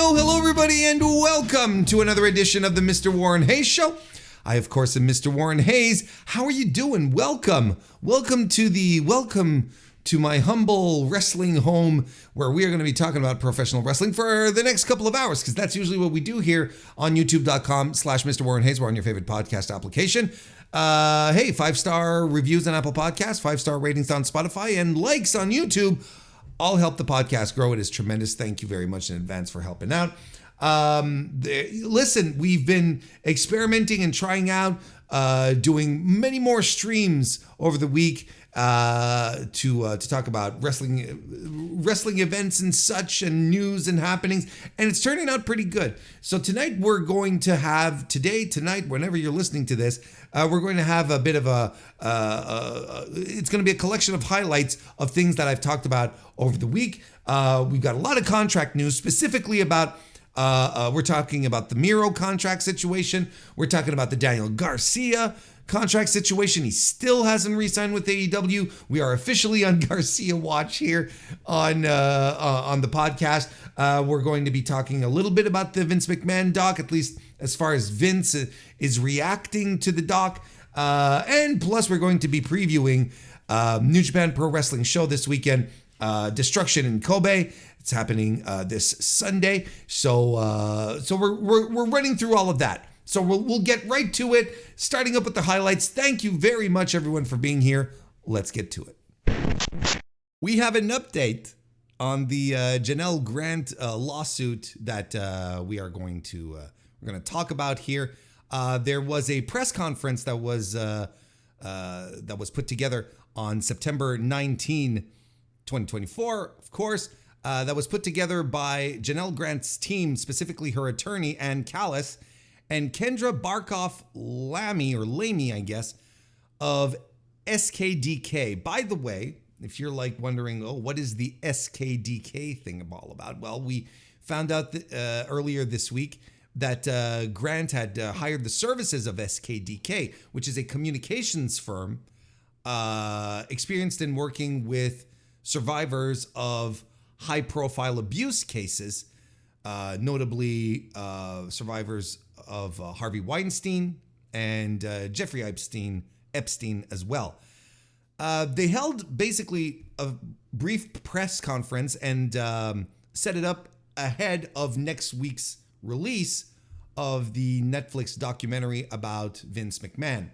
Hello everybody, and welcome to another edition of the Mr. Warren Hayes Show. I, of course, am Mr. Warren Hayes. How are you doing? Welcome to my humble wrestling home, where we are going to be talking about professional wrestling for the next couple of hours, because that's usually what we do here on youtube.com/Mr. Warren Hayes. We're on your favorite podcast application. Hey, 5-star reviews on Apple Podcasts, 5-star ratings on Spotify, and likes on YouTube all help the podcast grow. It is tremendous. Thank you very much in advance for helping out. Listen, we've been experimenting and trying out doing many more streams over the week to talk about wrestling events and such, and news and happenings, and it's turning out pretty good. So tonight we're going to have tonight, whenever you're listening to this, we're going to have a bit of it's going to be a collection of highlights of things that I've talked about over the week. We've got a lot of contract news, specifically about we're talking about the Miro contract situation. We're talking about the Daniel Garcia contract situation. He still hasn't re-signed with AEW. We are officially on Garcia watch here on the podcast. We're going to be talking a little bit about the Vince McMahon doc, at least as far as Vince is reacting to the doc. And plus, we're going to be previewing New Japan Pro Wrestling show this weekend, Destruction in Kobe. It's happening this Sunday. So we're running through all of that. So we'll get right to it, starting up with the highlights. Thank you very much, everyone, for being here. Let's get to it. We have an update on the Janel Grant lawsuit that we're going to talk about here. There was a press conference that was put together on September 19, 2024, of course. That was put together by Janel Grant's team, specifically her attorney, Ann Callis, and Kendra Lamy, I guess, of SKDK. By the way, if you're like wondering, what is the SKDK thing all about? Well, we found out that, earlier this week that Grant had hired the services of SKDK, which is a communications firm experienced in working with survivors of high-profile abuse cases, notably survivors of Harvey Weinstein and Jeffrey Epstein as well. They held basically a brief press conference and set it up ahead of next week's release of the Netflix documentary about Vince McMahon.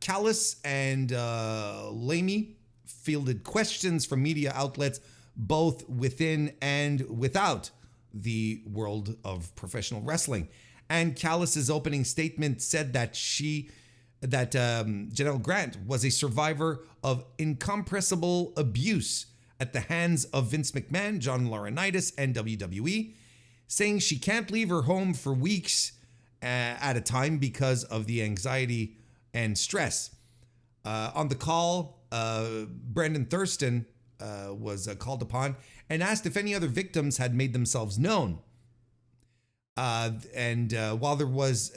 Callis and Lamy fielded questions from media outlets both within and without the world of professional wrestling. And Callis's opening statement said that Janel Grant was a survivor of incompressible abuse at the hands of Vince McMahon, John Laurinaitis, and WWE, saying she can't leave her home for weeks at a time because of the anxiety and stress. On the call, Brendan Thurston was called upon and asked if any other victims had made themselves known. While there was,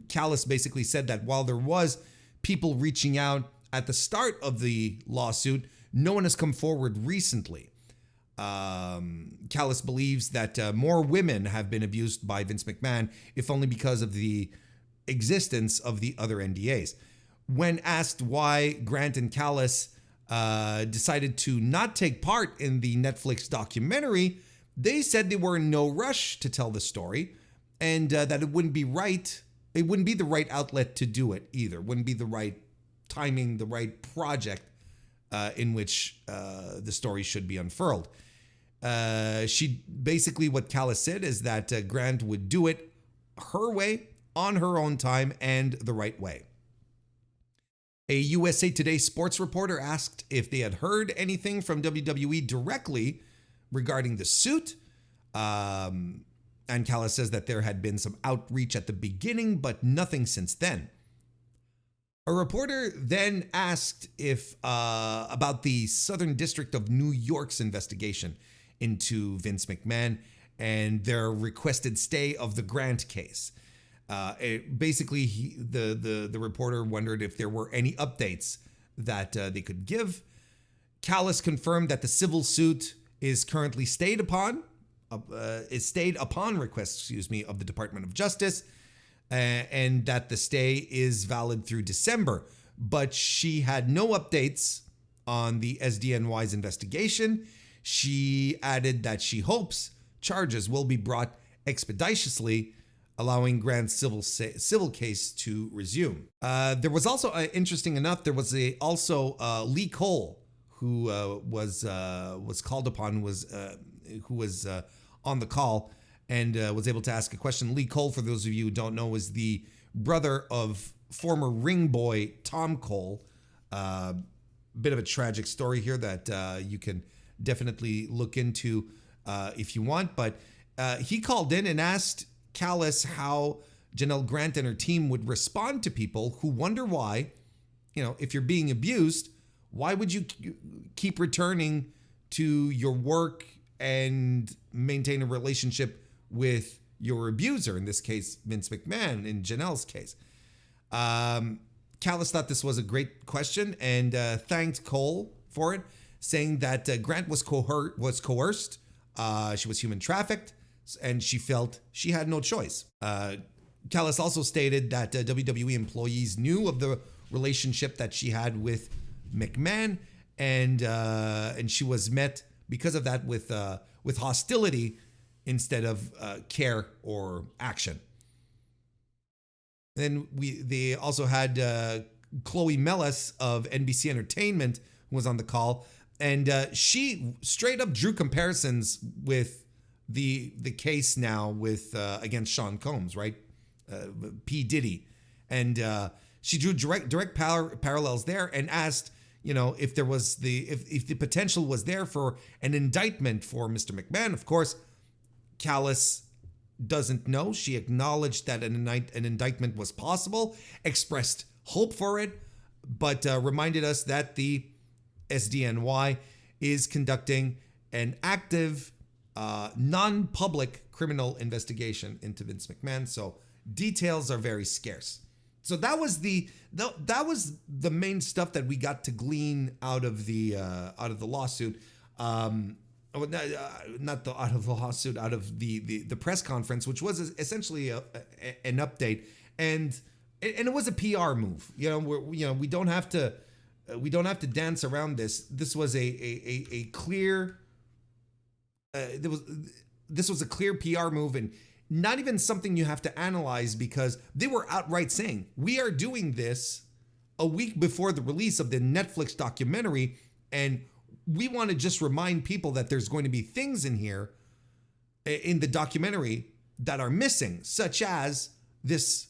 Callis basically said that while there was people reaching out at the start of the lawsuit, no one has come forward recently. Callis believes that more women have been abused by Vince McMahon, if only because of the existence of the other NDAs. When asked why Grant and Callis decided to not take part in the Netflix documentary, they said they were in no rush to tell the story, and that it wouldn't be the right outlet to do it either. Wouldn't be the right timing, the right project in which the story should be unfurled. What Callis said is that Grant would do it her way, on her own time, and the right way. A USA Today sports reporter asked if they had heard anything from WWE directly regarding the suit. And Callis says that there had been some outreach at the beginning, but nothing since then. A reporter then asked if about the Southern District of New York's investigation into Vince McMahon and their requested stay of the Grant case. The reporter wondered if there were any updates that they could give. Callis confirmed that the civil suit is currently stayed upon stayed upon request, of the Department of Justice, and that the stay is valid through December. But she had no updates on the SDNY's investigation. She added that she hopes charges will be brought expeditiously, allowing Grant's civil case to resume. There was also, interesting enough, there was also Lee Cole, who was called upon, who was on the call and was able to ask a question. Lee Cole, for those of you who don't know, is the brother of former ring boy Tom Cole. Bit of a tragic story here that you can definitely look into if you want. But he called in and asked Callis how Janel Grant and her team would respond to people who wonder why, if you're being abused, why would you keep returning to your work and maintain a relationship with your abuser, in this case, Vince McMahon, in Janel's case. Callis thought this was a great question and thanked Cole for it, saying that Grant was coerced, she was human trafficked, and she felt she had no choice. Callis also stated that WWE employees knew of the relationship that she had with McMahon, and she was met because of that with hostility instead of care or action. Then they also had Chloe Mellis of NBC Entertainment, who was on the call, and she straight up drew comparisons with the case now with against Sean Combs, right? P. Diddy, and she drew direct parallels there and asked, if there was if the potential was there for an indictment for Mr. McMahon. Of course, Callis doesn't know. She acknowledged that an indictment was possible, expressed hope for it, but reminded us that the SDNY is conducting an active, non-public criminal investigation into Vince McMahon. So details are very scarce. So that was the main stuff that we got to glean out of the lawsuit. Not out of the lawsuit, out of the press conference, which was essentially an update, and it was a PR move. We don't have to dance around this. This was a clear. This was a clear PR move, and not even something you have to analyze, because they were outright saying, we are doing this a week before the release of the Netflix documentary, and we want to just remind people that there's going to be things in here in the documentary that are missing, such as this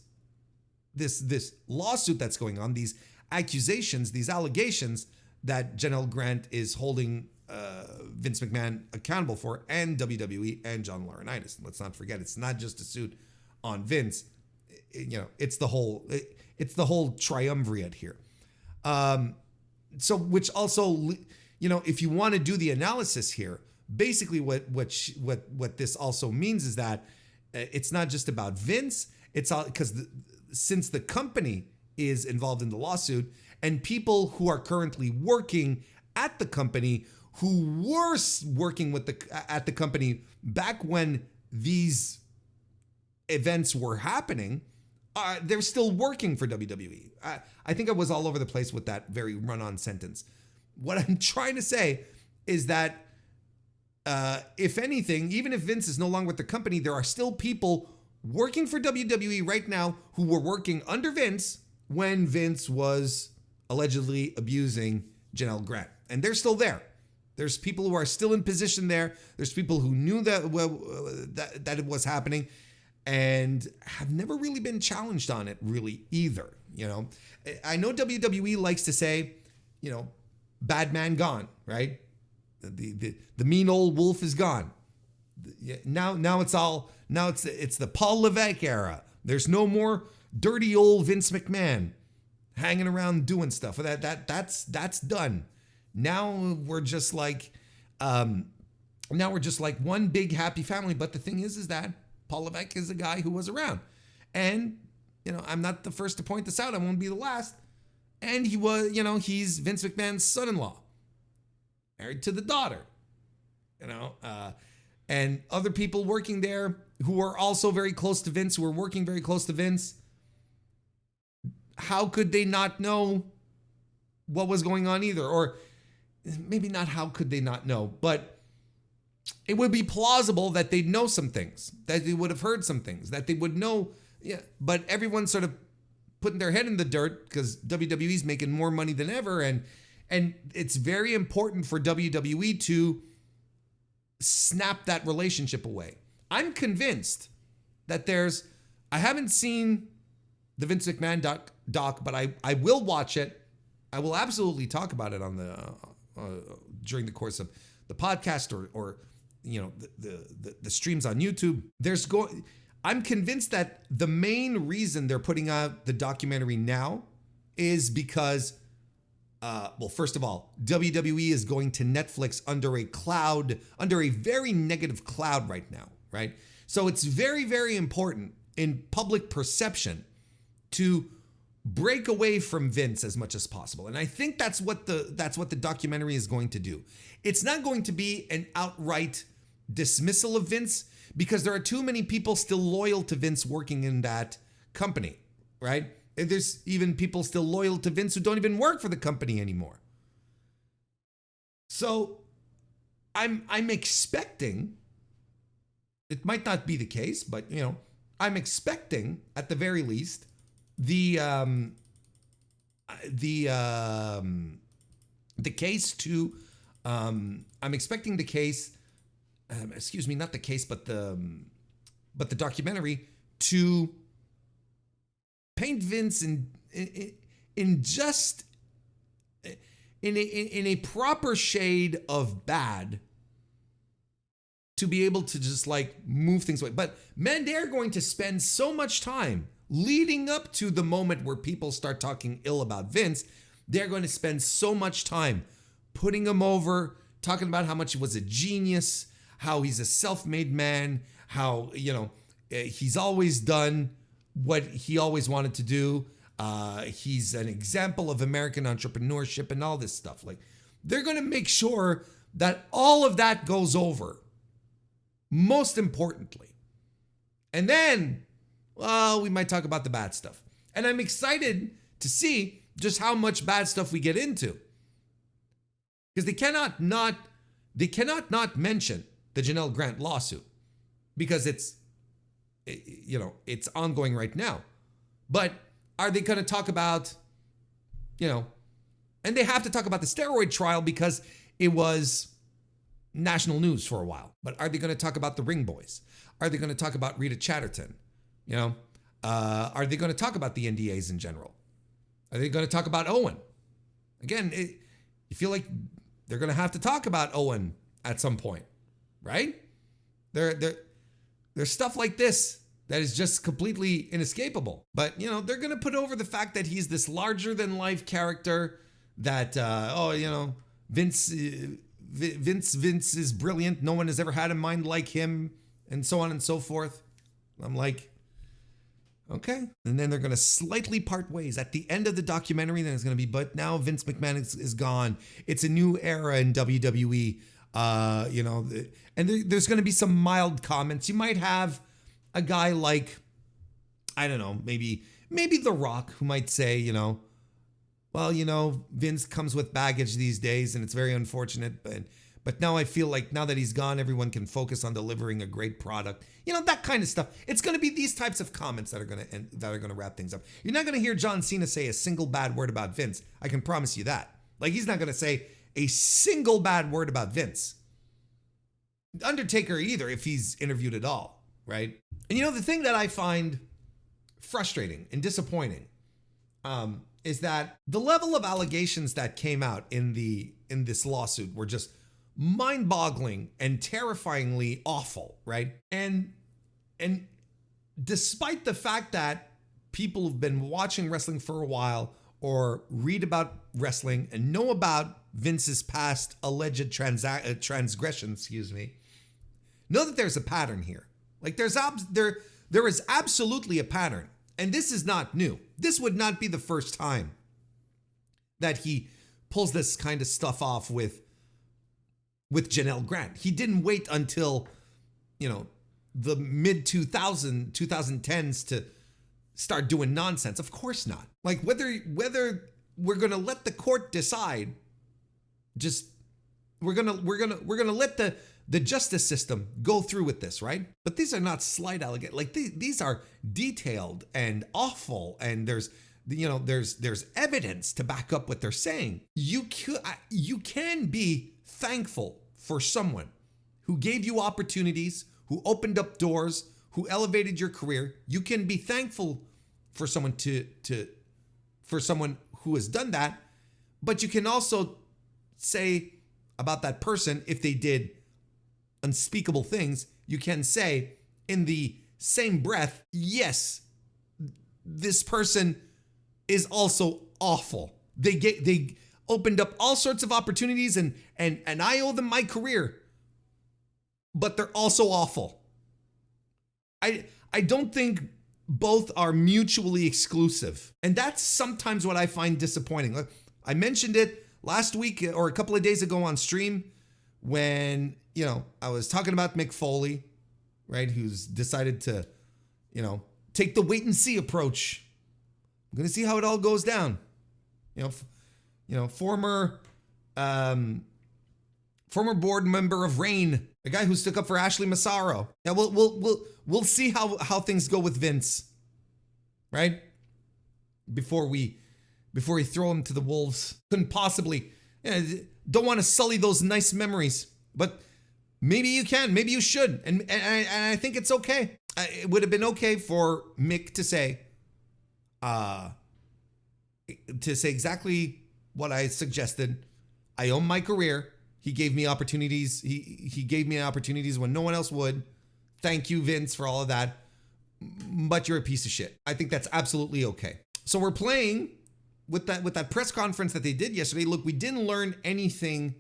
lawsuit that's going on, these accusations, these allegations that Janel Grant is holding Vince McMahon accountable for, and WWE and MrWarrenHayes. Let's not forget, it's not just a suit on Vince. It's the whole triumvirate here. So, which also, if you want to do the analysis here, basically what this also means is that it's not just about Vince. It's all because since the company is involved in the lawsuit, and people who are currently working at the company, who were working at the company back when these events were happening, they're still working for WWE. I think I was all over the place with that very run-on sentence. What I'm trying to say is that if anything, even if Vince is no longer with the company, there are still people working for WWE right now who were working under Vince when Vince was allegedly abusing Janel Grant. And they're still there. There's people who are still in position there. There's people who knew that it was happening and have never really been challenged on it really either. I know WWE likes to say, bad man gone, right? The mean old wolf is gone. Now it's the Paul Levesque era. There's no more dirty old Vince McMahon hanging around doing stuff. That's done. Now we're just like one big happy family. But the thing is that Paul Levesque is a guy who was around, and I'm not the first to point this out. I won't be the last. And he was, he's Vince McMahon's son-in-law, married to the daughter. and other people working there who are also very close to Vince, who are working very close to Vince, how could they not know what was going on either? Or maybe not how could they not know, but it would be plausible that they'd know some things, that they would have heard some things, that they would know. Yeah, but everyone's sort of putting their head in the dirt because WWE's making more money than ever, and it's very important for WWE to snap that relationship away. I'm convinced that I haven't seen the Vince McMahon doc, but I will watch it. I will absolutely talk about it on during the course of the podcast or the streams on YouTube. I'm convinced that the main reason they're putting out the documentary now is because, well, first of all, WWE is going to Netflix under a very negative cloud right now, right? So it's very, very important in public perception to break away from Vince as much as possible. And I think that's what the documentary is going to do. It's not going to be an outright dismissal of Vince, because there are too many people still loyal to Vince working in that company, right? And there's even people still loyal to Vince who don't even work for the company anymore. So I'm expecting, it might not be the case, but I'm expecting at the very least the case to I'm expecting the case, excuse me, not the case, but the documentary to paint Vince in a proper shade of bad, to be able to just like move things away. But man, they're going to spend so much time leading up to the moment where people start talking ill about Vince. They're going to spend so much time putting him over, talking about how much he was a genius, how he's a self-made man, how, he's always done what he always wanted to do. He's an example of American entrepreneurship and all this stuff. Like, they're going to make sure that all of that goes over, most importantly. And then, well, we might talk about the bad stuff. And I'm excited to see just how much bad stuff we get into. Because they cannot not mention the Janel Grant lawsuit, because it's ongoing right now. But are they going to talk about, and they have to talk about the steroid trial because it was national news for a while. But are they going to talk about the Ring Boys? Are they going to talk about Rita Chatterton? Are they going to talk about the NDAs in general? Are they going to talk about Owen? Again, you feel like they're going to have to talk about Owen at some point, right? There's stuff like this that is just completely inescapable. But, they're going to put over the fact that he's this larger than life character that, Vince is brilliant. No one has ever had a mind like him, and so on and so forth. I'm like, okay. And then they're going to slightly part ways at the end of the documentary. Then it's going to be, but now Vince McMahon is gone. It's a new era in WWE. And there's going to be some mild comments. You might have a guy like, I don't know, maybe The Rock, who might say, well, Vince comes with baggage these days and it's very unfortunate, but now I feel like now that he's gone, everyone can focus on delivering a great product. That kind of stuff. It's going to be these types of comments that are going to wrap things up. You're not going to hear John Cena say a single bad word about Vince. I can promise you that. Like, he's not going to say a single bad word about Vince. Undertaker either, if he's interviewed at all, right? And the thing that I find frustrating and disappointing is that the level of allegations that came out in this lawsuit were just mind-boggling and terrifyingly awful, right? And despite the fact that people have been watching wrestling for a while or read about wrestling and know about Vince's past alleged transgressions, know that there's a pattern here. Like, there is absolutely a pattern, and this is not new. This would not be the first time that he pulls this kind of stuff off with Janel Grant. He didn't wait until the mid 2010s to start doing nonsense. Of course not. Like whether we're going to let the court decide, just we're going to let the justice system go through with this, right? But these are not slight allegations. Like these are detailed and awful, and there's evidence to back up what they're saying. You can be thankful for someone who gave you opportunities, who opened up doors, who elevated your career. You can be thankful for someone for someone who has done that, but you can also say about that person, if they did unspeakable things, you can say in the same breath, yes, this person is also awful. They opened up all sorts of opportunities and I owe them my career, but they're also awful. I don't think both are mutually exclusive. And that's sometimes what I find disappointing. Look, I mentioned it last week or a couple of days ago on stream when, I was talking about Mick Foley, right? Who's decided to, take the wait and see approach. I'm going to see how it all goes down. Former board member of Reign, a guy who stuck up for Ashley Massaro. Yeah, we'll see how things go with Vince, right? Before we throw him to the wolves. Couldn't possibly. Don't want to sully those nice memories, but maybe you can, maybe you should, and I think it's okay. It would have been okay for Mick to say exactly what I suggested. I own my career. He gave me opportunities. He gave me opportunities when no one else would. Thank you, Vince, for all of that. But you're a piece of shit. I think that's absolutely okay. So we're playing with that press conference that they did yesterday. Look, we didn't learn anything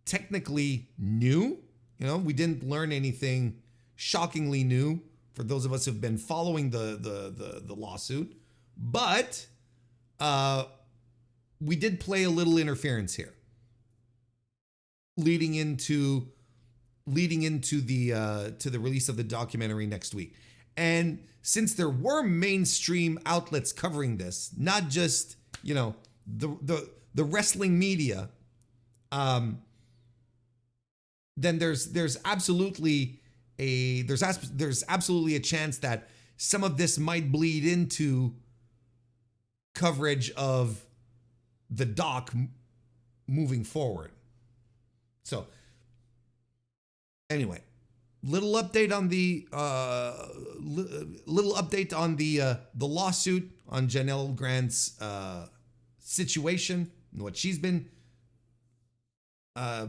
technically new. We didn't learn anything shockingly new for those of us who've been following the lawsuit. But we did play a little interference here, leading into the release of the documentary next week. And since there were mainstream outlets covering this, not just the wrestling media, then there's absolutely a chance that some of this might bleed into coverage of the doc moving forward. So anyway, little update on the lawsuit on Janel Grant's situation, what she's been her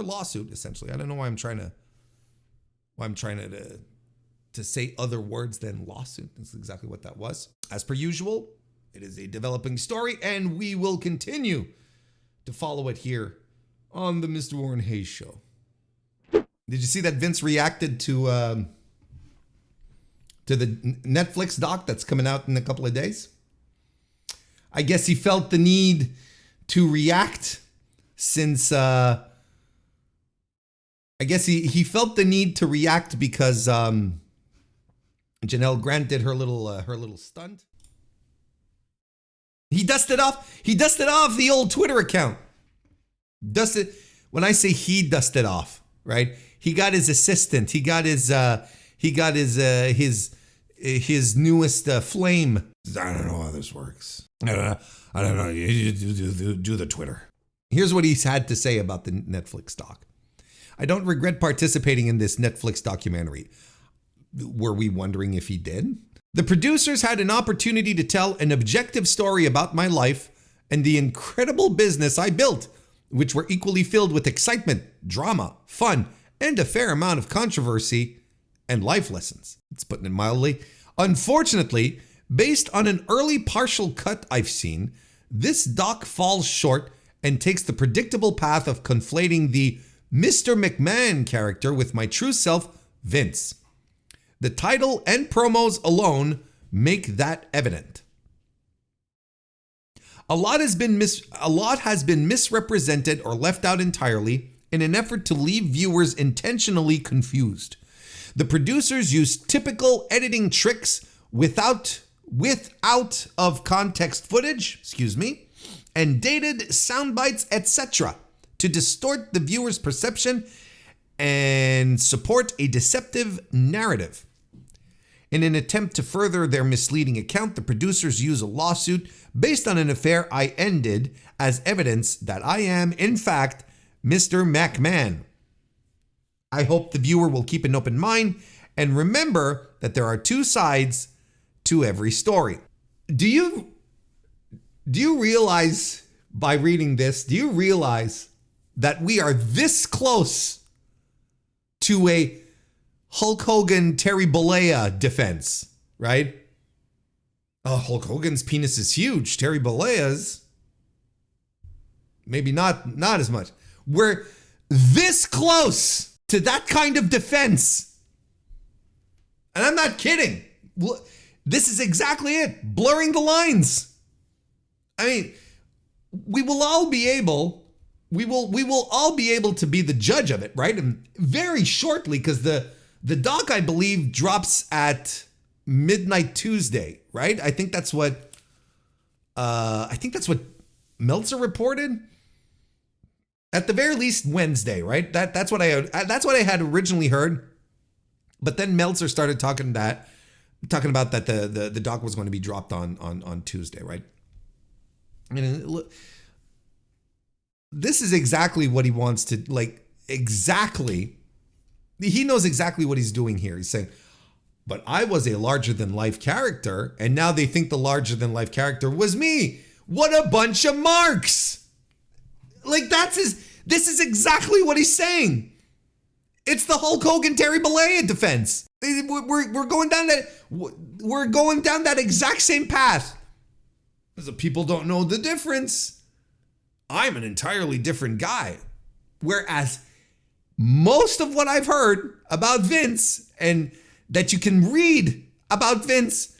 lawsuit essentially. I don't know why I'm trying to say other words than lawsuit. That's exactly what that was. As per usual, it is a developing story, and we will continue to follow it here on the MrWarrenHayes show. Did you see that Vince reacted to the Netflix doc that's coming out in a couple of days? I guess he felt the need to react since he felt the need to react because Janel Grant did her little stunt. He dusted off the old Twitter account. When I say he dusted off, right? He got his assistant. He got his newest flame. I don't know how this works. I don't know. You do the Twitter. Here's what he's had to say about the Netflix doc. I don't regret participating in this Netflix documentary. Were we wondering if he did? The producers had an opportunity to tell an objective story about my life and the incredible business I built, which were equally filled with excitement, drama, fun, and a fair amount of controversy and life lessons. It's putting it mildly. Unfortunately, based on an early partial cut I've seen, this doc falls short and takes the predictable path of conflating the Mr. McMahon character with my true self, Vince. The title and promos alone make that evident. A lot has been misrepresented or left out entirely, in an effort to leave viewers intentionally confused. The producers used typical editing tricks without of context footage, and dated sound bites, etc., to distort the viewer's perception and support a deceptive narrative. In an attempt to further their misleading account, the producers use a lawsuit based on an affair I ended as evidence that I am, in fact, Mr. McMahon. I hope the viewer will keep an open mind and remember that there are two sides to every story. Do you realize, by reading this, do you realize that we are this close to a Hulk Hogan, Terry Bollea defense, right? Hulk Hogan's penis is huge. Terry Bollea's, maybe not as much. We're this close to that kind of defense. And I'm not kidding. This is exactly it. Blurring the lines. I mean, we will all be able to be the judge of it, right? And very shortly, because the doc, I believe, drops at midnight Tuesday, right? I think that's what Meltzer reported. At the very least, Wednesday, right? That's what I had originally heard. But then Meltzer started talking about that the doc was going to be dropped on Tuesday, right? I mean, this is exactly what he wants to, exactly. He knows exactly what he's doing here. He's saying, but I was a larger than life character, and now they think the larger than life character was me. What a bunch of marks. This is exactly what he's saying. It's the Hulk Hogan, Terry Bollea defense. We're going down that exact same path. The people don't know the difference. I'm an entirely different guy. Whereas most of what I've heard about Vince and that you can read about Vince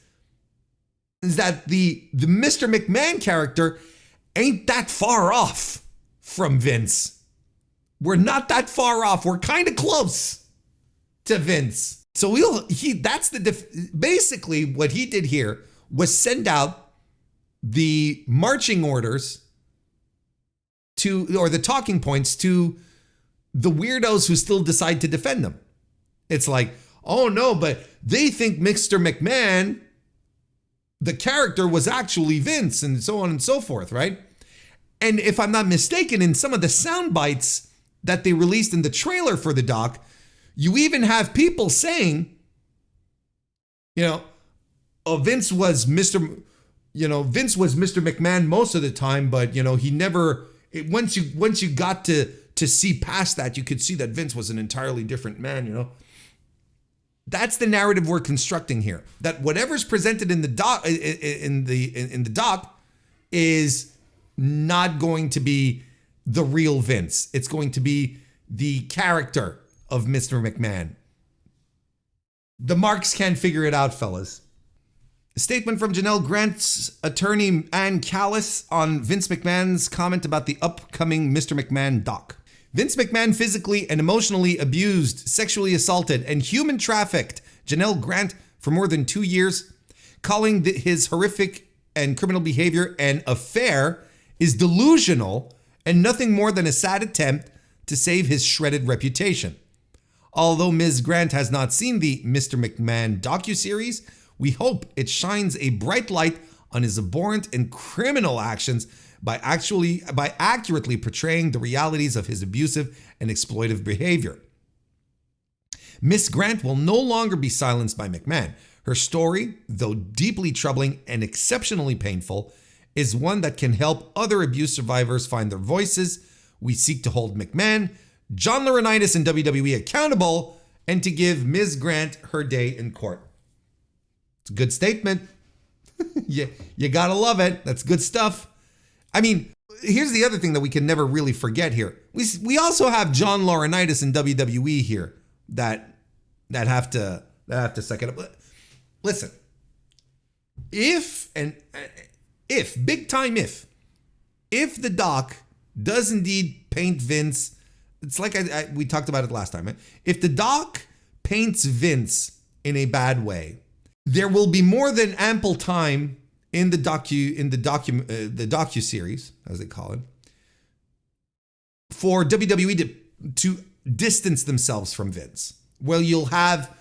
is that the Mr. McMahon character ain't that far off from Vince. We're not that far off. We're kind of close to Vince. So basically what he did here was send out the marching orders or the talking points to the weirdos who still decide to defend them. It's like, oh no, but they think Mr. McMahon, the character, was actually Vince, and so on and so forth, right? And if I'm not mistaken, in some of the sound bites that they released in the trailer for the doc, you even have people saying, Vince was Mr. McMahon most of the time, but he never. Once you got to see past that, you could see that Vince was an entirely different man. That's the narrative we're constructing here. That whatever's presented in the doc in the doc is not going to be the real Vince. It's going to be the character of Mr. McMahon. The marks can't figure it out, fellas. A statement from Janel Grant's attorney, Ann Callis, on Vince McMahon's comment about the upcoming Mr. McMahon doc. Vince McMahon physically and emotionally abused, sexually assaulted, and human trafficked Janel Grant for more than 2 years. Calling his horrific and criminal behavior an affair is delusional and nothing more than a sad attempt to save his shredded reputation. Although Ms. Grant has not seen the Mr. McMahon docuseries, we hope it shines a bright light on his abhorrent and criminal actions by accurately portraying the realities of his abusive and exploitive behavior. Ms. Grant will no longer be silenced by McMahon. Her story, though deeply troubling and exceptionally painful, is one that can help other abuse survivors find their voices. We seek to hold McMahon, John Laurinaitis, and WWE accountable, and to give Ms. Grant her day in court. It's a good statement. You gotta love it. That's good stuff. I mean, here's the other thing that we can never really forget here. We also have John Laurinaitis in WWE here that have to suck it up. Listen, if the doc does indeed paint Vince it's like we talked about it last time. If the doc paints Vince in a bad way, there will be more than ample time in the docu series, as they call it, for WWE to distance themselves from Vince. Well, you'll have,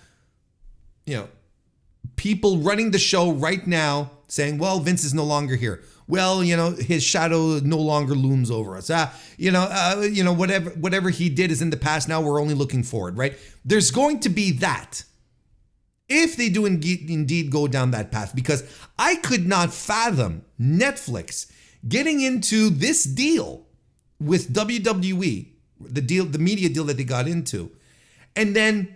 people running the show right now saying, well, Vince is no longer here. Well, his shadow no longer looms over us. Whatever he did is in the past. Now we're only looking forward, right? There's going to be that if they do indeed go down that path, because I could not fathom Netflix getting into this deal with WWE, the media deal that they got into, and then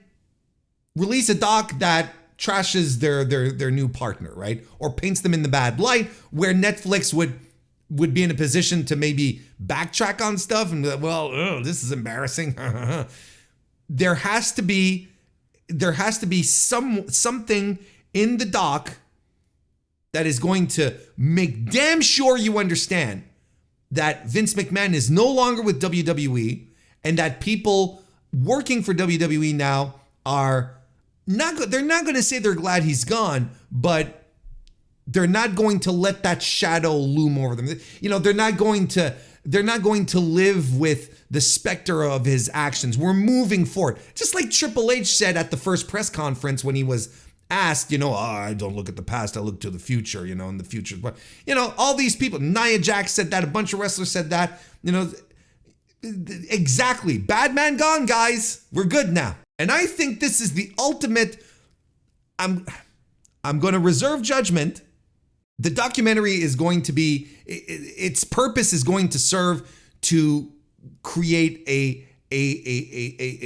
release a doc that trashes their new partner, right? Or paints them in the bad light, where Netflix would be in a position to maybe backtrack on stuff and be like, well, this is embarrassing. There has to be something in the doc that is going to make damn sure you understand that Vince McMahon is no longer with WWE, and that people working for WWE now are they're not going to say they're glad he's gone, but they're not going to let that shadow loom over them. They're not going to live with the specter of his actions. We're moving forward. Just like Triple H said at the first press conference when he was asked, I don't look at the past, I look to the future, in the future. But, all these people, Nia Jax said that, a bunch of wrestlers said that, exactly. Bad man gone, guys. We're good now. And I think this is the ultimate, I'm going to reserve judgment. The documentary is going to be, its purpose is going to serve to create a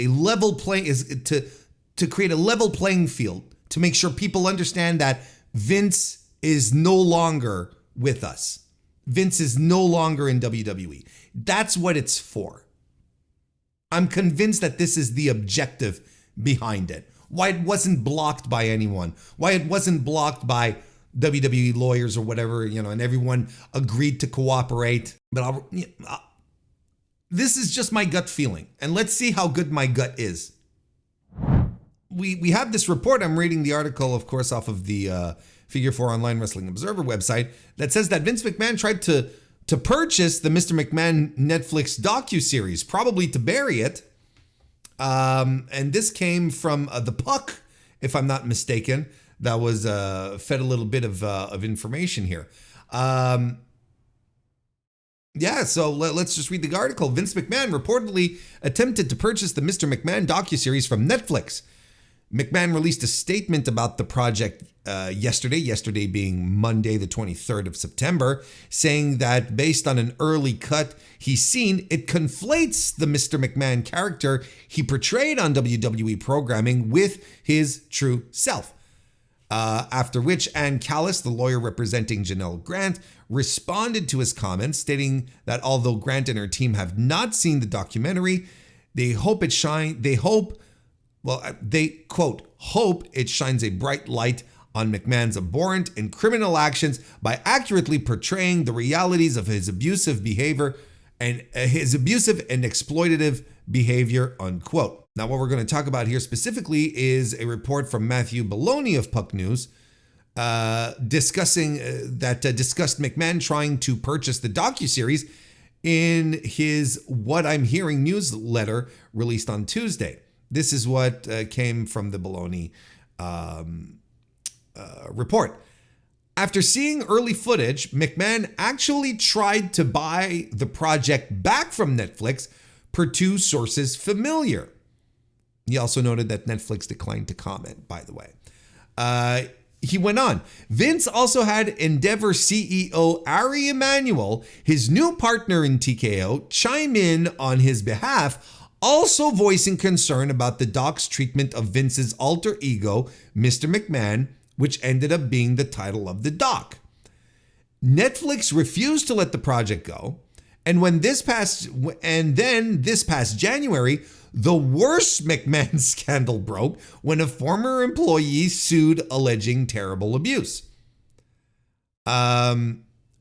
level play, to create a level playing field, to make sure people understand that Vince is no longer with us. Vince is no longer in WWE. That's what it's for. I'm convinced that this is the objective behind it. Why it wasn't blocked by anyone. Why it wasn't blocked by WWE lawyers or whatever, and everyone agreed to cooperate. But this is just my gut feeling. And let's see how good my gut is. We have this report. I'm reading the article, of course, off of the Figure 4 Online Wrestling Observer website that says that Vince McMahon tried to purchase the Mr. McMahon Netflix docuseries, probably to bury it. And this came from The Puck, if I'm not mistaken. That was fed a little bit of information here. So let's just read the article. Vince McMahon reportedly attempted to purchase the Mr. McMahon docuseries from Netflix. McMahon released a statement about the project yesterday being Monday, the 23rd of September, saying that based on an early cut he's seen, it conflates the Mr. McMahon character he portrayed on WWE programming with his true self. After which Ann Callis, the lawyer representing Janel Grant, responded to his comments, stating that although Grant and her team have not seen the documentary, they quote, hope it shines a bright light on McMahon's abhorrent and criminal actions by accurately portraying the realities of his abusive behavior and exploitative behavior, unquote. Now, what we're going to talk about here specifically is a report from Matthew Baloney of Puck News discussed McMahon trying to purchase the docuseries in his What I'm Hearing newsletter released on Tuesday. This is what came from the Baloney report. After seeing early footage, McMahon actually tried to buy the project back from Netflix per two sources familiar. He also noted that Netflix declined to comment, by the way. He went on. Vince also had Endeavor CEO Ari Emanuel, his new partner in TKO, chime in on his behalf, also voicing concern about the doc's treatment of Vince's alter ego, Mr. McMahon, which ended up being the title of the doc. Netflix refused to let the project go, and this past January, the worst McMahon scandal broke when a former employee sued alleging terrible abuse.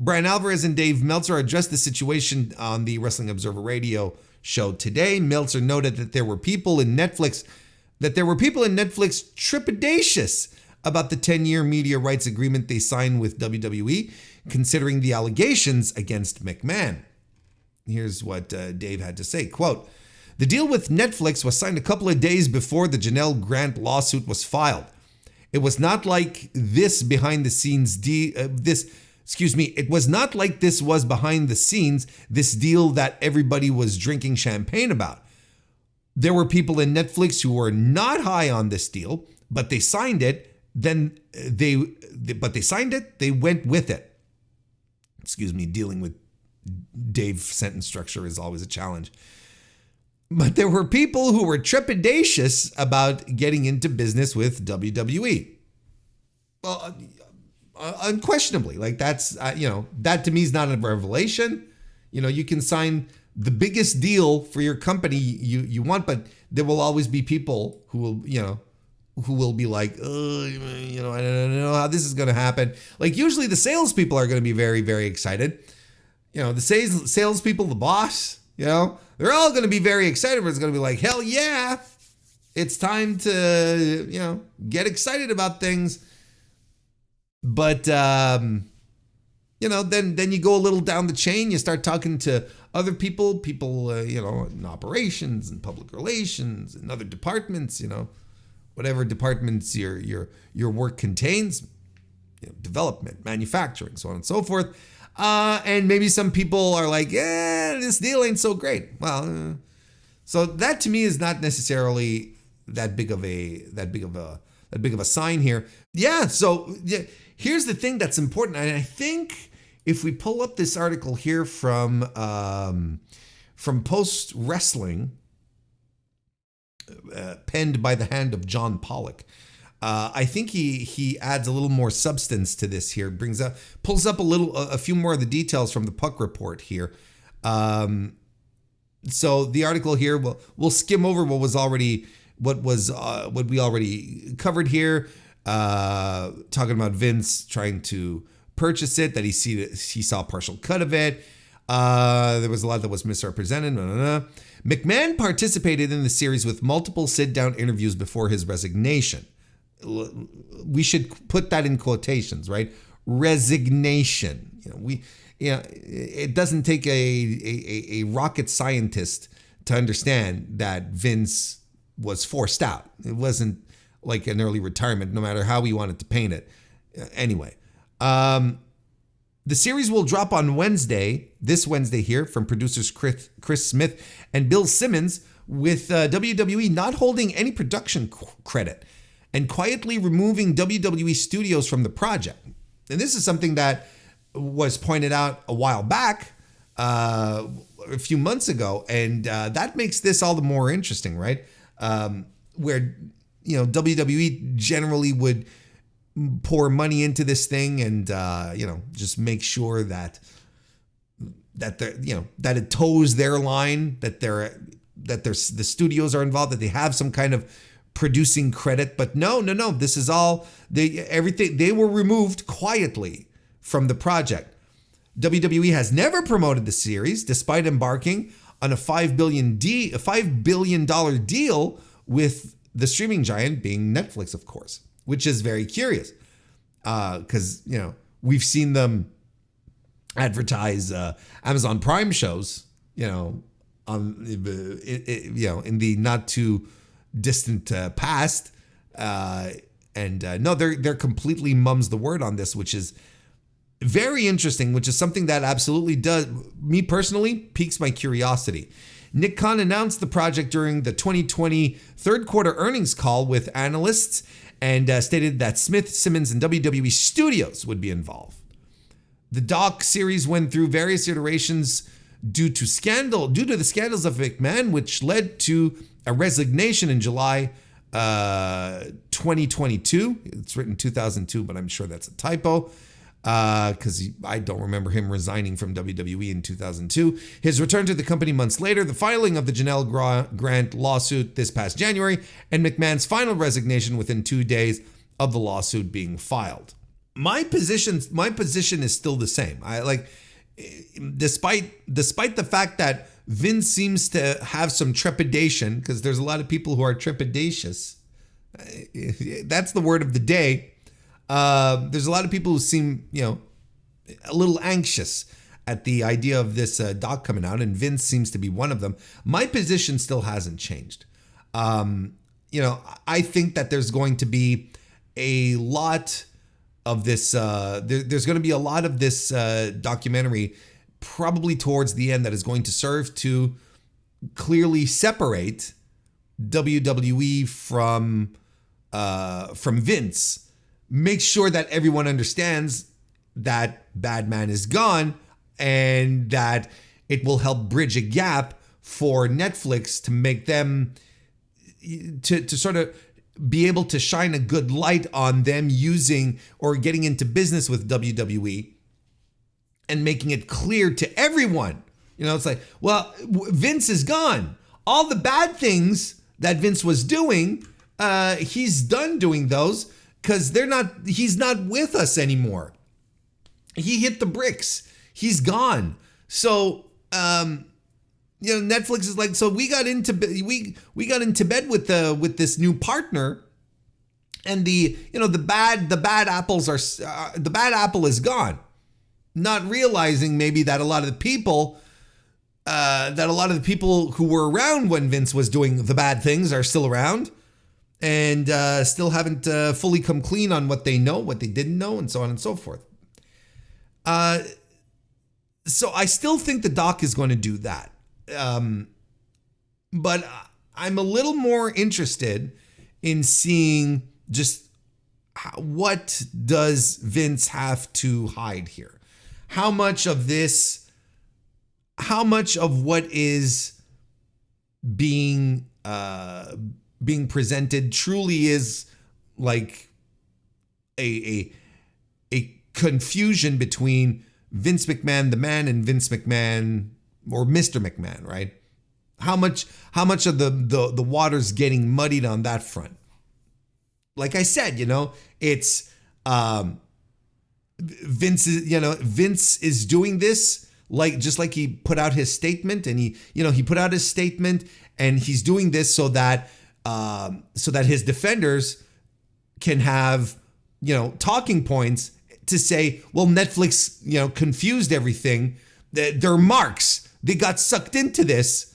Brian Alvarez and Dave Meltzer addressed the situation on the Wrestling Observer Radio show today. Meltzer noted that there were people in Netflix trepidatious about the 10-year media rights agreement they signed with WWE, considering the allegations against McMahon. Here's what Dave had to say, quote, "The deal with Netflix was signed a couple of days before the Janel Grant lawsuit was filed. It was not like this behind the scenes it was not like this was behind the scenes, this deal that everybody was drinking champagne about. There were people in Netflix who were not high on this deal, but they signed it. They went with it." Dealing with Dave's sentence structure is always a challenge. "But there were people who were trepidatious about getting into business with WWE." Well, unquestionably, like that's, that to me is not a revelation. You can sign the biggest deal for your company you want, but there will always be people who will be like, oh, I don't know how this is going to happen. Like usually the salespeople are going to be very, very excited. The salespeople, the boss, they're all going to be very excited. But it's going to be like, hell yeah, it's time to, get excited about things. But, then you go a little down the chain, you start talking to other people, in operations and public relations and other departments, whatever departments your work contains, development, manufacturing, so on and so forth. And maybe some people are like, this deal ain't so great. Well, so that to me is not necessarily that big of a sign here. Yeah. So here's the thing that's important. And I think if we pull up this article here from Post Wrestling, penned by the hand of John Pollock, I think he adds a little more substance to this here. Pulls up a few more of the details from the Puck Report here. So the article here, we'll skim over what we already covered here. Talking about Vince trying to purchase it, that he saw a partial cut of it. There was a lot that was misrepresented. McMahon participated in the series with multiple sit-down interviews before his resignation. We should put that in quotations, right? Resignation. It doesn't take a rocket scientist to understand that Vince was forced out. It wasn't like an early retirement, no matter how we wanted to paint it. Anyway, the series will drop on this Wednesday here, from producers Chris Smith and Bill Simmons, with WWE not holding any production credit and quietly removing WWE studios from the project. And this is something that was pointed out a while back, a few months ago, and that makes this all the more interesting, right? Where WWE generally would pour money into this thing and just make sure that it toes their line, that the studios are involved, that they have some kind of producing credit. But no, this is all they were removed quietly from the project. WWE has never promoted the series, despite embarking on a $5 billion deal with the streaming giant, being Netflix, of course, which is very curious, because we've seen them advertise Amazon Prime shows, in the not too distant past, and no, they're completely mums the word on this, which is very interesting, which is something that absolutely does, me personally, piques my curiosity. Nick Khan announced the project during the 2020 third quarter earnings call with analysts, and stated that Smith, Simmons, and WWE Studios would be involved. The doc series went through various iterations due to the scandals of McMahon, which led to a resignation in July 2022. It's written 2002, but I'm sure that's a typo, because I don't remember him resigning from WWE in 2002. His return to the company months later, the filing of the Janel Grant lawsuit this past January, and McMahon's final resignation within 2 days of the lawsuit being filed. my position is still the same. I like, despite the fact that Vince seems to have some trepidation, because there's a lot of people who are trepidatious. That's the word of the day. There's a lot of people who seem, a little anxious at the idea of this doc coming out, and Vince seems to be one of them. My position still hasn't changed. I think that there's going to be a lot of this. There's going to be a lot of this documentary, probably towards the end, that is going to serve to clearly separate WWE from Vince. Make sure that everyone understands that Bad Man is gone, and that it will help bridge a gap for Netflix to make them to sort of be able to shine a good light on them using or getting into business with WWE and making it clear to everyone. It's like, well, Vince is gone. All the bad things that Vince was doing, he's done doing those, because he's not with us anymore. He hit the bricks. He's gone. So, Netflix is like, so we got into bed with this new partner, and the bad apple is gone. Not realizing maybe that a lot of the people who were around when Vince was doing the bad things are still around, and still haven't fully come clean on what they know, what they didn't know, and so on and so forth. So I still think the doc is going to do that. But I'm a little more interested in seeing just what does Vince have to hide here? How much of what is being presented truly is like a confusion between Vince McMahon, the man, and Vince McMahon, or Mr. McMahon, right? How much of the water's getting muddied on that front? Like I said, it's Vince is doing this just like he put out his statement, and he put out his statement, and he's doing this so that his defenders can have talking points to say, well, Netflix confused everything. They're marks. They got sucked into this.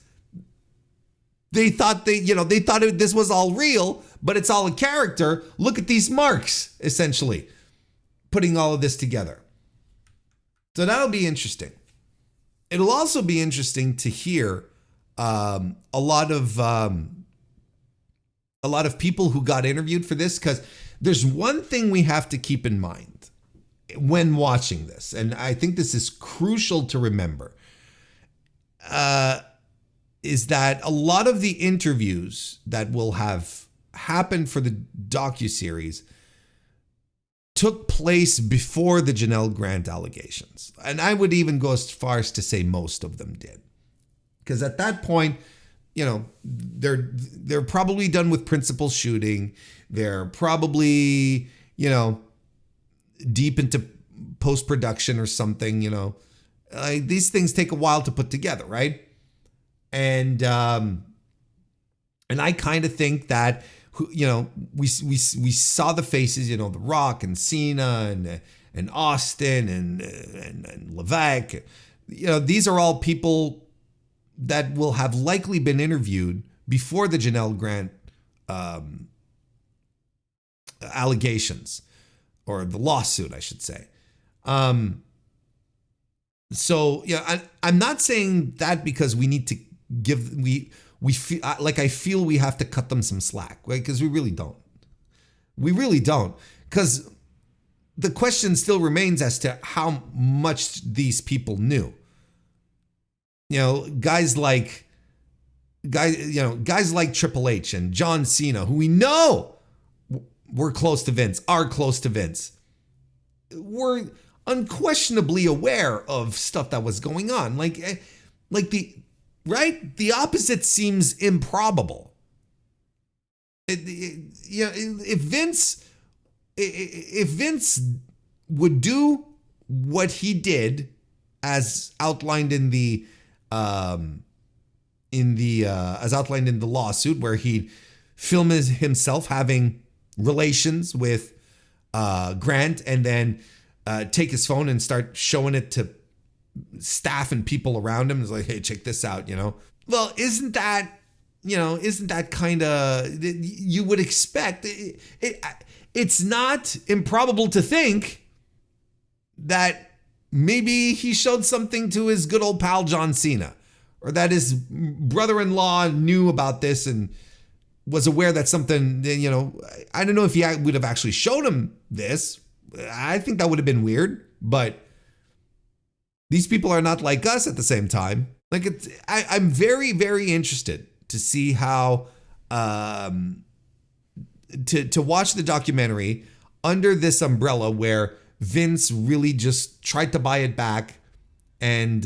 They thought this was all real, but it's all a character. Look at these marks, essentially, putting all of this together. So that'll be interesting. It'll also be interesting to hear a lot of people who got interviewed for this, because there's one thing we have to keep in mind when watching this, and I think this is crucial to remember, is that a lot of the interviews that will have happened for the docuseries took place before the Janel Grant allegations. And I would even go as far as to say most of them did. Because at that point, they're probably done with principal shooting. They're probably, deep into post-production or something, Like, these things take a while to put together, right? And I kind of think that, we saw the faces, The Rock and Cena and Austin and Levesque. These are all people that will have likely been interviewed before the Janel Grant allegations, or the lawsuit, I should say. So I'm not saying that because we need to we feel like, I feel we have to cut them some slack, right? Because we really don't. We really don't. Because the question still remains as to how much these people knew. Guys like Triple H and John Cena, who we know were close to Vince, are close to Vince, were unquestionably aware of stuff that was going on. The opposite seems improbable. If Vince would do what he did as outlined in the lawsuit, where he'd film himself having relations with Grant, and then take his phone and start showing it to staff and people around him. It's like, hey, check this out, Well, isn't that kind of, you would expect it's not improbable to think that maybe he showed something to his good old pal John Cena, or that his brother-in-law knew about this and was aware that something, I don't know if he would have actually shown him this. I think that would have been weird, but these people are not like us at the same time. Like, I'm very, very interested to see how, to watch the documentary under this umbrella where Vince really just tried to buy it back and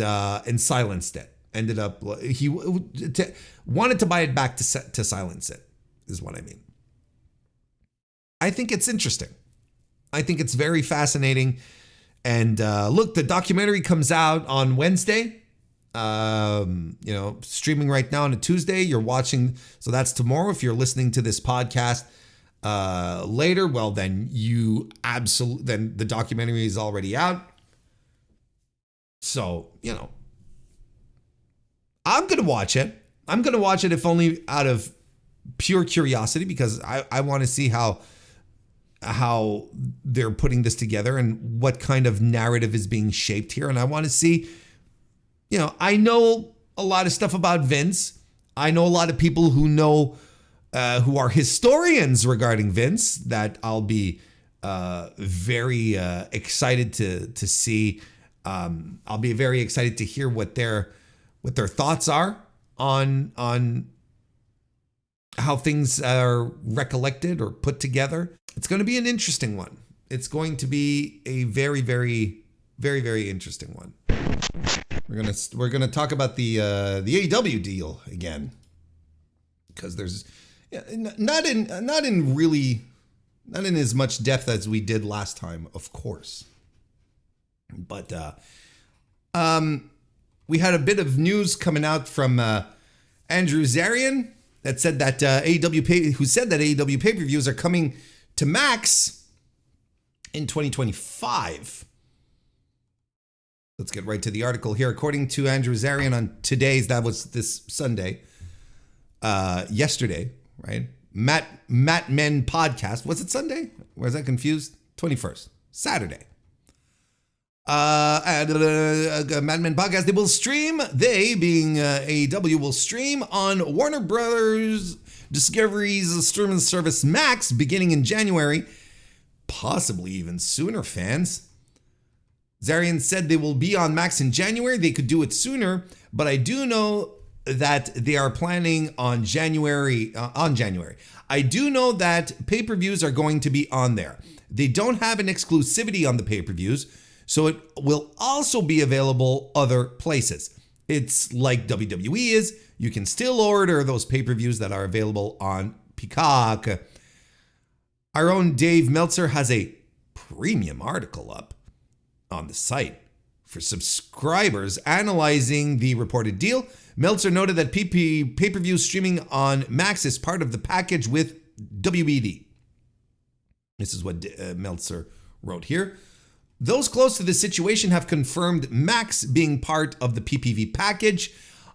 silenced it. Ended up, he wanted to buy it back to silence it, is what I mean. I think it's interesting. I think it's very fascinating. And look, the documentary comes out on Wednesday. Streaming right now on a Tuesday. You're watching, so that's tomorrow. If you're listening to this podcast later, well, then then the documentary is already out. So, I'm going to watch it. I'm going to watch it if only out of pure curiosity, because I want to see how they're putting this together and what kind of narrative is being shaped here. And I want to see, I know a lot of stuff about Vince. I know a lot of people who know, who are historians regarding Vince, that I'll be very excited to see. I'll be very excited to hear what their thoughts are on how things are recollected or put together. It's going to be an interesting one. It's going to be a very, very, very, very interesting one. We're gonna talk about the AEW deal again, because there's not in as much depth as we did last time, of course. But we had a bit of news coming out from Andrew Zarian that said that AEW pay-per-views are coming to Max in 2025. Let's get right to the article here. According to Andrew Zarian on that was this Sunday, yesterday, right? McMahon podcast. Was it Sunday? Was that confused? 21st, Saturday. McMahon podcast. They being AEW, will stream on Warner Brothers Discovery's streaming service Max beginning in January, possibly even sooner, fans. Zarian said they will be on Max in January. They could do it sooner, but I do know that they are planning on January. I do know that pay-per-views are going to be on there. They don't have an exclusivity on the pay-per-views, so it will also be available other places. It's like WWE is. You can still order those pay-per-views that are available on Peacock. Our own Dave Meltzer has a premium article up on the site for subscribers analyzing the reported deal. Meltzer noted that pay-per-view streaming on Max is part of the package with WBD. This is what Meltzer wrote here. Those close to the situation have confirmed Max being part of the PPV package,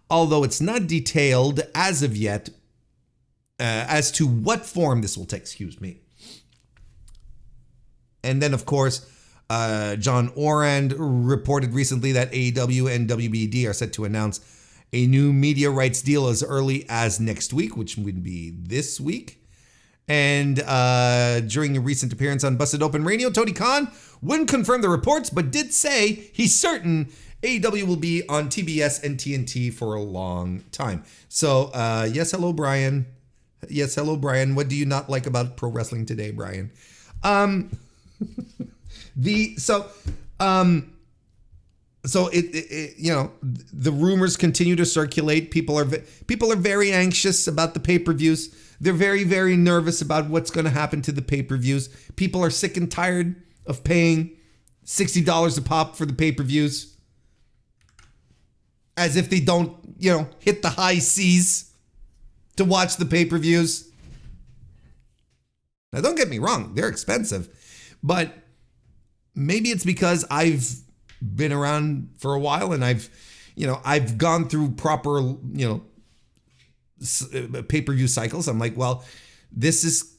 although it's not detailed as of yet as to what form this will take. Excuse me. And then, of course, John Orand reported recently that AEW and WBD are set to announce a new media rights deal as early as next week, which would be this week. And during a recent appearance on Busted Open Radio, Tony Khan wouldn't confirm the reports, but did say he's certain AEW will be on TBS and TNT for a long time. So, yes, hello, Brian. Yes, hello, Brian. What do you not like about pro wrestling today, Brian? So the rumors continue to circulate. People are very anxious about the pay-per-views. They're very, very nervous about what's going to happen to the pay-per-views. People are sick and tired of paying $60 a pop for the pay-per-views. As if they don't, hit the high seas to watch the pay-per-views. Now, don't get me wrong, they're expensive, but maybe it's because I've been around for a while and I've gone through proper, pay-per-view cycles. I'm like, well, this is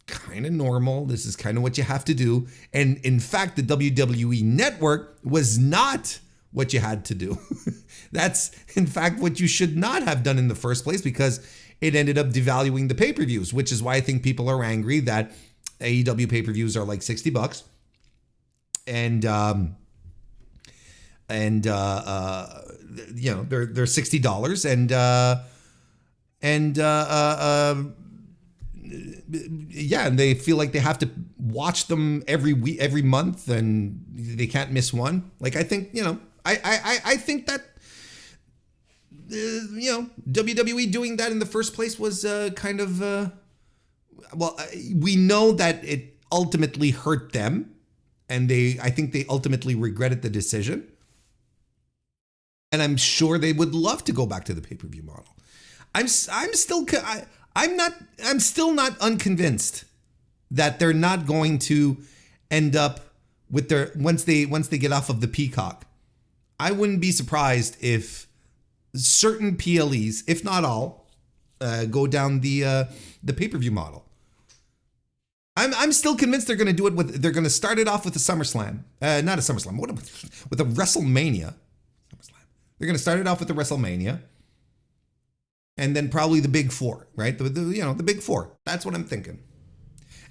kind of normal. This is kind of what you have to do. And in fact, the WWE network was not what you had to do. That's in fact what you should not have done in the first place, because it ended up devaluing the pay-per-views, which is why I think people are angry that AEW pay-per-views are like $60. And they're $60 and they feel like they have to watch them every week, every month, and they can't miss one. Like, I think, I think that WWE doing that in the first place was kind of we know that it ultimately hurt them, and I think they ultimately regretted the decision. And I'm sure they would love to go back to the pay-per-view model. I'm still not unconvinced that they're not going to end up with their once they get off of the Peacock. I wouldn't be surprised if certain PLEs, if not all, go down the pay-per-view model. I'm still convinced they're going to do it they're going to start it off with a SummerSlam, not a SummerSlam, with a WrestleMania. They're going to start it off with the WrestleMania, and then probably the Big Four, right? The Big Four. That's what I'm thinking.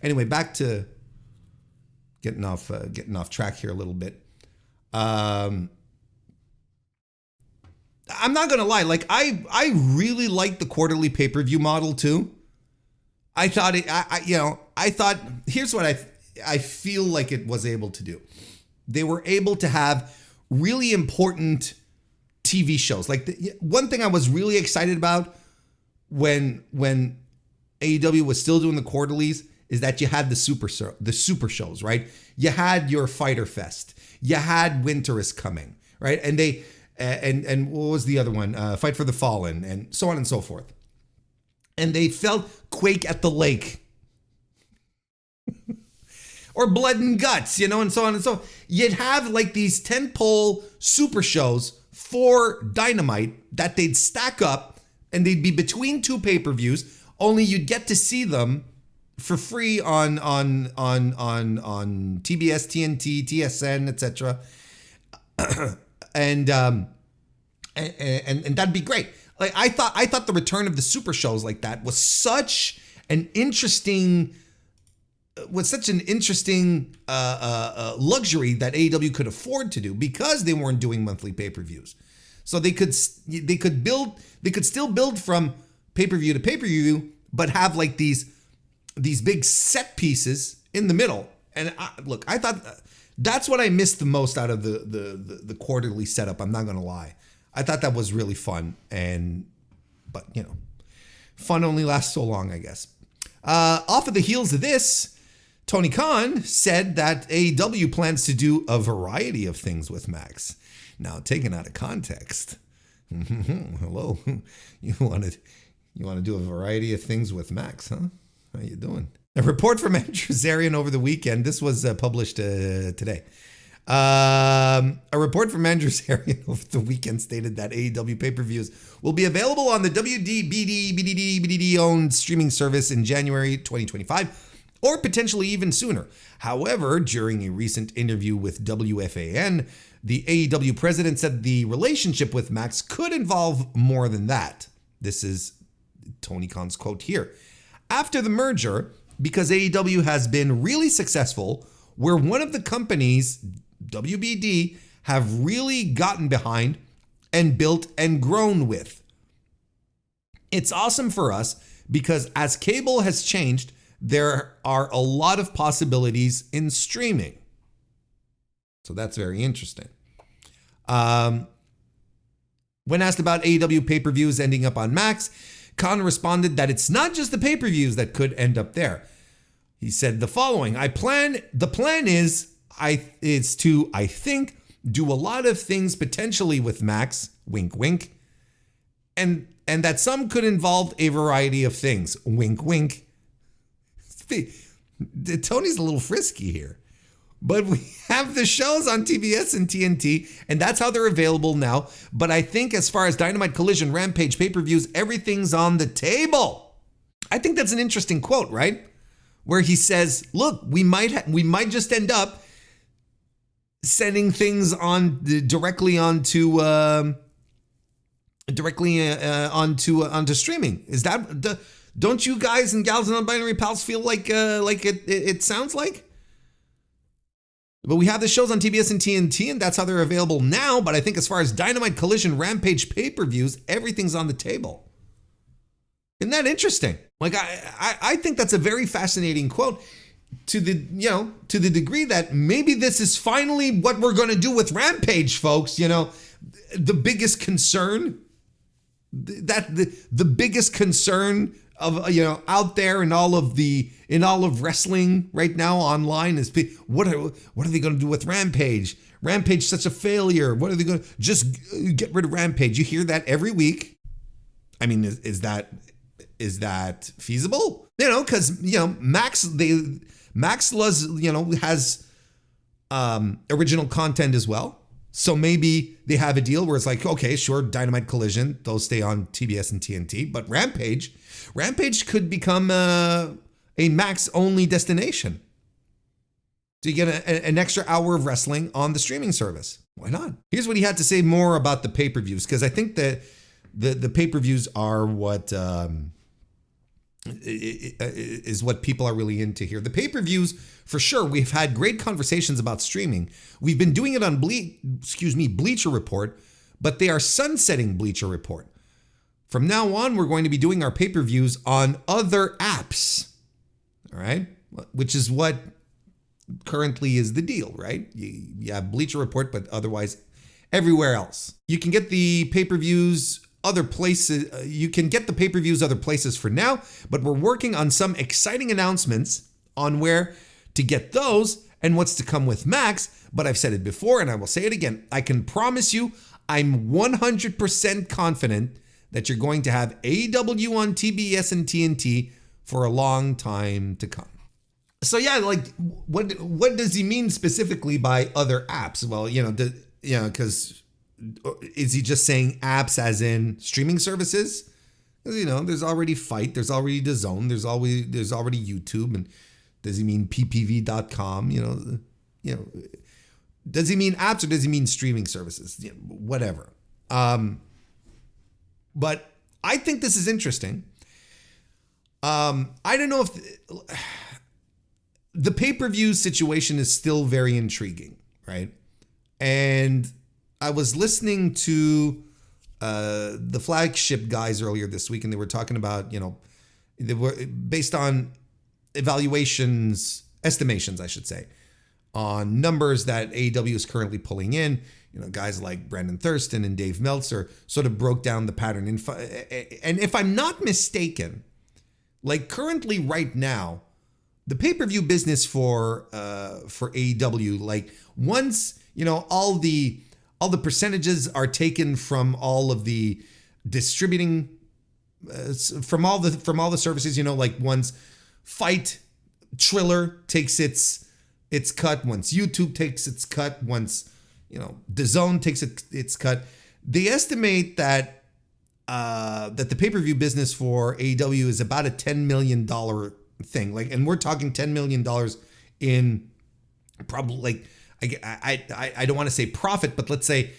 Anyway, back to getting off track here a little bit. I'm not going to lie. Like, I really like the quarterly pay-per-view model too. I thought here's what I feel like it was able to do. They were able to have really important TV shows. Like, one thing I was really excited about when AEW was still doing the quarterlies is that you had the super shows, right? You had your Fyter Fest. You had Winter is Coming, right? And they and what was the other one? Fight for the Fallen, and so on and so forth. And they felt Quake at the Lake. Or Blood and Guts, and so on and so. You'd have like these tentpole super shows for Dynamite that they'd stack up, and they'd be between two pay-per-views, only you'd get to see them for free on TBS, TNT, TSN, etc. and that'd be great. Like, I thought the return of the super shows like that was such an interesting luxury that AEW could afford to do, because they weren't doing monthly pay-per-views. So they could still build from pay-per-view to pay-per-view, but have like these big set pieces in the middle. And I thought that's what I missed the most out of the quarterly setup. I'm not going to lie. I thought that was really fun, but fun only lasts so long, I guess. Off of the heels of this, Tony Khan said that AEW plans to do a variety of things with Max. Now, taken out of context, hello, you want to do a variety of things with Max, huh? How you doing? A report from Andrew Zarian over the weekend. This was published today. A report from Andrew Zarian over the weekend stated that AEW pay-per-views will be available on the WDBD-owned streaming service in January 2025, or potentially even sooner. However, during a recent interview with WFAN, the AEW president said the relationship with Max could involve more than that. This is Tony Khan's quote here. After the merger, because AEW has been really successful, we're one of the companies WBD have really gotten behind and built and grown with. It's awesome for us because as cable has changed, there are a lot of possibilities in streaming. So that's very interesting. When asked about AEW pay-per-views ending up on Max, Khan responded that it's not just the pay-per-views that could end up there. He said the following: the plan is I think, do a lot of things potentially with Max, wink, wink, and that some could involve a variety of things, wink, wink. Tony's a little frisky here. But we have the shows on TBS and TNT, and that's how they're available now. But I think as far as Dynamite, Collision, Rampage, pay-per-views, everything's on the table. I think that's an interesting quote, right? Where he says, look, we might just end up sending things on directly onto streaming. Is that, don't you guys and gals and non-binary pals feel like it sounds like? But we have the shows on TBS and TNT, and that's how they're available now. But I think as far as Dynamite, Collision, Rampage, pay-per-views, everything's on the table. Isn't that interesting? Like, I think that's a very fascinating quote to the degree that maybe this is finally what we're going to do with Rampage, folks. You know, the biggest concern, the biggest concern of, out there in all of wrestling right now online is what are they going to do with Rampage? Rampage such a failure. What are they going to just get rid of Rampage? You hear that every week. I mean, is that feasible? Because Max has original content as well. So maybe they have a deal where it's like, okay, sure, Dynamite, Collision, those stay on TBS and TNT, but Rampage could become a Max-only destination. So you get an extra hour of wrestling on the streaming service. Why not? Here's what he had to say more about the pay-per-views, because I think that the pay-per-views are what is what people are really into here. The pay-per-views, for sure, we've had great conversations about streaming. We've been doing it on Bleacher Report, but they are sunsetting Bleacher Report. From now on, we're going to be doing our pay-per-views on other apps, all right? Which is what currently is the deal, right? You have Bleacher Report, but otherwise everywhere else. You can get the pay-per-views other places. You can get the pay-per-views other places for now, but we're working on some exciting announcements on where to get those and what's to come with Max. But I've said it before and I will say it again. I can promise you, I'm 100% confident that you're going to have AEW on TBS and TNT for a long time to come. So yeah, like what does he mean specifically by other apps? Well, because is he just saying apps as in streaming services? There's already Fight, there's already DAZN, there's already YouTube, and does he mean ppv.com? Does he mean apps or does he mean streaming services? Whatever. But I think this is interesting. I don't know if the pay-per-view situation is still very intriguing, right? And I was listening to the Flagship guys earlier this week, and they were talking about, they were based on estimations, I should say, on numbers that AEW is currently pulling in. Guys like Brandon Thurston and Dave Meltzer sort of broke down the pattern. And if I'm not mistaken, like currently right now, the pay-per-view business for AEW, like once, all the percentages are taken from all of the distributing, from all the services, like once Fight, Triller takes its cut, once YouTube takes its cut, once DAZN takes its cut. They estimate that that the pay-per-view business for AEW is about a $10 million thing. Like, and we're talking $10 million in probably like, I don't want to say profit, but let's say,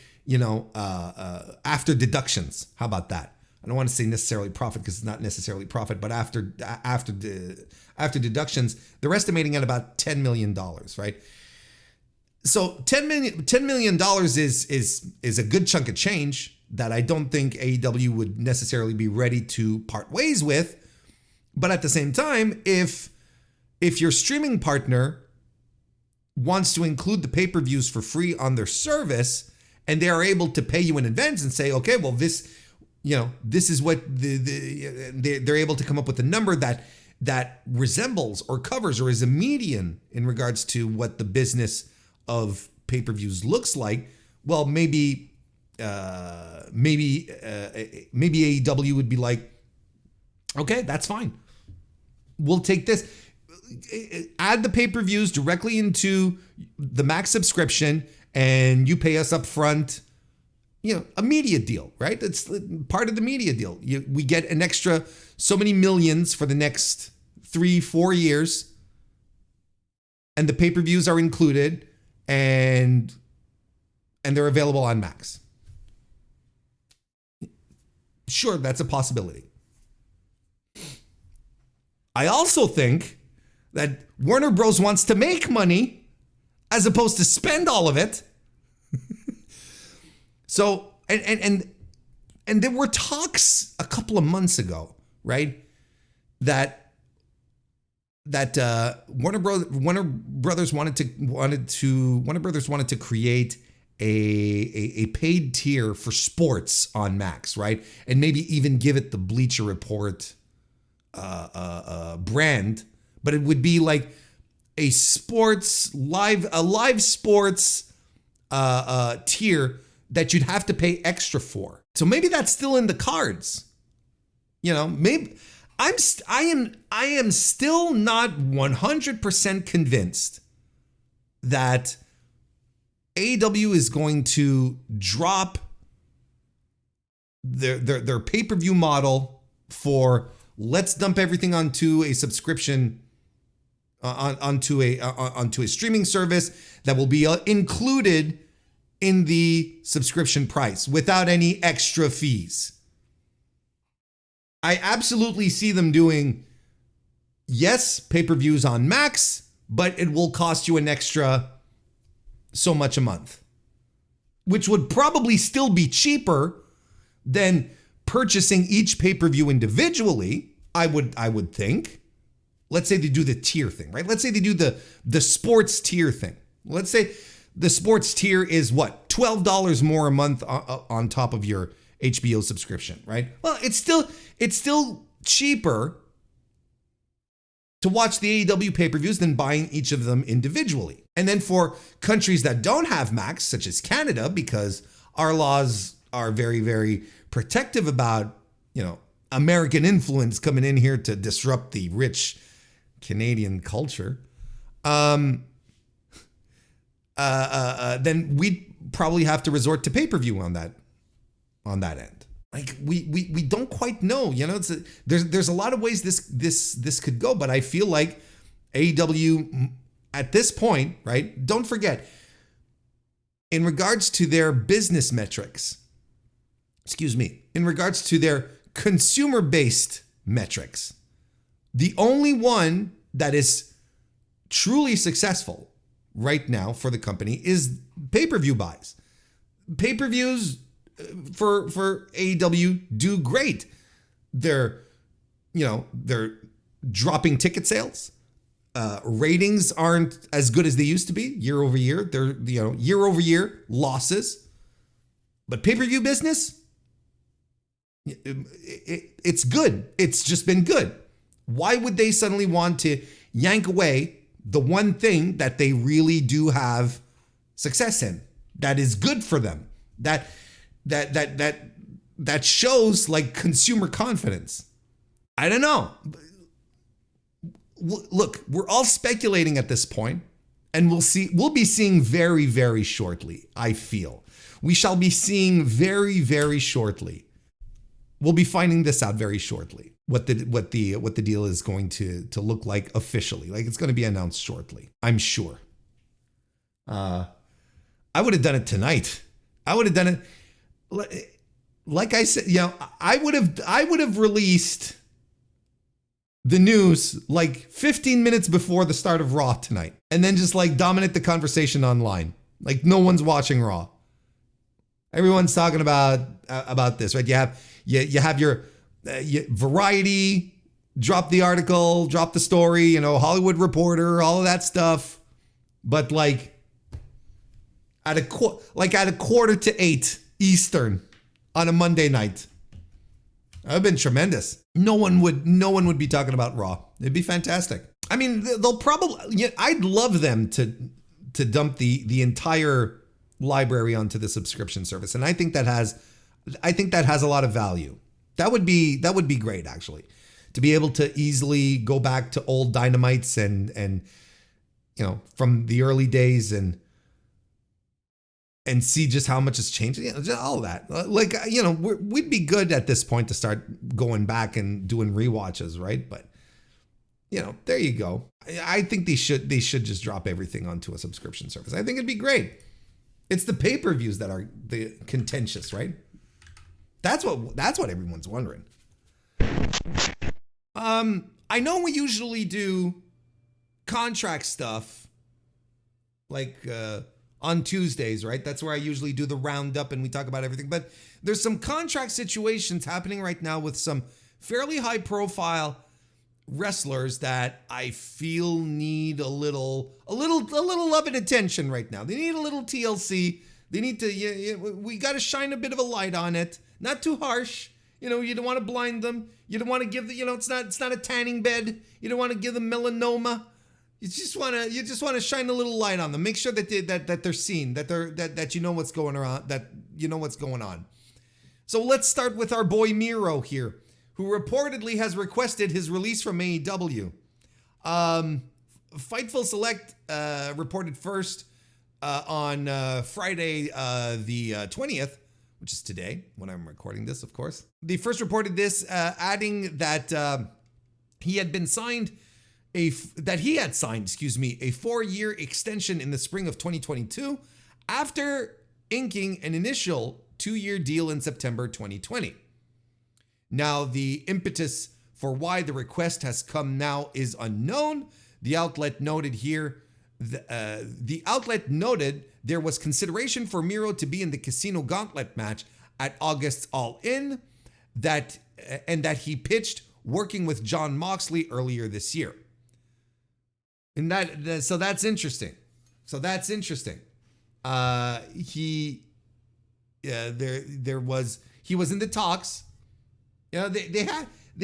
after deductions. How about that? I don't want to say necessarily profit because it's not necessarily profit, but after deductions, they're estimating at about $10 million, right? So $10 million is a good chunk of change that I don't think AEW would necessarily be ready to part ways with. But at the same time, if your streaming partner wants to include the pay-per-views for free on their service, and they are able to pay you in advance and say, okay, well, this is what they're able to come up with a number that resembles or covers or is a median in regards to what the business of pay-per-views looks like, well, maybe AEW would be like, okay, that's fine. We'll take this. Add the pay-per-views directly into the Max subscription, and you pay us up front, a media deal, right? It's part of the media deal. We get an extra so many millions for the next 3-4 years, and the pay-per-views are included, and they're available on Max. Sure, that's a possibility. I also think that Warner Bros. Wants to make money as opposed to spend all of it. So, and there were talks a couple of months ago, right? That Warner Brothers wanted to create a paid tier for sports on Max, right? And maybe even give it the Bleacher Report brand, but it would be like a live sports tier that you'd have to pay extra for. So maybe that's still in the cards. Maybe I am still not 100% convinced that AEW is going to drop their pay-per-view model for let's dump everything onto a subscription, onto a streaming service that will be included in the subscription price without any extra fees. I absolutely see them doing, yes, pay-per-views on Max, but it will cost you an extra so much a month, which would probably still be cheaper than purchasing each pay-per-view individually, I would think. Let's say they do the tier thing, right? Let's say they do the sports tier thing. Let's say the sports tier is what? $12 more a month on top of your HBO subscription, right? Well, it's still cheaper to watch the AEW pay-per-views than buying each of them individually. And then for countries that don't have Max, such as Canada, because our laws are very, very protective about, American influence coming in here to disrupt the rich Canadian culture, then we'd probably have to resort to pay-per-view on that end. Like we don't quite know, there's a lot of ways this could go, but I feel like AEW at this point, right? Don't forget, in regards to their business metrics, in regards to their consumer-based metrics, the only one that is truly successful right now for the company is pay-per-view buys. Pay-per-views for AEW do great. They're dropping ticket sales. Ratings aren't as good as they used to be year over year. They're year over year losses. But pay-per-view business, it's good. It's just been good. Why would they suddenly want to yank away the one thing that they really do have success in, that is good for them, that shows like consumer confidence? I don't know. Look, we're all speculating at this point, and we'll be seeing very, very shortly. I feel we shall be seeing very, very shortly. We'll be finding this out very shortly. What the deal is going to look like officially. Like, it's going to be announced shortly, I'm sure. I would have done it tonight. I would have done it. Like I said, I would have released the news like 15 minutes before the start of Raw tonight, and then just like dominate the conversation online. Like, no one's watching Raw. Everyone's talking about this, right? You have your Variety, drop the article, drop the story, Hollywood Reporter, all of that stuff. But like at a 7:45 Eastern on a Monday night, that would have been tremendous. No one would be talking about Raw. It'd be fantastic. I mean, they'll probably. I'd love them to to dump the entire library onto the subscription service. And I think that has a lot of value. That would be great, actually, to be able to easily go back to old Dynamites and from the early days and see just how much has changed. Just all that. Like, we'd be good at this point to start going back and doing rewatches, right? But there you go. I think they should just drop everything onto a subscription service. I think it'd be great. It's the pay-per-views that are the contentious, right? That's what everyone's wondering. I know we usually do contract stuff like on Tuesdays, right? That's where I usually do the roundup and we talk about everything. But there's some contract situations happening right now with some fairly high-profile wrestlers that I feel need a little love and attention right now. They need a little TLC. They need to. We got to shine a bit of a light on it. Not too harsh. You don't want to blind them. You don't want to give the. It's not a tanning bed. You don't want to give them melanoma. You just want to shine a little light on them. Make sure that they're seen. That you know what's going on. That you know what's going on. So let's start with our boy Miro here, who reportedly has requested his release from AEW. Fightful Select reported first on Friday the 20th, which is today when I'm recording this, of course. They first reported this, adding that he had signed a 4-year extension in the spring of 2022 after inking an initial 2-year deal in September 2020. Now, the impetus for why the request has come now is unknown. The outlet noted here, the outlet noted there was consideration for Miro to be in the Casino Gauntlet match at August's All In, and that he pitched working with Jon Moxley earlier this year. And so that's interesting. He was in the talks. They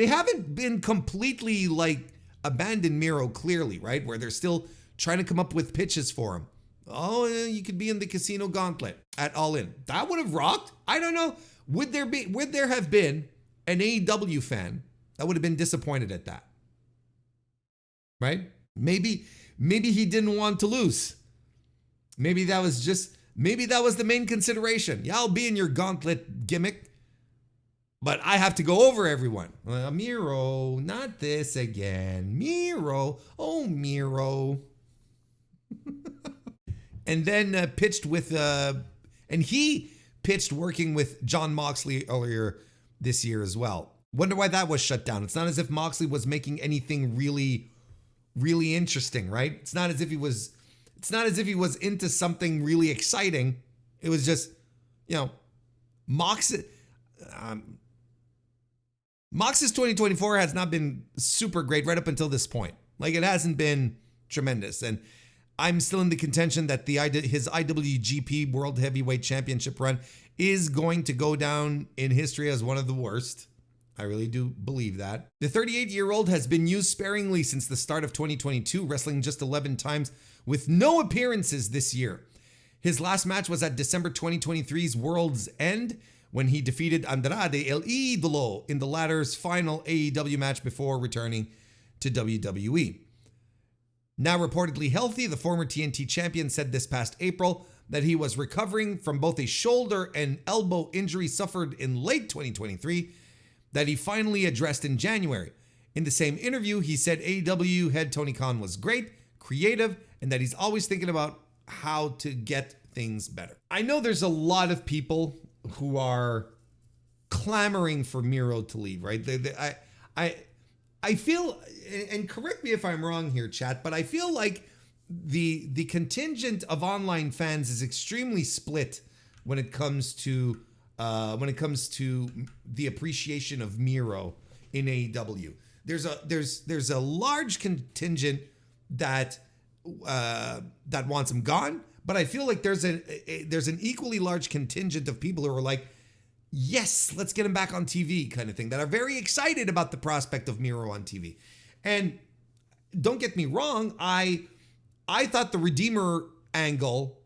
haven't been completely abandoned Miro, clearly, right? Where they're still trying to come up with pitches for him. Oh, you could be in the Casino Gauntlet at All In. That would have rocked. I don't know. Would there have been an AEW fan that would have been disappointed at that? Right? Maybe he didn't want to lose. Maybe that was the main consideration. Yeah, I'll be in your Gauntlet gimmick, but I have to go over everyone. Miro, not this again. Miro, oh Miro. And then pitched with, and he pitched working with Jon Moxley earlier this year as well. Wonder why that was shut down. It's not as if Moxley was making anything really, really interesting, right? It's not as if he was into something really exciting. It was just, Mox's 2024 has not been super great right up until this point. It hasn't been tremendous. And I'm still in the contention that his IWGP World Heavyweight Championship run is going to go down in history as one of the worst. I really do believe that. The 38-year-old has been used sparingly since the start of 2022, wrestling just 11 times with no appearances this year. His last match was at December 2023's World's End, when he defeated Andrade El Idolo in the latter's final AEW match before returning to WWE. Now reportedly healthy, the former TNT champion said this past April that he was recovering from both a shoulder and elbow injury suffered in late 2023 that he finally addressed in January. In the same interview, he said AEW head Tony Khan was great, creative, and that he's always thinking about how to get things better. I know there's a lot of people who are clamoring for Miro to leave, right? I feel, and correct me if I'm wrong here, chat, but I feel like the contingent of online fans is extremely split when it comes to the appreciation of Miro in AEW. There's a large contingent that wants him gone, but I feel like there's an equally large contingent of people who are like, yes, let's get him back on TV kind of thing, that are very excited about the prospect of Miro on TV. And don't get me wrong, I thought the Redeemer angle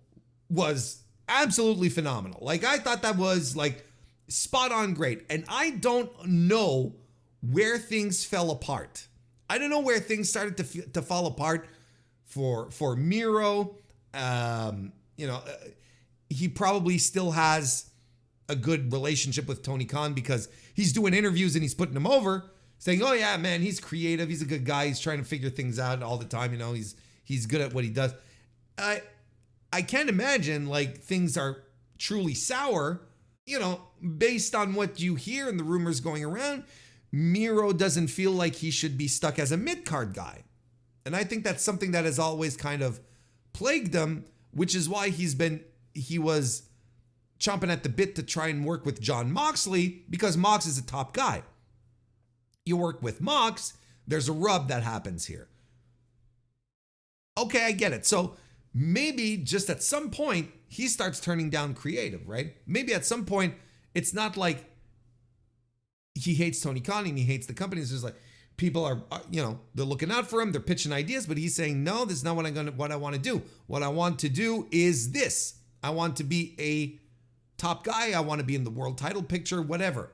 was absolutely phenomenal. Like, I thought that was like spot on great. And I don't know where things fell apart. I don't know where things started to fall apart for Miro. He probably still has a good relationship with Tony Khan because he's doing interviews and he's putting him over, saying, "Oh yeah, man, he's creative. He's a good guy. He's trying to figure things out all the time. You know, he's good at what he does." I can't imagine like things are truly sour. You know, based on what you hear and the rumors going around, Miro doesn't feel like he should be stuck as a mid-card guy. And I think that's something that has always kind of plagued him, which is why he was chomping at the bit to try and work with Jon Moxley, because Mox is a top guy. You work with Mox, there's a rub that happens here. Okay, I get it. So maybe just at some point, he starts turning down creative, right? Maybe at some point, it's not like he hates Tony Khan and he hates the company. It's just like people are, they're looking out for him. They're pitching ideas, but he's saying, no, this is not what I want to do. What I want to do is this. I want to be a top guy. I want to be in the world title picture, whatever.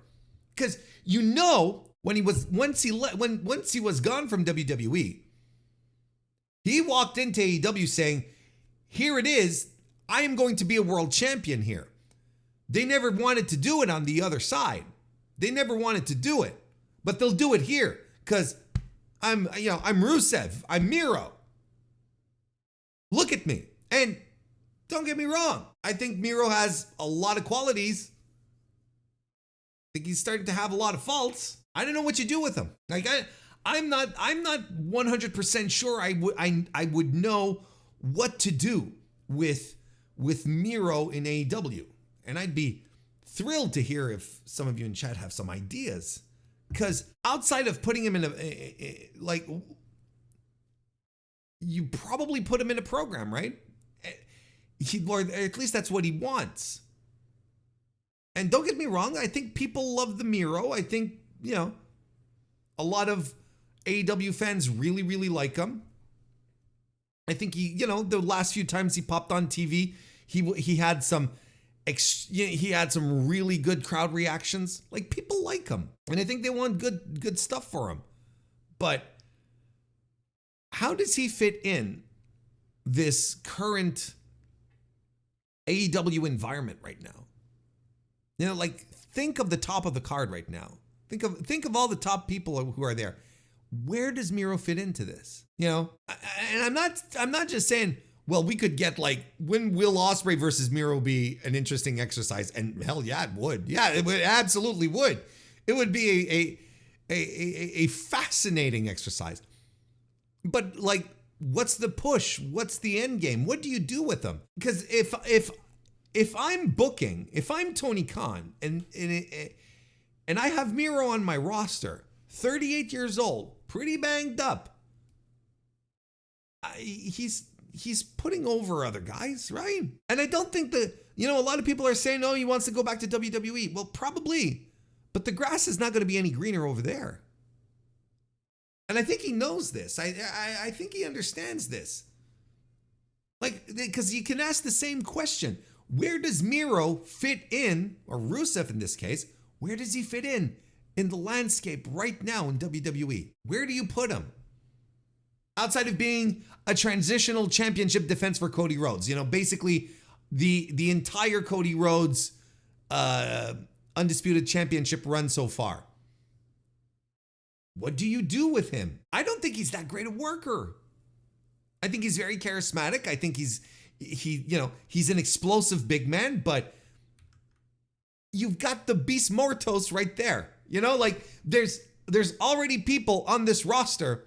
Because once he was gone from WWE, he walked into AEW saying, here it is. I am going to be a world champion here. They never wanted to do it on the other side. They never wanted to do it, but they'll do it here because I'm Rusev. I'm Miro. Look at me. And don't get me wrong. I think Miro has a lot of qualities. I think he's starting to have a lot of faults. I don't know what you do with him. Like I'm not 100% sure I would know what to do with Miro in AEW. And I'd be thrilled to hear if some of you in chat have some ideas. Because outside of putting him in you probably put him in a program, right? Or at least that's what he wants. And don't get me wrong, I think people love the Miro. I think, a lot of AEW fans really, really like him. I think the last few times he popped on TV, he had some really good crowd reactions. Like, people like him, and I think they want good stuff for him. But how does he fit in this current AEW environment right now? Think of the top of the card right now. Think of all the top people who are there. Where does Miro fit into this? And I'm not just saying, well, we could get when Will Ospreay versus Miro be an interesting exercise, and hell yeah, it would. Yeah, it absolutely would. It would be a fascinating exercise. But what's the push? What's the end game? What do you do with them? Because if I'm Tony Khan and I have Miro on my roster, 38 years old, pretty banged up, he's putting over other guys, right? And I don't think that, a lot of people are saying, oh, he wants to go back to WWE. Well, probably, but the grass is not going to be any greener over there. And I think he knows this. I think he understands this. Because you can ask the same question. Where does Miro fit in, or Rusev in this case, where does he fit in the landscape right now in WWE? Where do you put him? Outside of being a transitional championship defense for Cody Rhodes, basically the entire Cody Rhodes undisputed championship run so far. What do you do with him? I don't think he's that great a worker. I think he's very charismatic. I think he's an explosive big man, but you've got the Beast Mortos right there. There's already people on this roster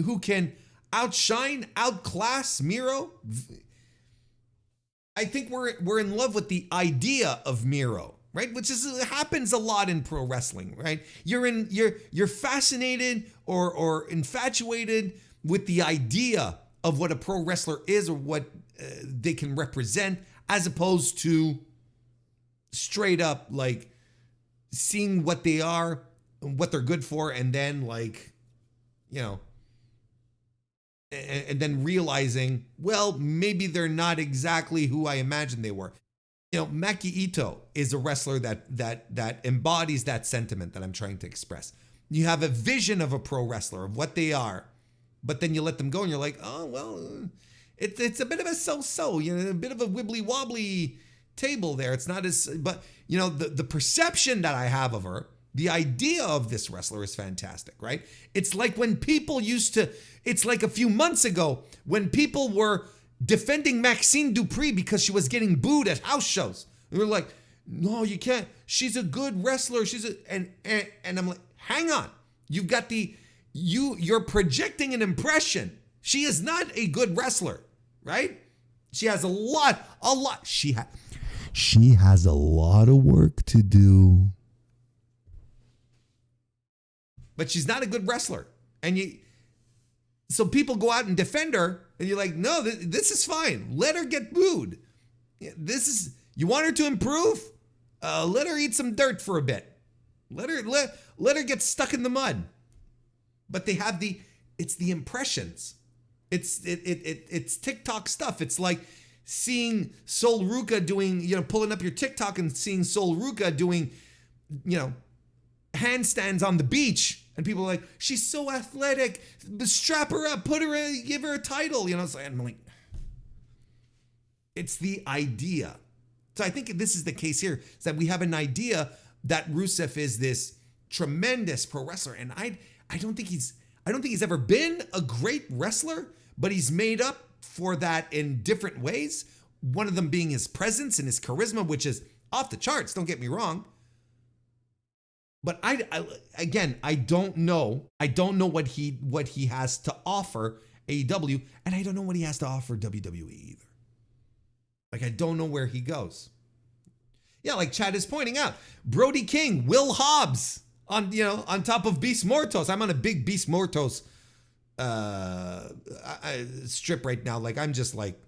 who can outshine, outclass Miro. I think we're in love with the idea of Miro, right? Which happens a lot in pro wrestling, right? You're fascinated or infatuated with the idea of what a pro wrestler is or what they can represent, as opposed to straight up seeing what they are, what they're good for, and then and then realizing, well, maybe they're not exactly who I imagined they were. You know, Maki Ito is a wrestler that embodies that sentiment that I'm trying to express. You have a vision of a pro wrestler, of what they are, but then you let them go and you're like, oh, well, it's a bit of a so-so, you know, a bit of a wibbly-wobbly table there. It's not as, but, you know, the perception that I have of her, the idea of this wrestler is fantastic, right? It's like when people it's like a few months ago when people were defending Maxine Dupree because she was getting booed at house shows. And we're like, no, you can't. She's a good wrestler. And I'm like, hang on. You've got you're projecting an impression. She is not a good wrestler, right? She has a lot. She has a lot of work to do. But she's not a good wrestler. So people go out and defend her, and you're like, no, this is fine. Let her get booed. You want her to improve? Let her eat some dirt for a bit. Let her get stuck in the mud. But they have it's the impressions. It's TikTok stuff. It's like seeing Sol Ruca doing, you know, pulling up your TikTok and seeing Sol Ruca doing, you know, handstands on the beach. And people are like, she's so athletic. Strap her up, give her a title. You know, so I'm like, it's the idea. So I think this is the case here, is that we have an idea that Rusev is this tremendous pro wrestler. And I don't think he's ever been a great wrestler, but he's made up for that in different ways. One of them being his presence and his charisma, which is off the charts. Don't get me wrong. But I don't know. I don't know what he has to offer AEW, and I don't know what he has to offer WWE either. Like, I don't know where he goes. Yeah, like Chad is pointing out, Brody King, Will Hobbs on top of Beast Mortos. I'm on a big Beast Mortos strip right now. Like, I'm just like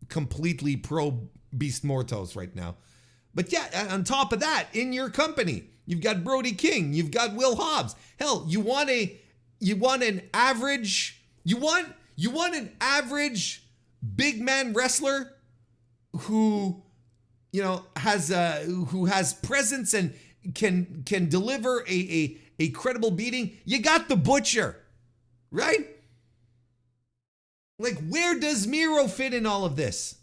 completely pro Beast Mortos right now. But yeah, on top of that, in your company, you've got Brody King, you've got Will Hobbs. Hell, you want an average big man wrestler who, you know, has presence and can deliver a credible beating. You got the Butcher, right? Like, where does Miro fit in all of this?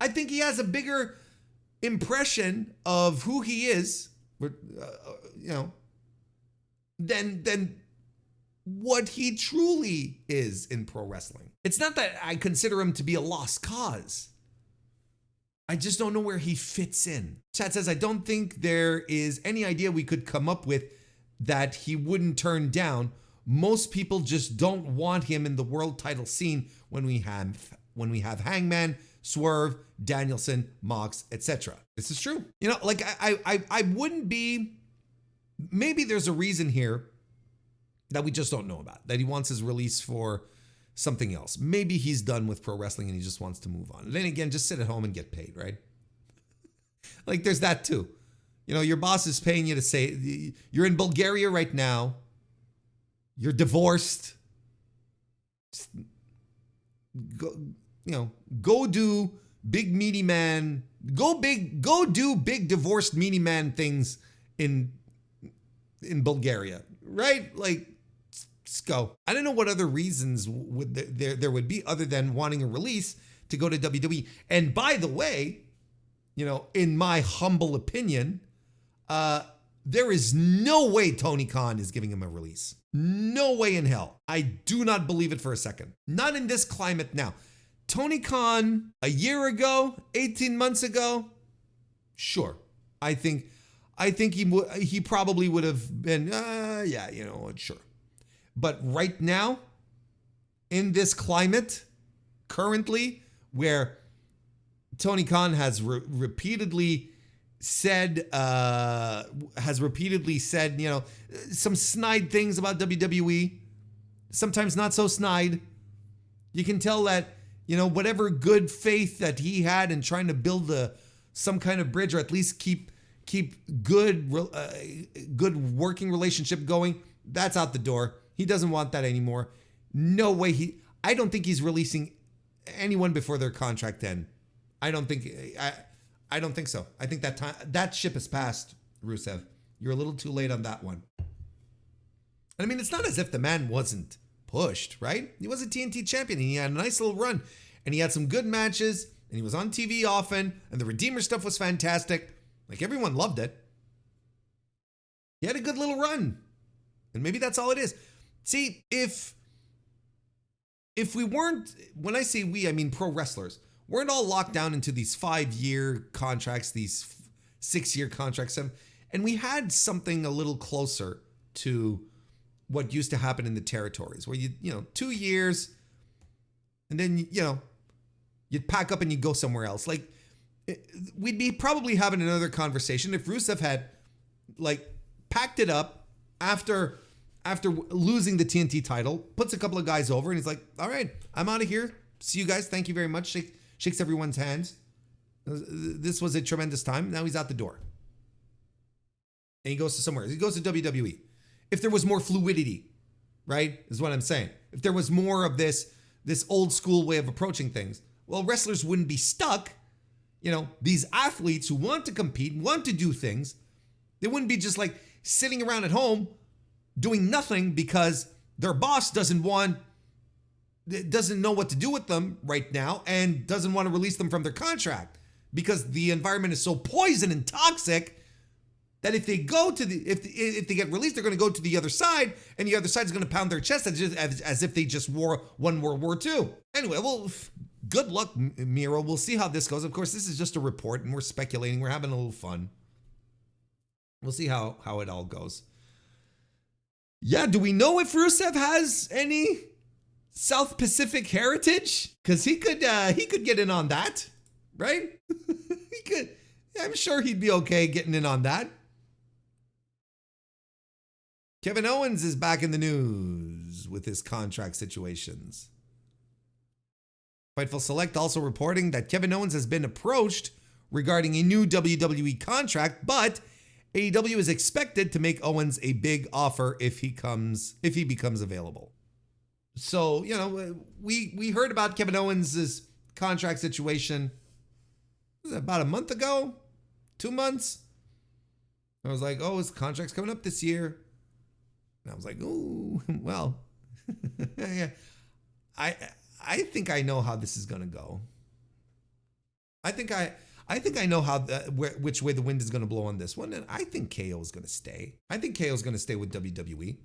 I think he has a bigger impression of who he is, than what he truly is in pro wrestling. It's not that I consider him to be a lost cause. I just don't know where he fits in. Chad says, I don't think there is any idea we could come up with that he wouldn't turn down. Most people just don't want him in the world title scene when we have Hangman, Swerve, Danielson, Mox, etc. This is true. You know, like I wouldn't be, maybe there's a reason here that we just don't know about, that he wants his release for something else. Maybe he's done with pro wrestling and he just wants to move on. And then again, just sit at home and get paid, right? Like, there's that too. You know, your boss is paying you to say, you're in Bulgaria right now, you're divorced, go do big meaty man, go do big divorced meaty man things in Bulgaria, right? Like, just go. I don't know what other reasons there would be other than wanting a release to go to WWE. And by the way, you know, in my humble opinion, there is no way Tony Khan is giving him a release. No way in hell. I do not believe it for a second. Not in this climate now. Tony Khan, a year ago, 18 months ago, sure. I think he probably would have been, yeah, you know, sure. But right now, in this climate, currently, where Tony Khan has repeatedly said, you know, some snide things about WWE, sometimes not so snide. You can tell that, you know, whatever good faith that he had in trying to build some kind of bridge, or at least keep good working relationship going, that's out the door. He doesn't want that anymore. No way. I don't think he's releasing anyone before their contract end. I don't think so. I think that ship has passed, Rusev. You're a little too late on that one. I mean, it's not as if the man wasn't pushed, right? He was a TNT champion and he had a nice little run and he had some good matches and he was on TV often and the Redeemer stuff was fantastic. Like, everyone loved it. He had a good little run. And maybe that's all it is. See, if we weren't, when I say we, I mean pro wrestlers, weren't all locked down into these 5-year contracts, these 6-year contracts, and we had something a little closer to what used to happen in the territories, where you know, 2 years, and then, you know, you'd pack up and you'd go somewhere else. Like, we'd be probably having another conversation if Rusev had, like, packed it up after losing the TNT title, puts a couple of guys over, and he's like, all right, I'm out of here. See you guys. Thank you very much. Shakes everyone's hands. This was a tremendous time. Now he's out the door. And he goes to somewhere. He goes to WWE. If there was more fluidity, right, is what I'm saying. If there was more of this old school way of approaching things, well, wrestlers wouldn't be stuck. You know, these athletes who want to compete, want to do things, they wouldn't be just like sitting around at home doing nothing because their boss doesn't know what to do with them right now and doesn't want to release them from their contract because the environment is so poison and toxic that if they go to if they get released, they're going to go to the other side, and the other side is going to pound their chest as if they just won World War II. Anyway, well, good luck, Miro. We'll see how this goes. Of course, this is just a report, and we're speculating. We're having a little fun. We'll see how it all goes. Yeah, do we know if Rusev has any South Pacific heritage? Because he could get in on that, right? He could. I'm sure he'd be okay getting in on that. Kevin Owens is back in the news with his contract situations. Fightful Select also reporting that Kevin Owens has been approached regarding a new WWE contract, but AEW is expected to make Owens a big offer if he becomes available. So, you know, we heard about Kevin Owens' contract situation about a month ago, 2 months. I was like, oh, his contract's coming up this year. And I was like, oh, well, yeah. I think I know how this is going to go. I think I know how which way the wind is going to blow on this one, and I think KO is going to stay. I think KO is going to stay with WWE.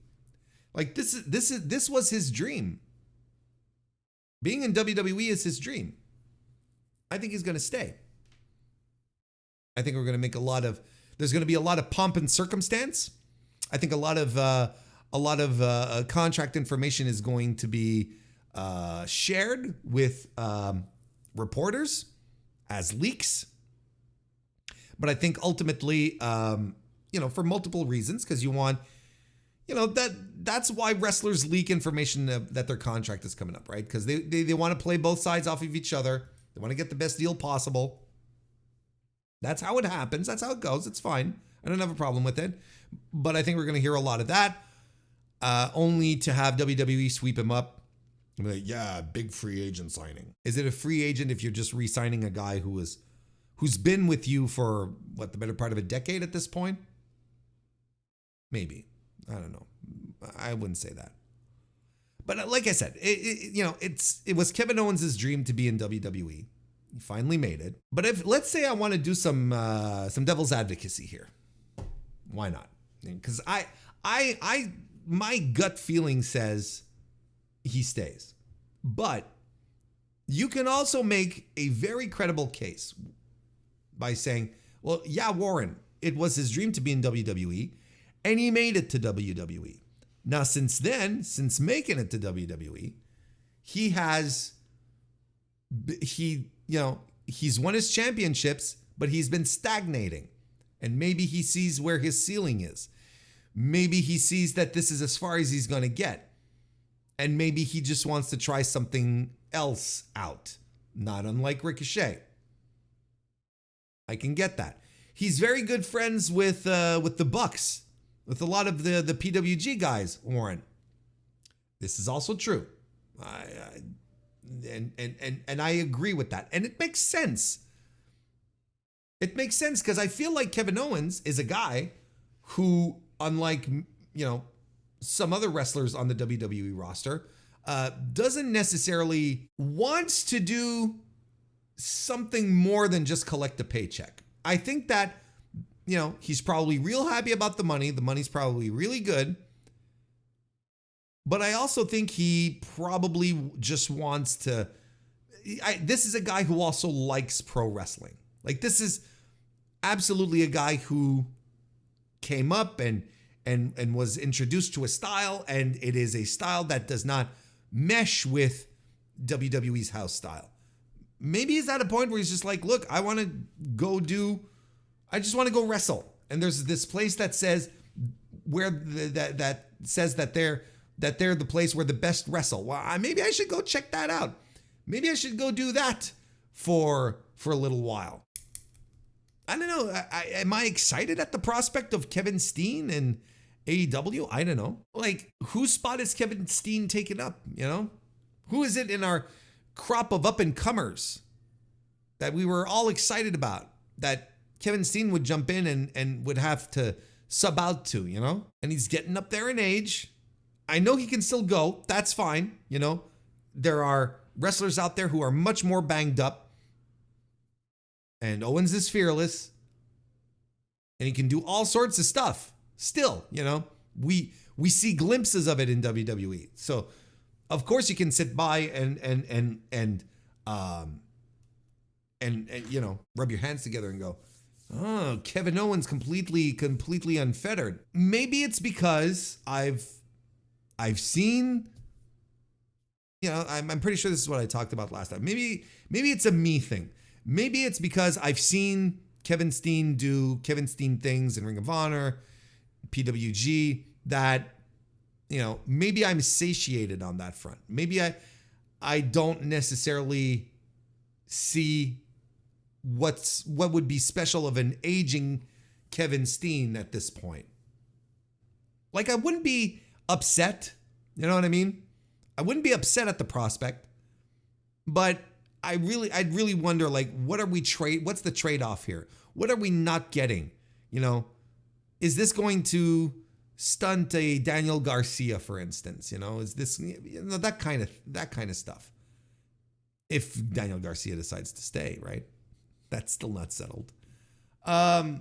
Like, this was his dream. Being in WWE is his dream. I think he's going to stay. I think we're going to make there's going to be a lot of pomp and circumstance. I think a lot of contract information is going to be shared with reporters as leaks. But I think ultimately, for multiple reasons, because you want, that's why wrestlers leak information that their contract is coming up, right? Because they want to play both sides off of each other. They want to get the best deal possible. That's how it happens. That's how it goes. It's fine. I don't have a problem with it. But I think we're going to hear a lot of that, only to have WWE sweep him up. And be like, yeah, big free agent signing. Is it a free agent if you're just re-signing a guy who's been with you for, the better part of a decade at this point? Maybe. I don't know. I wouldn't say that. But like I said, it was Kevin Owens' dream to be in WWE. He finally made it. But let's say I want to do some devil's advocacy here. Why not? Because my gut feeling says he stays. But you can also make a very credible case by saying, well, yeah, Warren, it was his dream to be in WWE, and he made it to WWE. Now, since making it to WWE, he's won his championships, but he's been stagnating. And maybe he sees where his ceiling is. Maybe he sees that this is as far as he's going to get. And maybe he just wants to try something else out. Not unlike Ricochet. I can get that. He's very good friends with the Bucks, with a lot of the PWG guys, Warren. This is also true. And I agree with that. And it makes sense. It makes sense because I feel like Kevin Owens is a guy who, unlike, some other wrestlers on the WWE roster, doesn't necessarily wants to do something more than just collect a paycheck. I think that, he's probably real happy about the money. The money's probably really good. But I also think he probably just wants to, this is a guy who also likes pro wrestling. Like, this is absolutely a guy who came up and was introduced to a style, and it is a style that does not mesh with WWE's house style. Maybe he's at a point where he's just like, look, I just want to go wrestle. And there's this place that says that says that they're the place where the best wrestle. Well, maybe I should go check that out. Maybe I should go do that for a little while. I don't know. Am I excited at the prospect of Kevin Steen and AEW? I don't know. Like, whose spot is Kevin Steen taking up? Who is it in our crop of up-and-comers that we were all excited about that Kevin Steen would jump in and would have to sub out to, And he's getting up there in age. I know he can still go. That's fine. There are wrestlers out there who are much more banged up. And Owens is fearless. And he can do all sorts of stuff. Still, we see glimpses of it in WWE. So, of course, you can sit by and rub your hands together and go, oh, Kevin Owens completely unfettered. Maybe it's because I've seen, I'm pretty sure this is what I talked about last time. Maybe it's a me thing. Maybe it's because I've seen Kevin Steen do Kevin Steen things in Ring of Honor, PWG, that, maybe I'm satiated on that front. Maybe I don't necessarily see what would be special of an aging Kevin Steen at this point. Like, I wouldn't be upset. You know what I mean? I wouldn't be upset at the prospect, but I'd really wonder, like, what's the trade-off here? What are we not getting? Is this going to stunt a Daniel Garcia, for instance? Is this, that kind of stuff? If Daniel Garcia decides to stay, right? That's still not settled. I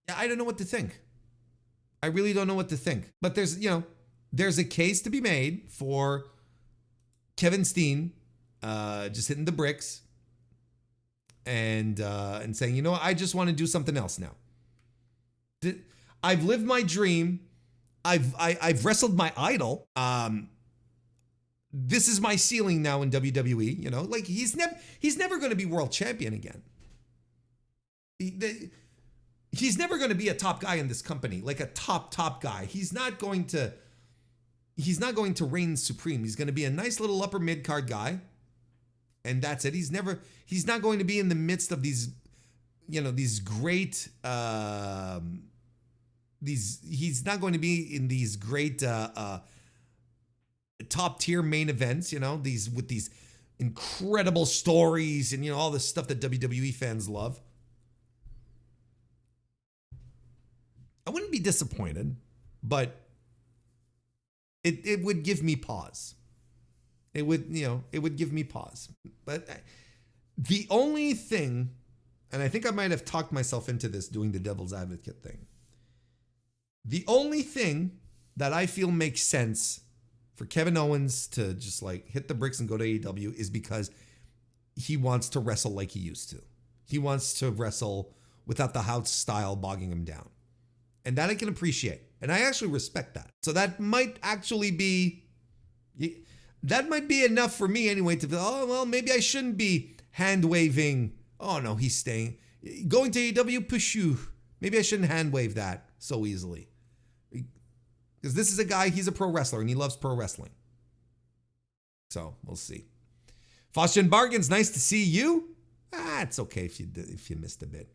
don't know what to think. I really don't know what to think. But there's a case to be made for Kevin Steen just hitting the bricks and saying, I just want to do something else now. I've lived my dream. I've wrestled my idol. This is my ceiling now in WWE. Like, he's never going to be world champion again. He's never going to be a top guy in this company, like a top guy. He's not going to reign supreme. He's going to be a nice little upper mid card guy. And that's it. He's not going to be in the midst of these great, he's not going to be in these great, top tier main events, with these incredible stories and, all the stuff that WWE fans love. I wouldn't be disappointed, but it would give me pause. It would give me pause. But the only thing, and I think I might have talked myself into this doing the devil's advocate thing. The only thing that I feel makes sense for Kevin Owens to just like hit the bricks and go to AEW is because he wants to wrestle like he used to. He wants to wrestle without the house style bogging him down. And that I can appreciate. And I actually respect that. So that might actually be, that might be enough for me anyway to feel, maybe I shouldn't be hand waving. Oh no, he's staying. Going to AEW, pushu. Maybe I shouldn't hand wave that so easily. Because this is a guy, he's a pro wrestler and he loves pro wrestling. So we'll see. Faustian Bargains, nice to see you. It's okay if you missed a bit.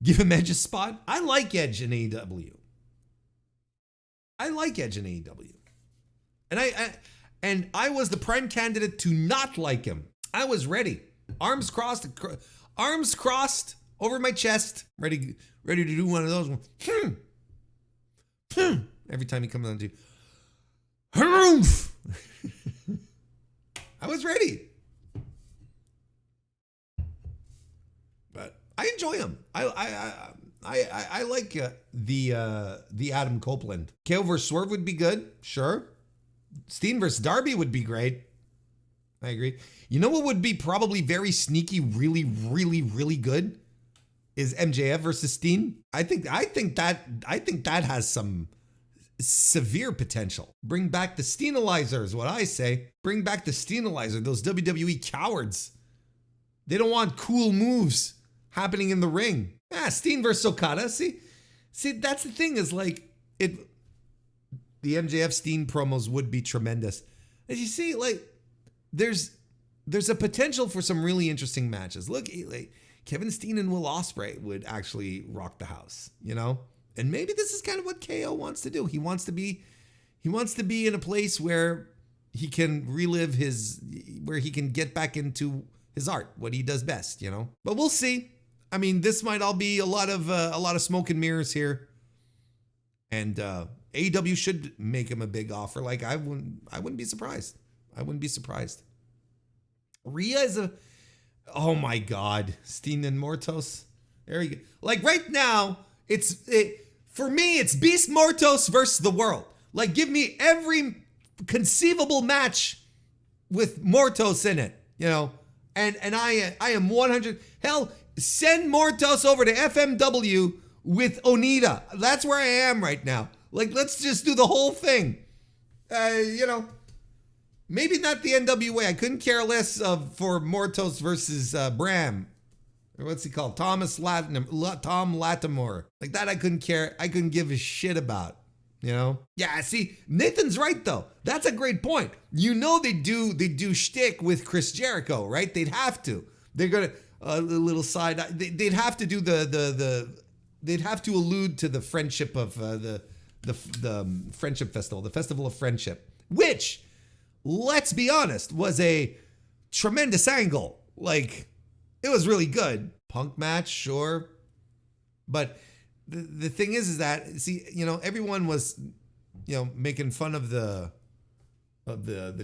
Give him Edge a spot. I like Edge in AEW. And And I was the prime candidate to not like him. I was ready. Arms crossed over my chest, ready to do one of those. Every time he comes on to I was ready. But I enjoy him. I like the Adam Copeland. KO versus Swerve would be good, sure. Steen versus Darby would be great. I agree. You know what would be probably very sneaky, really, really, really good is MJF versus Steen. I think that has some severe potential. Bring back the Steenalizer is what I say. Bring back the Steenalizer. Those WWE cowards. They don't want cool moves happening in the ring. Steen versus Okada. See, that's the thing is like it. The MJF Steen promos would be tremendous. As you see, like there's a potential for some really interesting matches. Look, like Kevin Steen and Will Ospreay would actually rock the house, you know? And maybe this is kind of what KO wants to do. He wants to be in a place where he can relive where he can get back into his art, what he does best, you know? But we'll see. I mean, this might all be a lot of smoke and mirrors here. And AEW should make him a big offer. Like I wouldn't be surprised. I wouldn't be surprised. Rhea is oh my God, Steen and Mortos. There you go. Like right now, for me, it's Beast Mortos versus the world. Like give me every conceivable match with Mortos in it, you know. And I am 100. Hell, send Mortos over to FMW with Onita. That's where I am right now. Like, let's just do the whole thing. You know, maybe not the NWA. I couldn't care less for Mortos versus Bram. Or what's he called? Tom Latimore. Like that I couldn't care. I couldn't give a shit about. You know? Yeah, see, Nathan's right though. That's a great point. You know they do shtick with Chris Jericho, right? They'd have to. They're gonna a little side. They'd have to do they'd have to allude to the friendship of the Friendship Festival, the Festival of Friendship, which, let's be honest, was a tremendous angle. Like, it was really good. Punk match, sure. But the thing is that, see, you know, everyone was, you know, making fun of the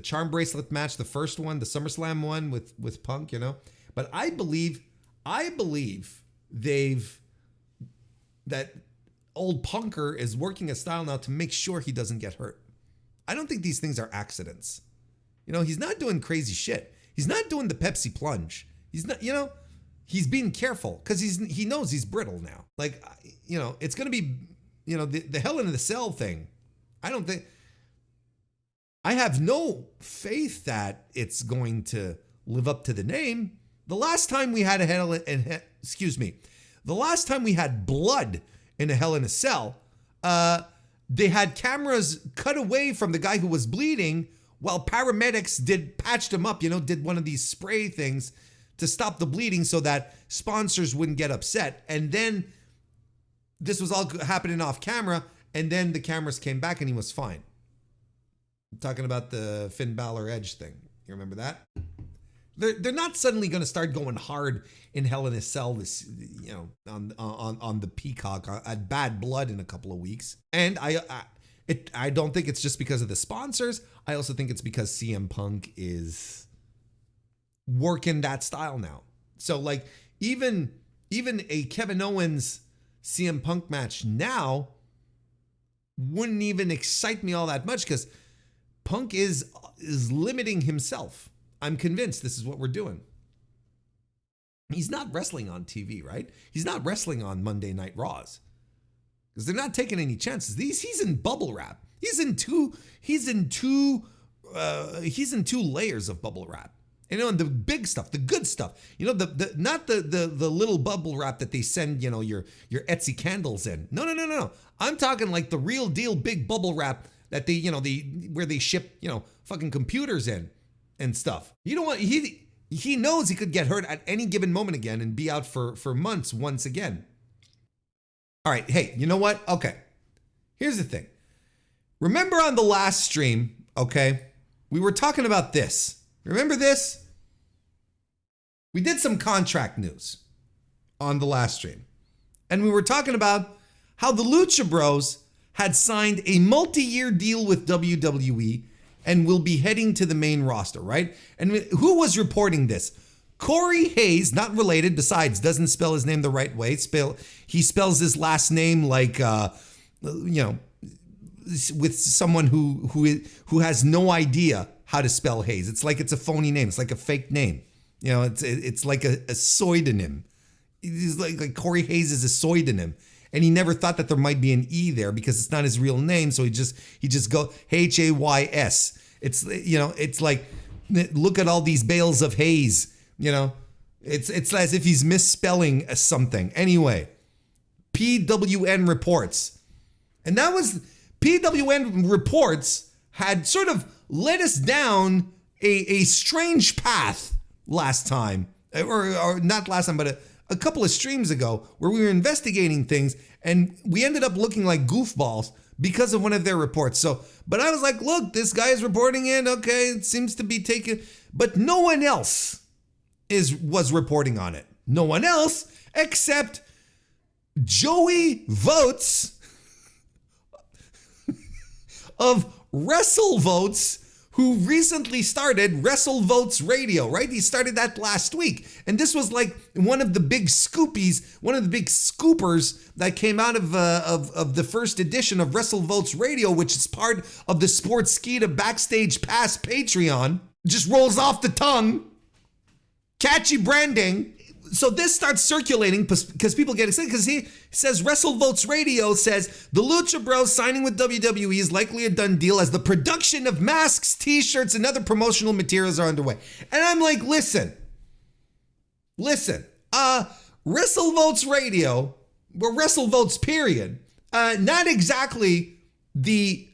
charm bracelet match, the first one, the SummerSlam one with Punk, you know. But I believe that old Punker is working a style now to make sure he doesn't get hurt. I don't think these things are accidents. You know, he's not doing crazy shit. He's not doing the Pepsi plunge. He's not, you know, he's being careful because he knows he's brittle now. Like, you know, it's going to be, you know, the Hell in the Cell thing. I have no faith that it's going to live up to the name. The last time we had the last time we had blood in a Hell in a Cell, they had cameras cut away from the guy who was bleeding while paramedics patched him up, you know, did one of these spray things to stop the bleeding so that sponsors wouldn't get upset. And then this was all happening off camera, and then the cameras came back and he was fine. I'm talking about the Finn Balor Edge thing. You remember that? They're not suddenly going to start going hard in Hell in a Cell this, you know, on the Peacock at Bad Blood in a couple of weeks. And I don't think it's just because of the sponsors. I also think it's because CM Punk is working that style now. So like even a Kevin Owens CM Punk match now wouldn't even excite me all that much because Punk is limiting himself. I'm convinced this is what we're doing. He's not wrestling on TV, right? He's not wrestling on Monday Night Raws because they're not taking any chances. He's in bubble wrap. He's in two layers of bubble wrap. You know, and the big stuff, the good stuff. You know, not the little bubble wrap that they send, you know, your Etsy candles in. No. I'm talking like the real deal big bubble wrap that where they ship, you know, fucking computers in and stuff. You know what? He knows he could get hurt at any given moment again and be out for months once again. All right, hey, you know what? Okay, here's the thing. Remember on the last stream, okay, we were talking about this. Remember this? We did some contract news on the last stream. And we were talking about how the Lucha Bros had signed a multi-year deal with WWE and will be heading to the main roster, right? And who was reporting this? Corey Hayes, not related, besides, doesn't spell his name the right way. He spells his last name like, with someone who has no idea how to spell Hayes. It's like it's a phony name. It's like a fake name. It's like a pseudonym. He's like Corey Hayes is a pseudonym. And he never thought that there might be an E there because it's not his real name. So he just go Hays. It's like, look at all these bales of Hayes. It's as if he's misspelling something. Anyway, PWN reports. And that was, PWN reports had sort of led us down a strange path last time. Or not last time, but a couple of streams ago, where we were investigating things and we ended up looking like goofballs because of one of their reports. But I was like, look, this guy is reporting it. Okay, it seems to be taken, but no one else was reporting on it. No one else except Joey Votes of WrestleVotes, who recently started WrestleVotes Radio, right? He started that last week. And this was like one of the big scoopies, one of the big scoopers that came out of the first edition of WrestleVotes Radio, which is part of the Sportskeeda Backstage Pass Patreon. Just rolls off the tongue. Catchy branding. So this starts circulating because people get excited because he says WrestleVotes Radio says the Lucha Bros signing with WWE is likely a done deal as the production of masks, t-shirts, and other promotional materials are underway. And I'm like, listen, WrestleVotes Radio, or WrestleVotes period, not exactly the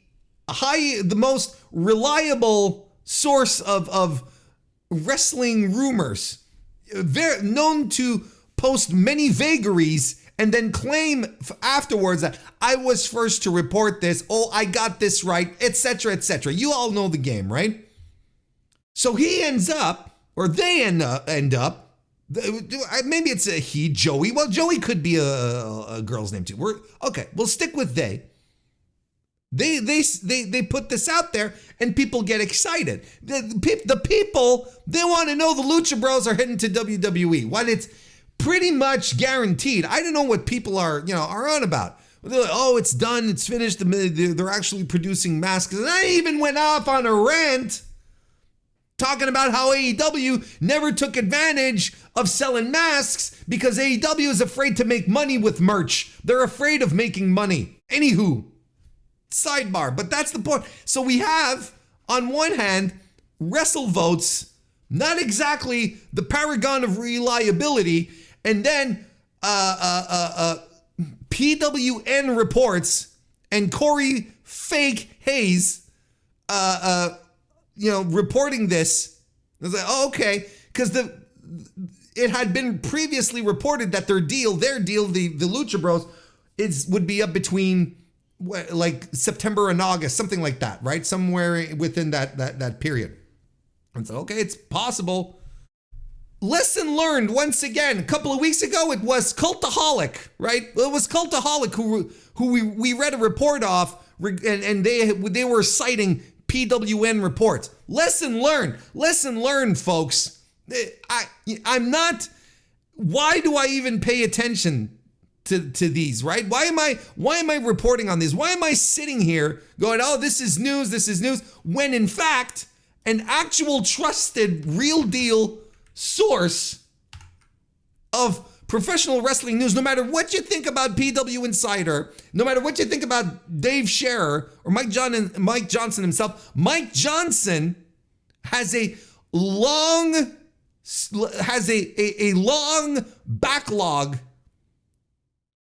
most reliable source of wrestling rumors. Very known to post many vagaries and then claim afterwards that I was first to report this. Oh, I got this right, etc., etc. You all know the game, right? So he ends up, or they end up. Maybe it's a he, Joey. Well, Joey could be a girl's name too. We'll stick with they. They put this out there and people get excited. The people, they want to know the Lucha Bros are heading to WWE. When it's pretty much guaranteed. I don't know what people are on about. They're like, oh, it's done, it's finished. They're actually producing masks. And I even went off on a rant talking about how AEW never took advantage of selling masks because AEW is afraid to make money with merch. They're afraid of making money. Anywho. Sidebar, but that's the point. So we have, on one hand, WrestleVotes, not exactly the paragon of reliability, and then PWN reports and Corey Fake Hayes, reporting this. I was like, oh, okay, because it had been previously reported that their deal, the Lucha Bros, would be up between like September and August, something like that, right? Somewhere within that period. And so, okay, it's possible. Lesson learned once again. A couple of weeks ago, it was Cultaholic, right? It was Cultaholic who we read a report off, and they were citing PWN reports. Lesson learned, folks. I'm not. Why do I even pay attention to these, right? Why am I reporting on these? Why am I sitting here going, oh, this is news, when in fact, an actual trusted, real deal source of professional wrestling news, no matter what you think about PW Insider, no matter what you think about Dave Scherer or Mike Johnson himself, Mike Johnson has a long backlog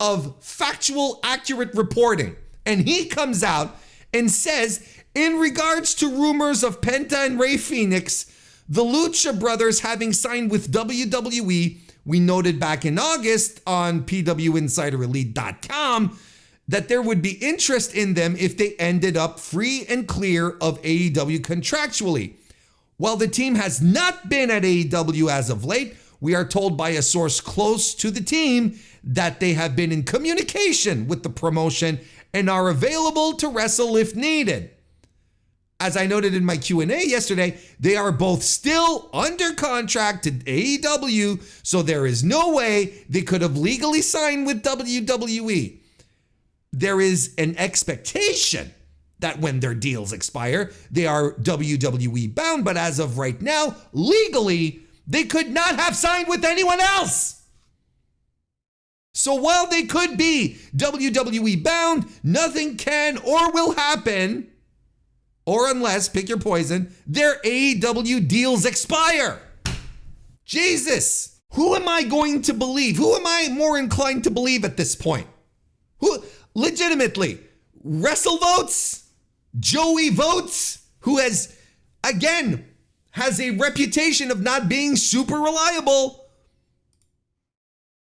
of factual, accurate reporting. And he comes out and says, in regards to rumors of Penta and Rey Fenix, the Lucha Brothers having signed with WWE, we noted back in August on PWInsiderElite.com, that there would be interest in them if they ended up free and clear of AEW contractually. While the team has not been at AEW as of late, we are told by a source close to the team that they have been in communication with the promotion and are available to wrestle if needed. As I noted in my Q&A yesterday, they are both still under contract to AEW, so there is no way they could have legally signed with WWE. There is an expectation that when their deals expire, they are WWE bound, but as of right now, legally, they could not have signed with anyone else. So while they could be WWE bound, nothing can or will happen, or unless, pick your poison, their AEW deals expire. Jesus, who am I going to believe? Who am I more inclined to believe at this point? Who, legitimately, WrestleVotes? Joey Votes, who has a reputation of not being super reliable,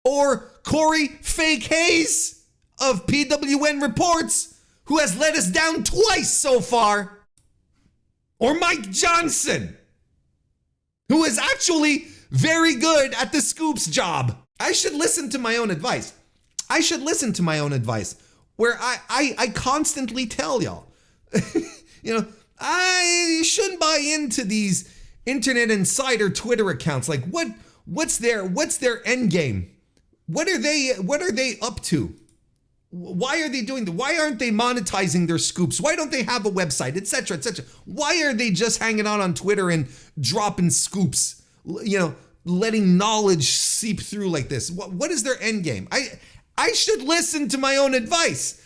or Corey Fake Hayes of PWN Reports, who has let us down twice so far, or Mike Johnson, who is actually very good at the scoops job. I should listen to my own advice. Where I constantly tell y'all, I shouldn't buy into these internet insider Twitter accounts. Like what's their end game? What are they up to? Why are they doing that? Why aren't they monetizing their scoops? Why don't they have a website, etc., etc.? Why are they just hanging out on Twitter and dropping scoops? Letting knowledge seep through like this. What is their end game? I should listen to my own advice.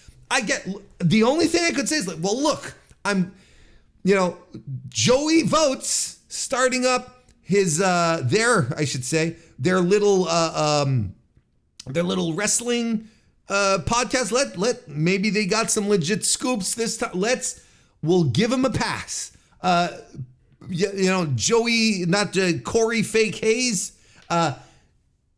The only thing I could say is, well, look, Joey Votes starting up his their little wrestling podcast. Maybe they got some legit scoops this time. We'll give him a pass. Joey, not Corey Fake Hayes.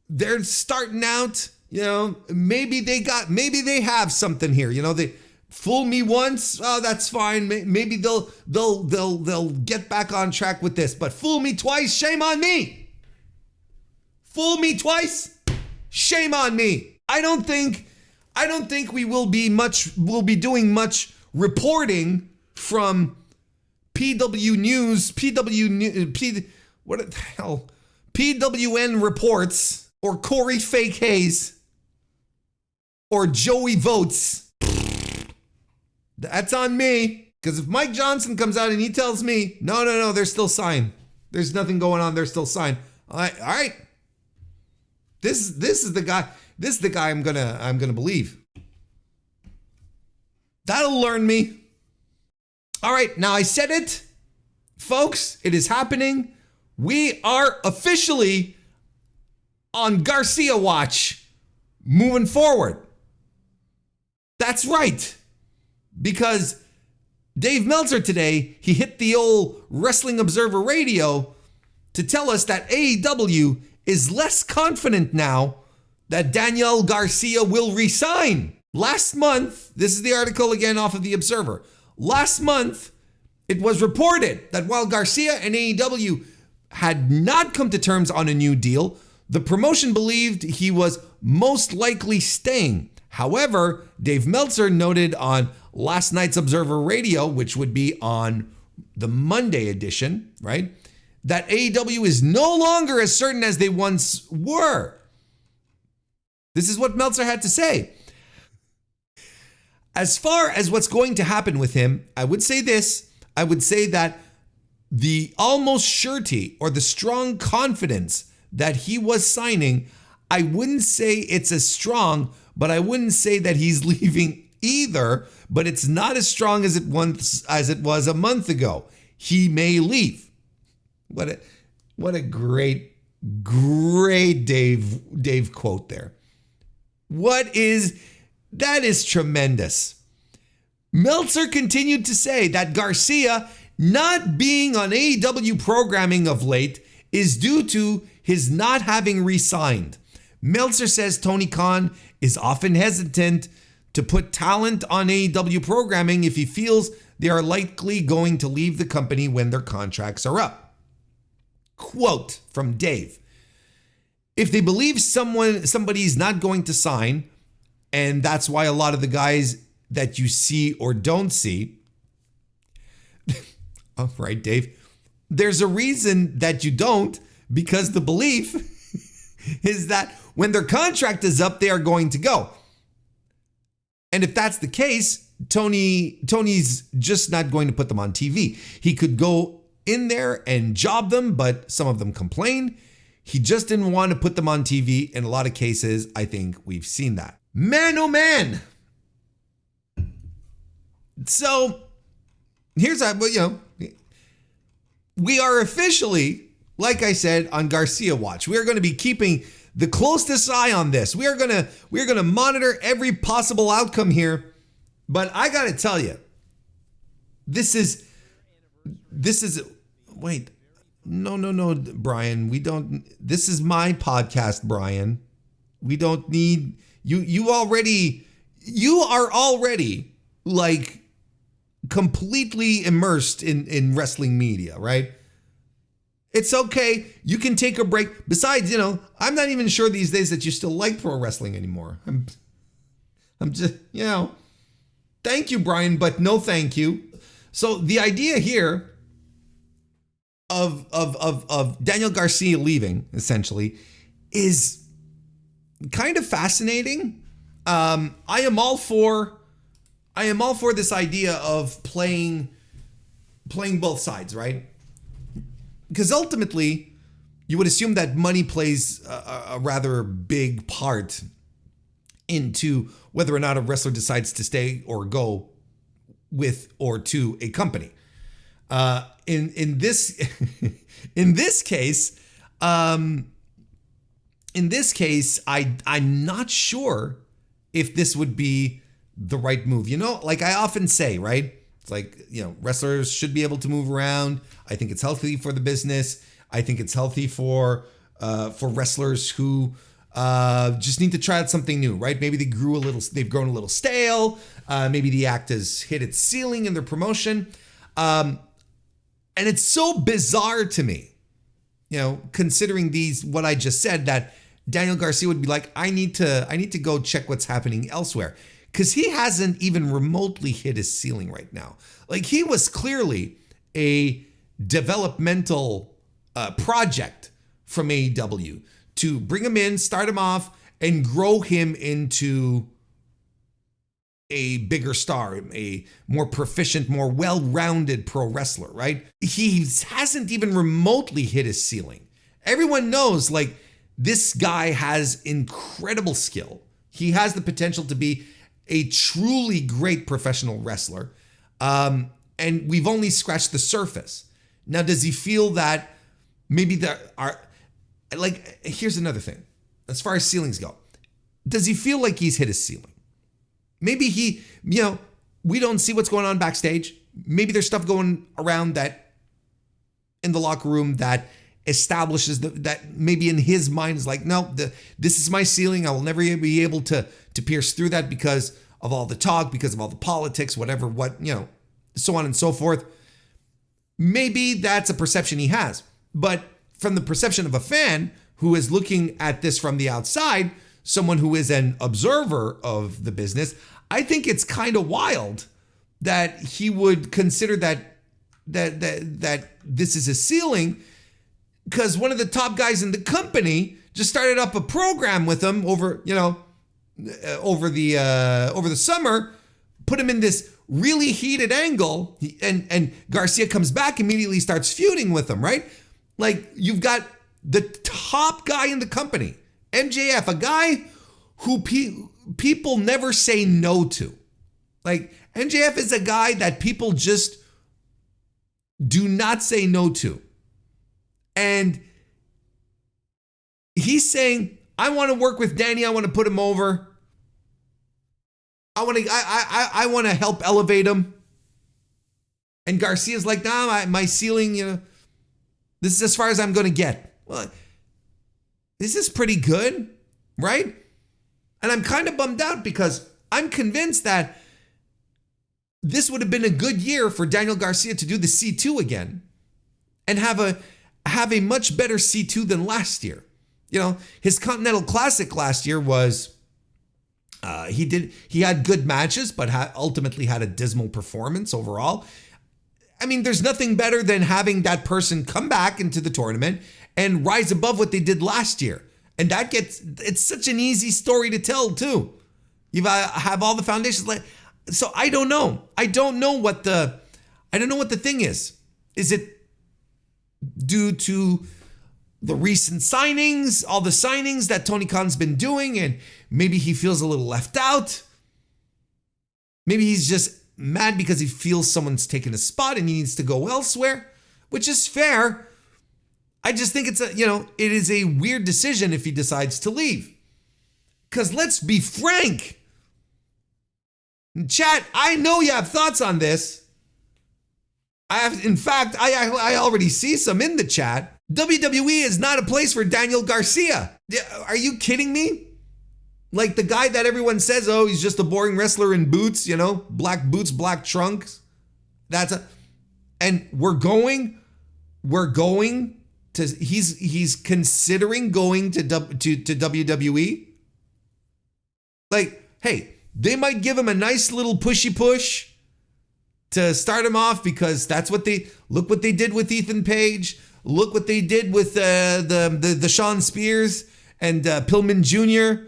They're starting out. Maybe they have something here. They fool me once. Oh, that's fine. Maybe they'll get back on track with this. But fool me twice, shame on me. Fool me twice, shame on me. I don't think we will be doing much reporting from PWN Reports or Corey Fake Hayes or Joey Votes. That's on me. Because if Mike Johnson comes out and he tells me, no, they're still signed. There's nothing going on. They're still signed. All right. This is the guy. This is the guy I'm gonna believe. That'll learn me. All right. Now I said it, folks. It is happening. We are officially on Garcia watch moving forward. That's right. Because Dave Meltzer today, he hit the old Wrestling Observer Radio to tell us that AEW is less confident now that Daniel Garcia will resign. Last month, this is the article again off of the Observer. Last month, it was reported that while Garcia and AEW had not come to terms on a new deal, the promotion believed he was most likely staying. However, Dave Meltzer noted on last night's Observer Radio, which would be on the Monday edition, right, that AEW is no longer as certain as they once were. This is what Meltzer had to say. As far as what's going to happen with him, I would say this. I would say that the almost surety or the strong confidence that he was signing, I wouldn't say it's as strong, but I wouldn't say that he's leaving either, but it's not as strong as it was a month ago. He may leave. What a great Dave quote there. That is tremendous. Meltzer continued to say that Garcia not being on AEW programming of late is due to his not having re-signed. Meltzer says Tony Khan is often hesitant to put talent on AEW programming if he feels they are likely going to leave the company when their contracts are up. Quote from Dave: if they believe somebody's not going to sign, and that's why a lot of the guys that you see or don't see, all right, Dave, there's a reason that you don't, because the belief is that when their contract is up, they are going to go. And if that's the case, Tony's just not going to put them on TV. He could go in there and job them, but some of them complained. He just didn't want to put them on TV. In a lot of cases, I think we've seen that. Man, oh man. So here's we are officially, like I said, on Garcia watch. We are going to be keeping the closest eye on this. We are going to monitor every possible outcome here. But I got to tell you, this is wait. No, Brian, we don't. This is my podcast, Brian. We don't need you. You are already like completely immersed in wrestling media, right? It's okay. You can take a break. Besides, I'm not even sure these days that you still like pro wrestling anymore. I'm just, thank you, Brian, but no thank you. So the idea here of Daniel Garcia leaving, essentially, is kind of fascinating. I am all for this idea of playing both sides, right? Because ultimately, you would assume that money plays a rather big part into whether or not a wrestler decides to stay or go with or to a company. In this case, I'm not sure if this would be the right move. Like I often say, right? It's like, wrestlers should be able to move around. I think it's healthy for the business. I think it's healthy for wrestlers who just need to try out something new, right? Maybe they've grown a little stale. Maybe the act has hit its ceiling in their promotion. And it's so bizarre to me, considering what I just said, that Daniel Garcia would be like, I need to go check what's happening elsewhere. Because he hasn't even remotely hit his ceiling right now. Like, he was clearly a developmental project from AEW to bring him in, start him off, and grow him into a bigger star, a more proficient, more well-rounded pro wrestler, right? He hasn't even remotely hit his ceiling. Everyone knows, like, this guy has incredible skill. He has the potential to be a truly great professional wrestler. And we've only scratched the surface. Now, does he feel that maybe here's another thing. As far as ceilings go, does he feel like he's hit his ceiling? Maybe we don't see what's going on backstage. Maybe there's stuff going around that in the locker room that establishes that maybe in his mind is like, no, this is my ceiling. I will never be able to pierce through that because of all the talk, because of all the politics, whatever, so on and so forth. Maybe that's a perception he has. But from the perception of a fan who is looking at this from the outside, someone who is an observer of the business, I think it's kind of wild that he would consider that this is a ceiling, because one of the top guys in the company just started up a program with him over the summer, put him in this really heated angle, and Garcia comes back, immediately starts feuding with him, right? Like, you've got the top guy in the company, MJF, a guy who people never say no to. Like, MJF is a guy that people just do not say no to. And he's saying, I want to work with Danny. I want to put him over. I want to help elevate him. And Garcia's like, nah, my ceiling, this is as far as I'm going to get. Well, this is pretty good, right? And I'm kind of bummed out because I'm convinced that this would have been a good year for Daniel Garcia to do the C2 again and have a much better C2 than last year. You know, his Continental Classic last year was, he had good matches, but ultimately had a dismal performance overall. I mean, there's nothing better than having that person come back into the tournament and rise above what they did last year. And it's such an easy story to tell too. You have all the foundations. So I don't know. I don't know what the thing is. Is it due to the recent signings, all the signings that Tony Khan's been doing, and maybe he feels a little left out? Maybe he's just mad because he feels someone's taken his spot and he needs to go elsewhere, which is fair. I just think it is a weird decision if he decides to leave. Because let's be frank. Chat, I know you have thoughts on this. In fact, I already see some in the chat. WWE is not a place for Daniel Garcia. Are you kidding me? Like the guy that everyone says, oh, he's just a boring wrestler in boots, black boots, black trunks. And we're going to, he's considering going to WWE. Like, hey, they might give him a nice little pushy push to start him off because that's look what they did with Ethan Page. Look what they did with the Sean Spears and Pillman Jr.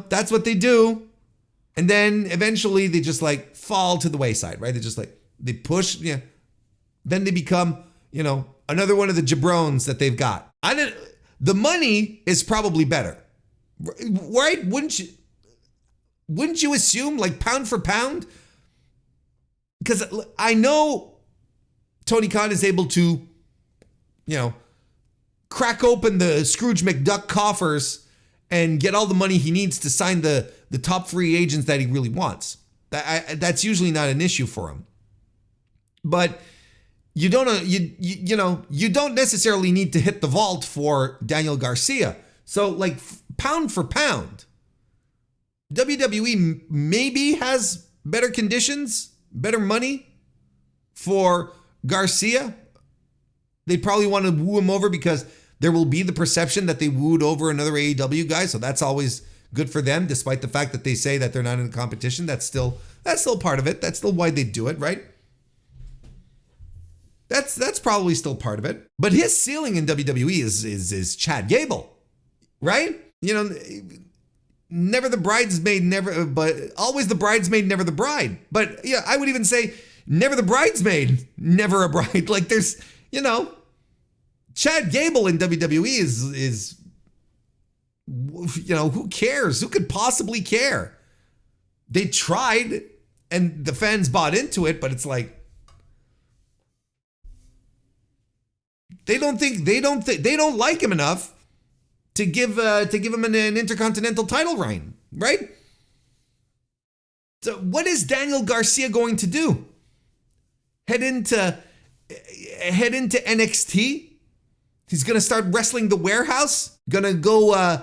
That's what they do. And then eventually they just like fall to the wayside, right? They just like, they push, yeah. Then they become, another one of the jabrones that they've got. The money is probably better, right? Wouldn't you assume, like, pound for pound? Because I know Tony Khan is able to, crack open the Scrooge McDuck coffers and get all the money he needs to sign the top free agents that he really wants. That's usually not an issue for him. But you don't necessarily need to hit the vault for Daniel Garcia. So, like, pound for pound, WWE maybe has better conditions, better money for Garcia. They probably want to woo him over because there will be the perception that they wooed over another AEW guy. So that's always good for them, despite the fact that they say that they're not in a competition. That's still part of it. That's still why they do it, right? That's probably still part of it. But his ceiling in WWE is Chad Gable, right? Never the bridesmaid, but always the bridesmaid, never the bride. But yeah, I would even say never the bridesmaid, never a bride. Like there's, Chad Gable in WWE is who cares? Who could possibly care? They tried and the fans bought into it, but it's like, they don't like him enough to give him an Intercontinental title reign, right? So what is Daniel Garcia going to do? Head into NXT? He's gonna start wrestling the warehouse? Gonna go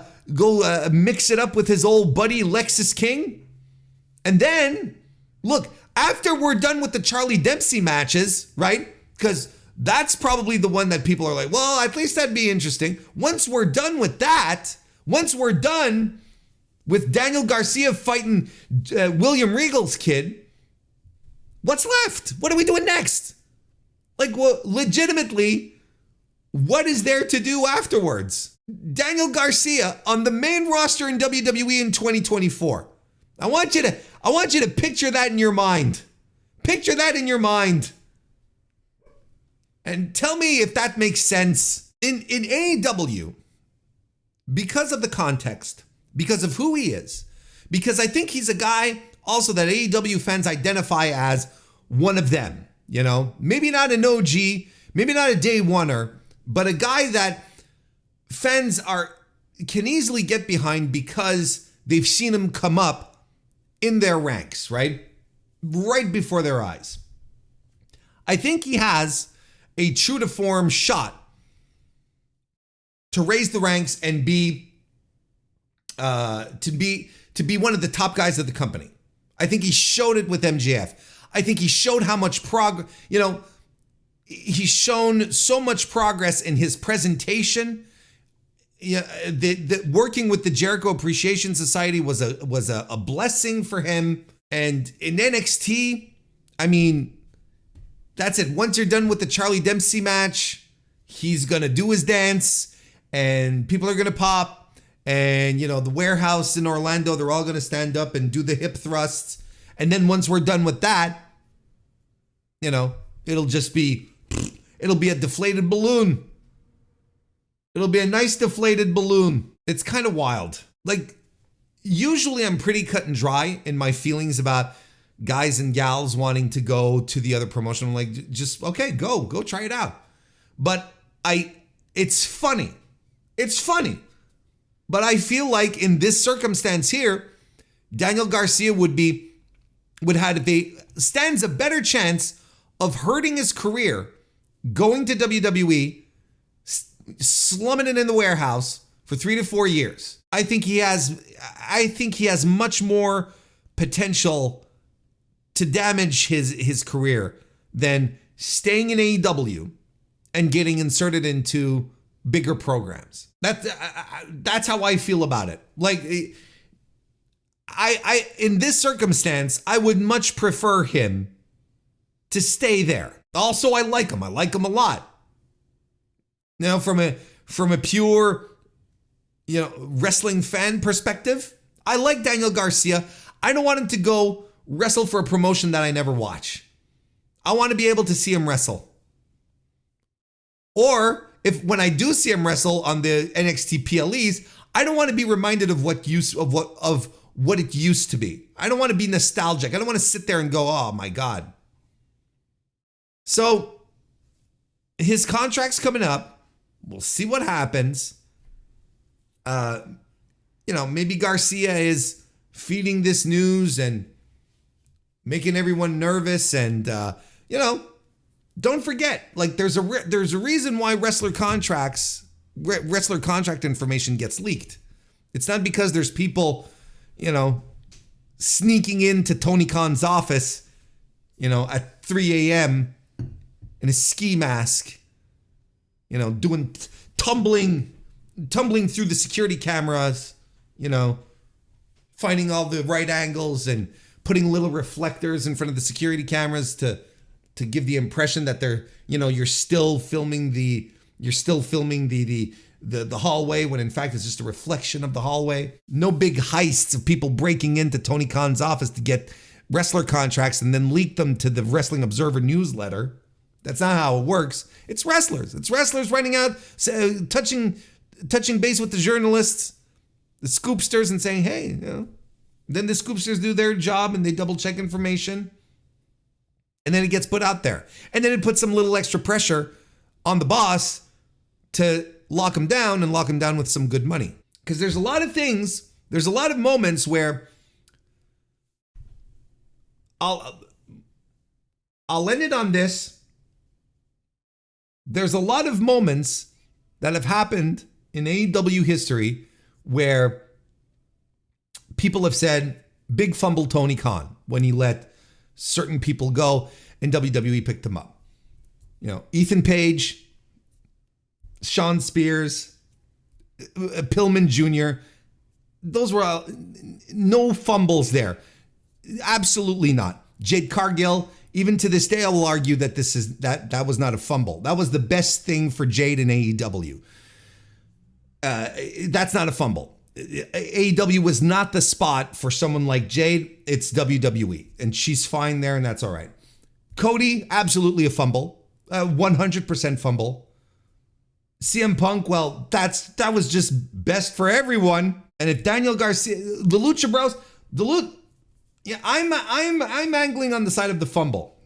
mix it up with his old buddy Lexis King? And then, look, after we're done with the Charlie Dempsey matches, right? Because that's probably the one that people are like, well, at least that'd be interesting. Once we're done with that, once we're done with Daniel Garcia fighting William Regal's kid, what's left? What are we doing next? Like, well, legitimately, what is there to do afterwards? Daniel Garcia on the main roster in WWE in 2024. I want you to picture that in your mind. Picture that in your mind. And tell me if that makes sense. In AEW, because of the context, because of who he is, because I think he's a guy also that AEW fans identify as one of them, maybe not an OG, maybe not a day oneer, but a guy that fans can easily get behind because they've seen him come up in their ranks, right before their eyes. I think he has a true to form shot to raise the ranks and be one of the top guys of the company. I think he showed it with MJF. I think he showed how much progress, he's shown so much progress in his presentation. Yeah, the working with the Jericho Appreciation Society was a blessing for him. And in NXT, I mean, that's it. Once you're done with the Charlie Dempsey match, he's gonna do his dance, and people are gonna pop. And the warehouse in Orlando, they're all gonna stand up and do the hip thrusts. And then once we're done with that, it'll be a deflated balloon. It'll be a nice deflated balloon. It's kind of wild. Like, usually I'm pretty cut and dry in my feelings about guys and gals wanting to go to the other promotion. I'm like, just, okay, go try it out. But it's funny. It's funny. But I feel like in this circumstance here, Daniel Garcia stands a better chance of hurting his career going to WWE, slumming it in the warehouse for 3 to 4 years. I think he has much more potential to damage his career than staying in AEW and getting inserted into bigger programs. That's how I feel about it. Like, I in this circumstance, I would much prefer him to stay there. Also, I like him. I like him a lot. Now, from a pure, wrestling fan perspective, I like Daniel Garcia. I don't want him to go wrestle for a promotion that I never watch. I want to be able to see him wrestle. Or when I do see him wrestle on the NXT PLEs, I don't want to be reminded of what it used to be. I don't want to be nostalgic. I don't want to sit there and go, oh my God. So his contract's coming up. We'll see what happens. Maybe Garcia is feeding this news and making everyone nervous. And, don't forget, like, there's a reason why wrestler contract information gets leaked. It's not because there's people, sneaking into Tony Khan's office, at 3 a.m. in a ski mask, doing tumbling through the security cameras, finding all the right angles and putting little reflectors in front of the security cameras to give the impression that they're, you're still filming the hallway when in fact it's just a reflection of the hallway. No big heists of people breaking into Tony Khan's office to get wrestler contracts and then leak them to the Wrestling Observer newsletter. That's not how it works. It's wrestlers. It's wrestlers writing out, touching base with the journalists, the scoopsters, and saying, hey, Then the scoopsters do their job and they double check information. And then it gets put out there. And then it puts some little extra pressure on the boss to lock him down with some good money. Because there's a lot of moments where I'll end it on this. There's a lot of moments that have happened in AEW history where people have said, big fumble Tony Khan when he let certain people go and WWE picked them up. Ethan Page, Sean Spears, Pillman Jr., those were no fumbles there. Absolutely not. Jade Cargill, even to this day, I will argue that that was not a fumble. That was the best thing for Jade in AEW. That's not a fumble. AEW was not the spot for someone like Jade. It's WWE, and she's fine there, and that's all right. Cody, absolutely a fumble, 100% fumble. CM Punk, well, that was just best for everyone. And if Daniel Garcia, the Lucha Bros, yeah, I'm angling on the side of the fumble.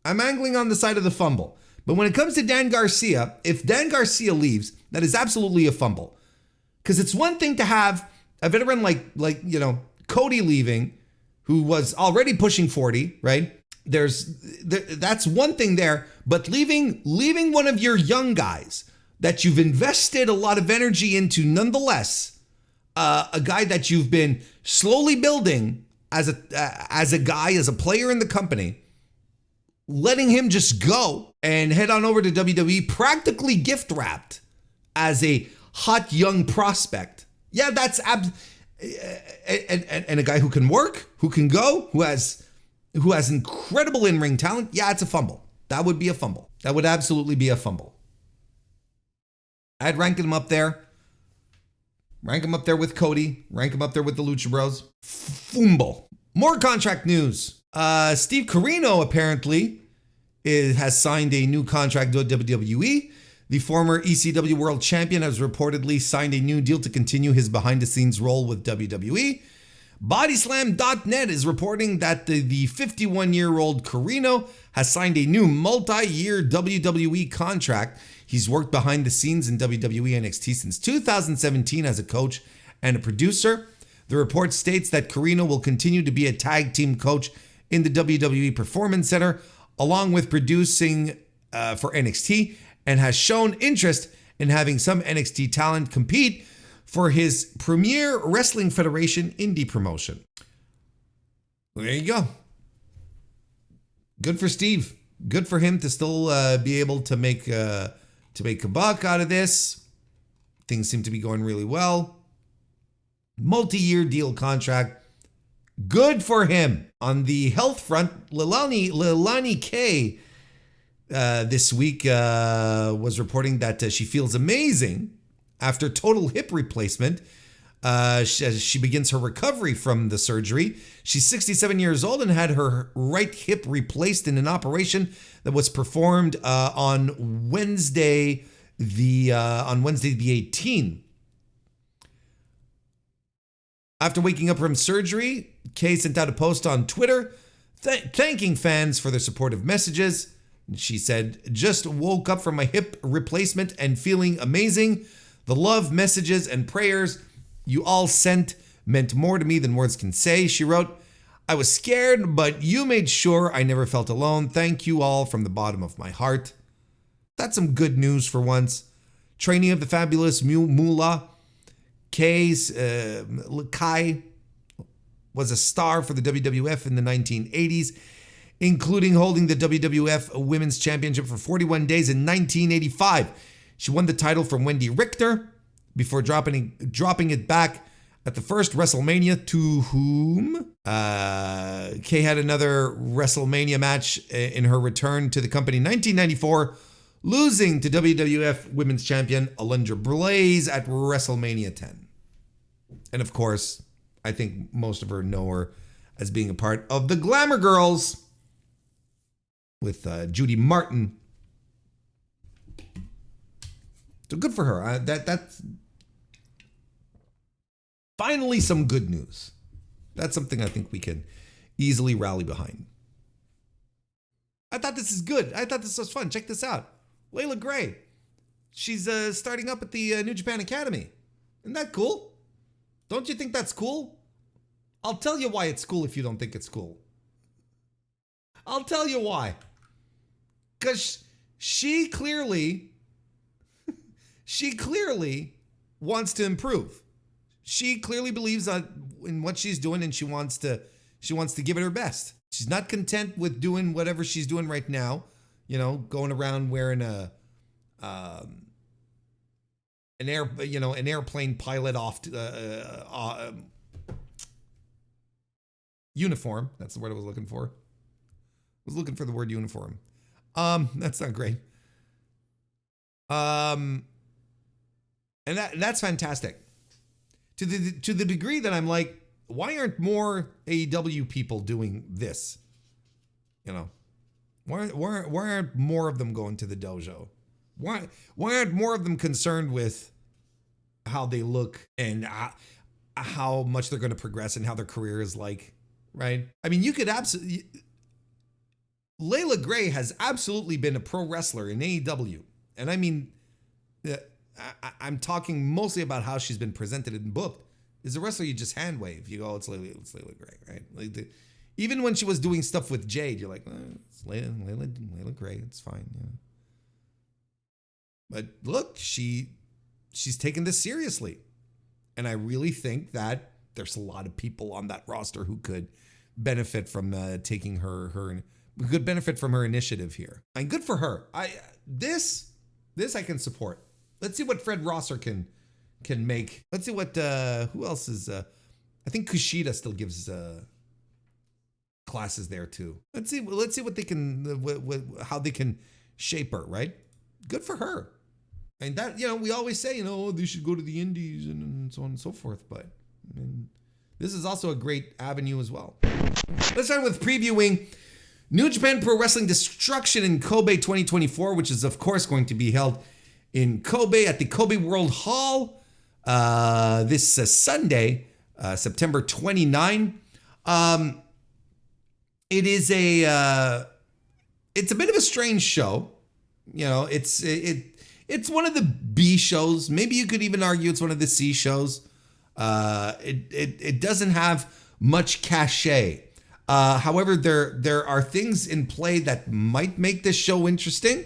I'm angling on the side of the fumble. But when it comes to Dan Garcia, if Dan Garcia leaves, that is absolutely a fumble. Because it's one thing to have a veteran like Cody leaving, who was already pushing 40, right? That's one thing there. But leaving one of your young guys that you've invested a lot of energy into, nonetheless, a guy that you've been slowly building as a guy, as a player in the company, letting him just go and head on over to WWE, practically gift wrapped as a hot young prospect. Yeah, that's and a guy who can work, who can go, who has incredible in-ring talent. Yeah, it's a fumble. That would be a fumble. That would absolutely be a fumble. I'd rank him up there. Rank him up there with Cody. Rank him up there with the Lucha Bros. Fumble. More contract news. Steve Corino apparently has signed a new contract with WWE. The former ECW World Champion has reportedly signed a new deal to continue his behind-the-scenes role with WWE. Bodyslam.net is reporting that the 51-year-old Corino has signed a new multi-year WWE contract. He's worked behind the scenes in WWE NXT since 2017 as a coach and a producer. The report states that Corino will continue to be a tag team coach in the WWE Performance Center, along with producing for NXT, and has shown interest in having some NXT talent compete for his Premier Wrestling Federation indie promotion. There you go. Good for Steve. Good for him to still be able to make a buck out of this. Things seem to be going really well. Multi-year deal contract. Good for him. On the health front, Leilani Kay this week was reporting that she feels amazing after total hip replacement. As she begins her recovery from the surgery. She's 67 years old and had her right hip replaced in an operation that was performed on Wednesday the 18th. After waking up from surgery, Kay sent out a post on Twitter thanking fans for their supportive messages. She said, "Just woke up from my hip replacement and feeling amazing. The love, messages, and prayers you all sent meant more to me than words can say," she wrote. "I was scared, but you made sure I never felt alone. Thank you all from the bottom of my heart." That's some good news for once. Trainee of the fabulous Moolah, Kai was a star for the WWF in the 1980s, including holding the WWF Women's Championship for 41 days in 1985. She won the title from Wendy Richter before dropping it back at the first WrestleMania, to whom Kay had another WrestleMania match in her return to the company in 1994, losing to WWF Women's Champion Alundra Blaze at WrestleMania 10. And of course, I think most of her know her as being a part of the Glamour Girls with Judy Martin. So good for her. That's finally some good news. That's something I think we can easily rally behind. I thought this is good. I thought this was fun. Check this out. Layla Gray. She's starting up at the New Japan Academy. Isn't that cool? Don't you think that's cool? I'll tell you why it's cool if you don't think it's cool. I'll tell you why. Because she clearly wants to improve. She clearly believes in what she's doing, and she wants to give it her best. She's not content with doing whatever she's doing right now. You know, going around wearing an airplane pilot uniform. That's the word I was looking for. I was looking for the word uniform. That's not great. And that's fantastic. To the degree that I'm like, why aren't more AEW people doing this? You know, why aren't more of them going to the dojo? Why aren't more of them concerned with how they look and how much they're going to progress and how their career is like, right? I mean, you could absolutely... Layla Gray has absolutely been a pro wrestler in AEW. And I mean, I'm talking mostly about how she's been presented and booked. As a wrestler, you just hand wave. You go, it's Layla Gray, right? Like even when she was doing stuff with Jade, you're like, it's Layla Gray. It's fine. Yeah. But look, she's taken this seriously. And I really think that there's a lot of people on that roster who could benefit from taking her could benefit from her initiative here. And good for her. This I can support. Let's see what Fred Rosser can make. Let's see what who else is. I think Kushida still gives classes there too. Let's see what they can how they can shape her. Right. Good for her. And that, we always say, they should go to the indies and so on and so forth. But this is also a great avenue as well. Let's start with previewing New Japan Pro Wrestling Destruction in Kobe 2024, which is, of course, going to be held in Kobe at the Kobe World Hall this Sunday, September 29. It's a bit of a strange show. It's one of the B shows. Maybe you could even argue it's one of the C shows. It doesn't have much cachet. However, there are things in play that might make this show interesting.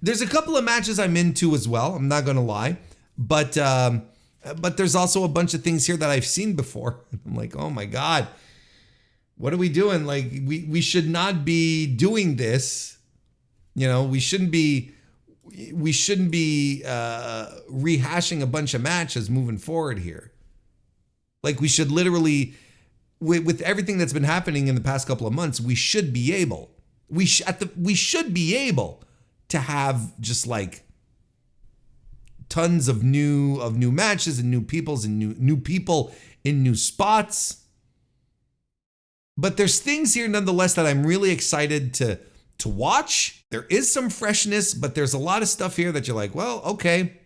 There's a couple of matches I'm into as well. I'm not gonna lie, but there's also a bunch of things here that I've seen before. I'm like, oh my god, what are we doing? Like, we should not be doing this. We shouldn't be rehashing a bunch of matches moving forward here. Like, we should literally, with everything that's been happening in the past couple of months, we should be able to have just like tons of new matches and new peoples and new people in new spots. But there's things here nonetheless that I'm really excited to watch. There is some freshness, but there's a lot of stuff here that you're like, well, okay.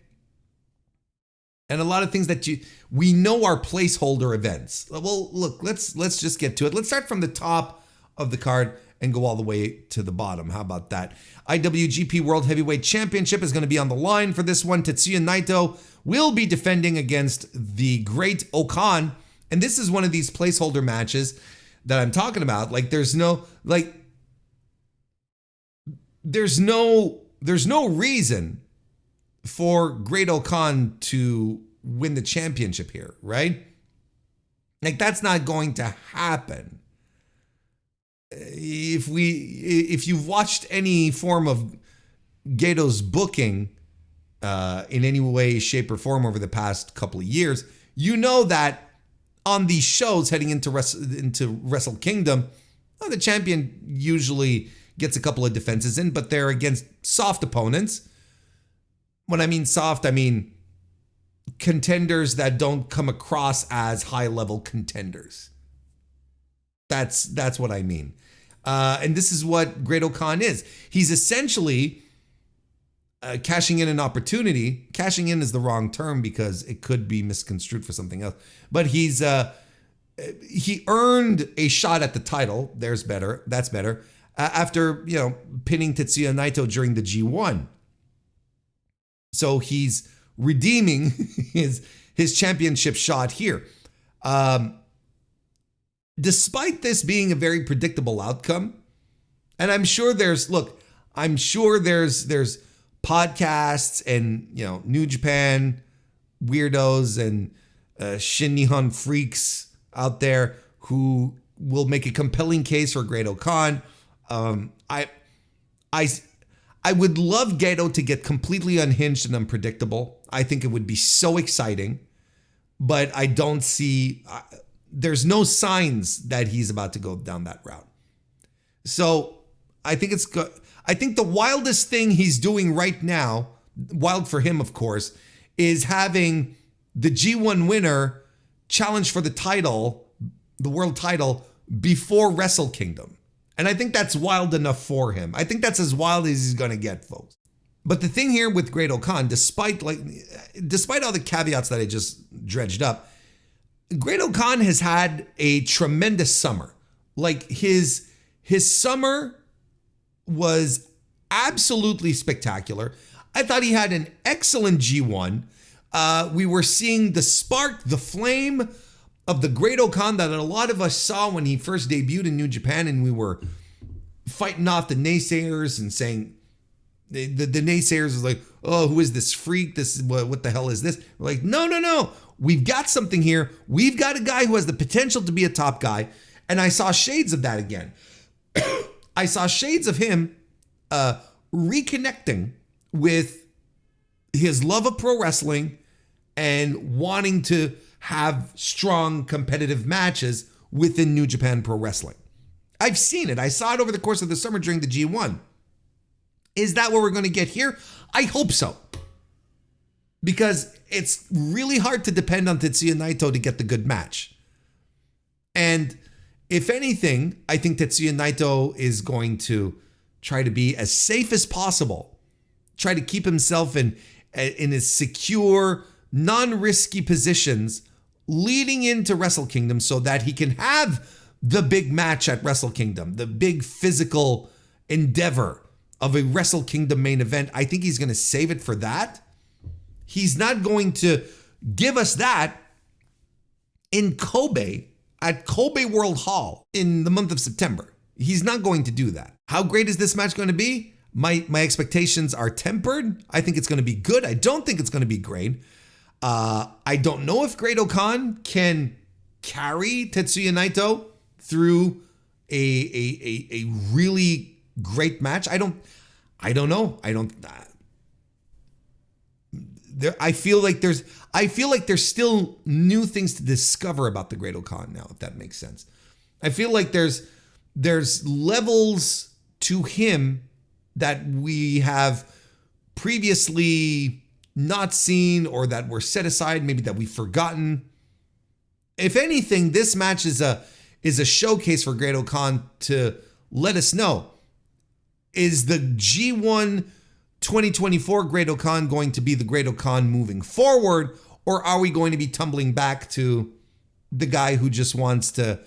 And a lot of things that we know are placeholder events. Well, look, let's just get to it. Let's start from the top of the card and go all the way to the bottom. How about that? IWGP World Heavyweight Championship is going to be on the line for this one. Tetsuya Naito will be defending against the Great Okan. And this is one of these placeholder matches that I'm talking about. Like, there's no reason for Great Okan to win the championship here, right? Like, that's not going to happen. If you've watched any form of Gedo's booking in any way, shape, or form over the past couple of years, you know that on these shows heading into Wrestle Kingdom, the champion usually gets a couple of defenses in, but they're against soft opponents. When I mean soft, I mean contenders that don't come across as high-level contenders. That's what I mean. And this is what Great Okan is. He's essentially cashing in an opportunity. Cashing in is the wrong term because it could be misconstrued for something else. But he earned a shot at the title. That's better. After pinning Tetsuya Naito during the G1. So he's redeeming his championship shot here. Despite this being a very predictable outcome, and I'm sure there's podcasts and New Japan weirdos and Shin Nihon freaks out there who will make a compelling case for Great Okan. I would love Gedo to get completely unhinged and unpredictable. I think it would be so exciting, but I don't see, there's no signs that he's about to go down that route. So I think it's good. I think the wildest thing he's doing right now, wild for him, of course, is having the G1 winner challenge for the title, the world title, before Wrestle Kingdom. And I think that's wild enough for him. I think that's as wild as he's going to get, folks. But the thing here with Great Okan, despite all the caveats that I just dredged up, Great Okan has had a tremendous summer. Like, his summer was absolutely spectacular. I thought he had an excellent G1. We were seeing the spark, the flame of the Great Okan that a lot of us saw when he first debuted in New Japan, and we were fighting off the naysayers and saying, the naysayers was like, oh, who is this freak? What the hell is this? We're like, no. we've got something here. We've got a guy who has the potential to be a top guy. And I saw shades of that again. I saw shades of him reconnecting with his love of pro wrestling and wanting to have strong competitive matches within New Japan Pro Wrestling. I've seen it. I saw it over the course of the summer during the G1. Is that what we're going to get here? I hope so. Because it's really hard to depend on Tetsuya Naito to get the good match. And if anything, I think Tetsuya Naito is going to try to be as safe as possible. Try to keep himself in his secure, non-risky positions leading into Wrestle Kingdom so that he can have the big match at Wrestle Kingdom, the big physical endeavor of a Wrestle Kingdom main event. I think he's going to save it for that. He's not going to give us that in Kobe at Kobe World Hall in the month of September. He's not going to do that. How great is this match going to be? My expectations are tempered. I think it's going to be good. I don't think it's going to be great. I don't know if Great-O-Khan can carry Tetsuya Naito through a really great match. I don't know. I feel like there's still new things to discover about the Great-O-Khan now, if that makes sense. I feel like there's levels to him that we have previously not seen or that were set aside, maybe that we've forgotten. If anything, this match is a showcase for Great-O-Khan to let us know, is the G1 2024 Great-O-Khan going to be the Great-O-Khan moving forward, or are we going to be tumbling back to the guy who just wants to,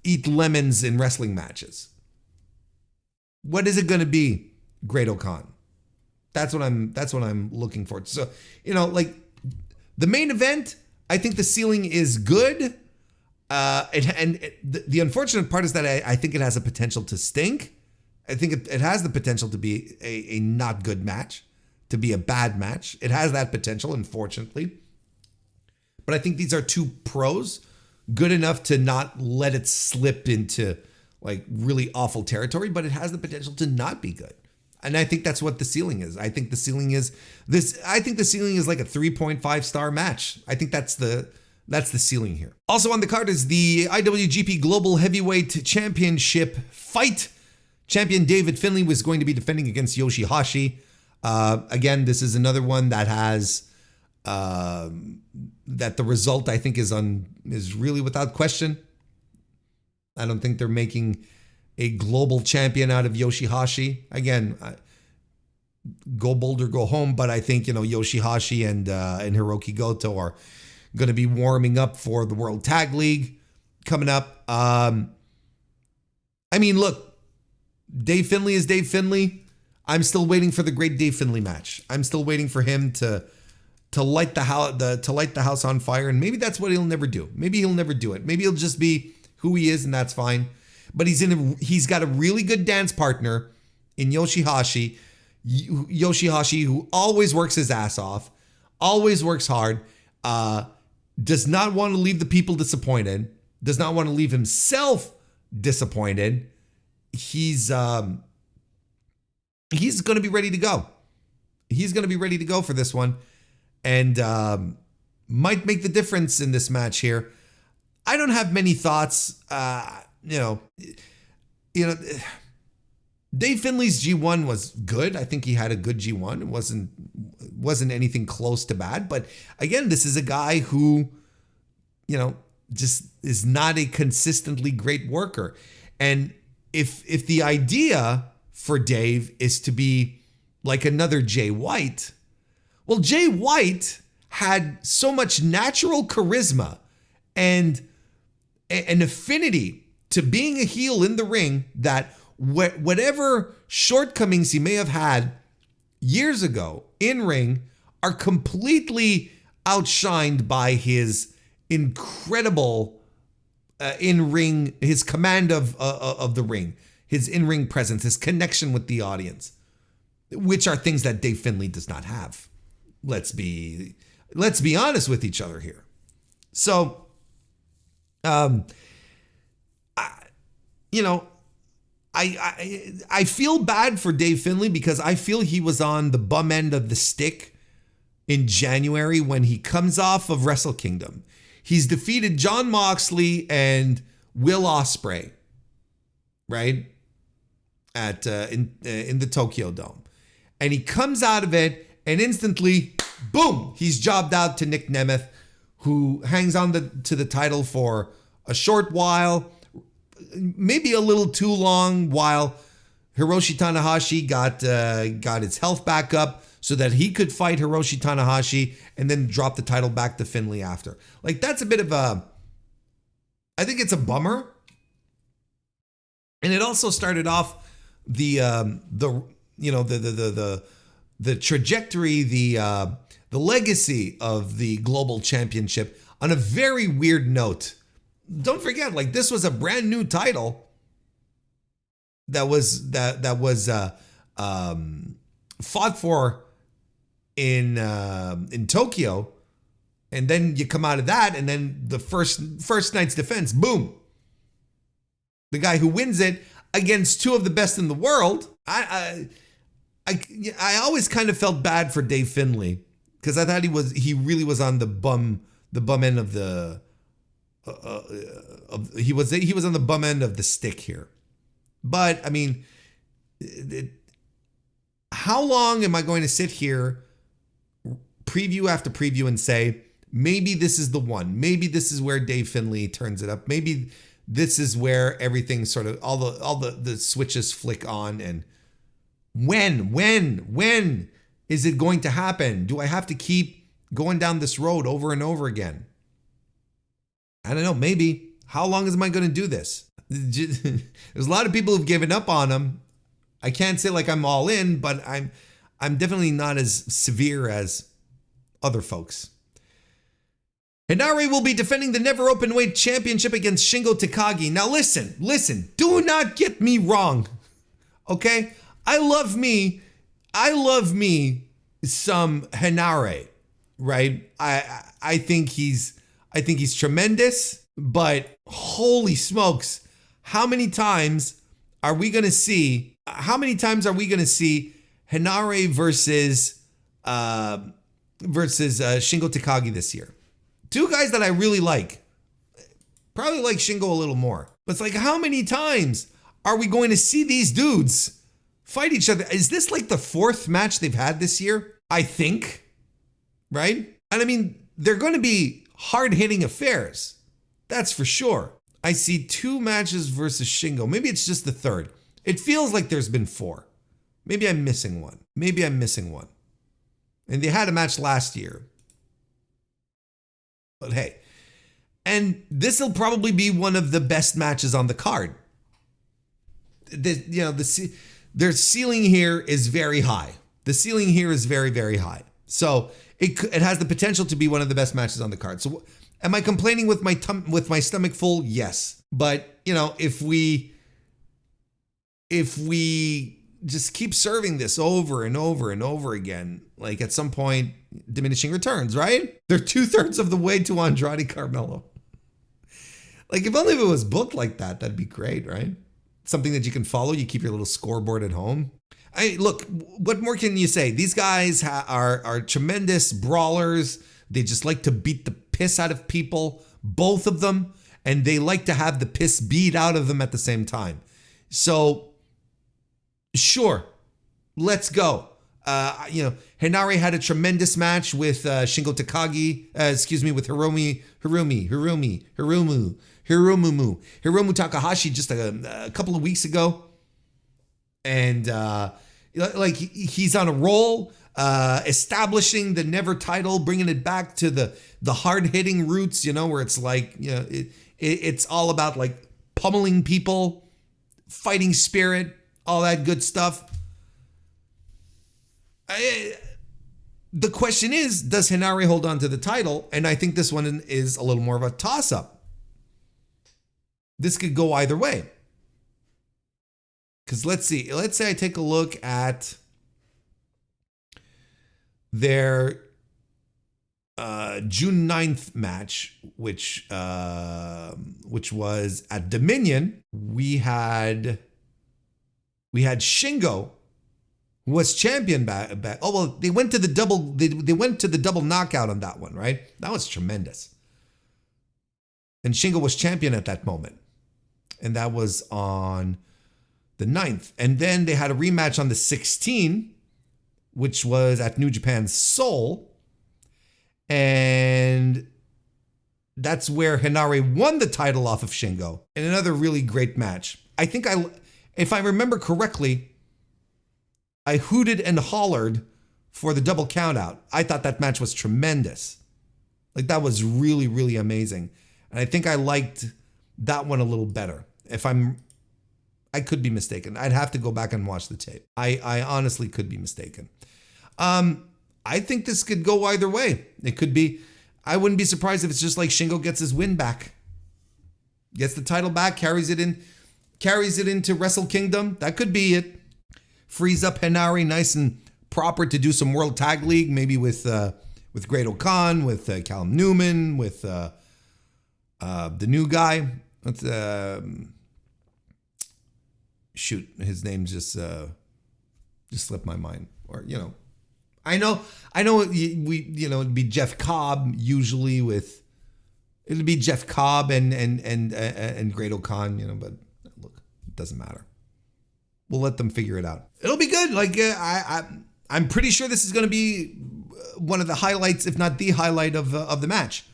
eat lemons in wrestling matches? What is it going to be, Great-O-Khan? That's what I'm looking for. So, like the main event, I think the ceiling is good. The unfortunate part is that I think it has a potential to stink. I think it has the potential to be a not good match, to be a bad match. It has that potential, unfortunately. But I think these are two pros, good enough to not let it slip into like really awful territory, but it has the potential to not be good. And I think that's what the ceiling is. I think the ceiling is like a 3.5 star match. I think that's the ceiling here. Also on the card is the IWGP Global Heavyweight Championship fight. Champion David Finlay was going to be defending against Yoshihashi. Again, this is another one that has that the result I think is really without question. I don't think they're making a global champion out of Yoshihashi. Again, go bold or go home, but I think Yoshihashi and Hiroki Goto are going to be warming up for the World Tag League coming up. Look, Dave Finlay is Dave Finlay. I'm still waiting for the great Dave Finlay match. I'm still waiting for him to light the house on fire, and maybe that's what he'll never do. Maybe he'll never do it. Maybe he'll just be who he is, and that's fine. But he's got a really good dance partner in Yoshihashi. Yoshihashi, who always works his ass off, always works hard, does not want to leave the people disappointed, does not want to leave himself disappointed. He's going to be ready to go. He's going to be ready to go for this one, and might make the difference in this match here. I don't have many thoughts. Dave Finlay's G1 was good. I think he had a good G1. It wasn't anything close to bad. But again, this is a guy who, just is not a consistently great worker. And if the idea for Dave is to be like another Jay White, well, Jay White had so much natural charisma and an affinity to being a heel in the ring that whatever shortcomings he may have had years ago in ring are completely outshined by his incredible in-ring, his command of the ring, his in-ring presence, his connection with the audience, which are things that Dave Finlay does not have. Let's be Let's be honest with each other here. So, I feel bad for Dave Finlay because I feel he was on the bum end of the stick in January when he comes off of Wrestle Kingdom. He's defeated Jon Moxley and Will Ospreay, right? In the Tokyo Dome. And he comes out of it and instantly, boom, he's jobbed out to Nick Nemeth, who hangs on to the title for a short while, maybe a little too long, while Hiroshi Tanahashi got his health back up so that he could fight Hiroshi Tanahashi and then drop the title back to Finlay after. Like, that's a bit of I think it's a bummer. And it also started off the trajectory, the legacy of the Global Championship on a very weird note. Don't forget, like, this was a brand new title that was fought for in Tokyo, and then you come out of that, and then the first night's defense, boom, the guy who wins it against two of the best in the world. I always kind of felt bad for Dave Finlay because I thought he really was on the bum end of the he was on the bum end of the stick here. But I mean, how long am I going to sit here, preview after preview, and say maybe this is the one, maybe this is where Dave Finlay turns it up, maybe this is where everything sort of all the switches flick on, and when is it going to happen? Do I have to keep going down this road over and over again? I don't know, maybe. How long am I going to do this? There's a lot of people who've given up on him. I can't say like I'm all in, but I'm definitely not as severe as other folks. Hinare will be defending the Never Openweight Championship against Shingo Takagi. Now listen, do not get me wrong. Okay? I love me some Hinare, right? I think he's tremendous, but holy smokes, how many times are we going to see Hinare versus Shingo Takagi this year? Two guys that I really like. Probably like Shingo a little more. But it's like, how many times are we going to see these dudes fight each other? Is this like the fourth match they've had this year? I think, right? And I mean, they're going to be hard-hitting affairs. That's for sure. I see two matches versus Shingo. Maybe it's just the third. It feels like there's been four. Maybe I'm missing one. And they had a match last year. But hey, and this will probably be one of the best matches on the card. Their ceiling here is very high. The ceiling here is very, very high. So it has the potential to be one of the best matches on the card. So am I complaining with my stomach full? Yes. But if we just keep serving this over and over and over again, like at some point, diminishing returns, right? They're 2/3 of the way to Andrade Carmelo. Like, if only it was booked like that, that'd be great, right? Something that you can follow. You keep your little scoreboard at home. Look, what more can you say? These guys are tremendous brawlers. They just like to beat the piss out of people, both of them, and they like to have the piss beat out of them at the same time. So, sure, let's go. Hinare had a tremendous match with Shingo Takagi, with Hiromu Takahashi just a couple of weeks ago. And he's on a roll, establishing the Never title, bringing it back to the hard-hitting roots, where it's like, it's all about like pummeling people, fighting spirit, all that good stuff. The question is, does Hinare hold on to the title? And I think this one is a little more of a toss-up. This could go either way. Because let's say I take a look at their June 9th match, which was at Dominion, we had Shingo, who was champion back. Oh well, they went to the double. They went to the double knockout on that one, right? That was tremendous. And Shingo was champion at that moment, and that was on the 9th. And then they had a rematch on the 16th, which was at New Japan Seoul. And that's where Henare won the title off of Shingo in another really great match. I think if I remember correctly, I hooted and hollered for the double countout. I thought that match was tremendous. Like that was really, really amazing. And I think I liked that one a little better. I could be mistaken. I'd have to go back and watch the tape. I honestly could be mistaken. I think this could go either way. It could be, I wouldn't be surprised if it's just like Shingo gets his win back. Gets the title back, carries it into Wrestle Kingdom. That could be it. Frees up Henare nice and proper to do some World Tag League, maybe with Great O'Khan, with Callum Newman, with the new guy. Shoot, his name just slipped my mind. Or, you know, I know it'd be Jeff Cobb usually it'd be Jeff Cobb and Great O'Khan, you know, but look, it doesn't matter. We'll let them figure it out. It'll be good. Like I'm pretty sure this is going to be one of the highlights, if not the highlight of the match,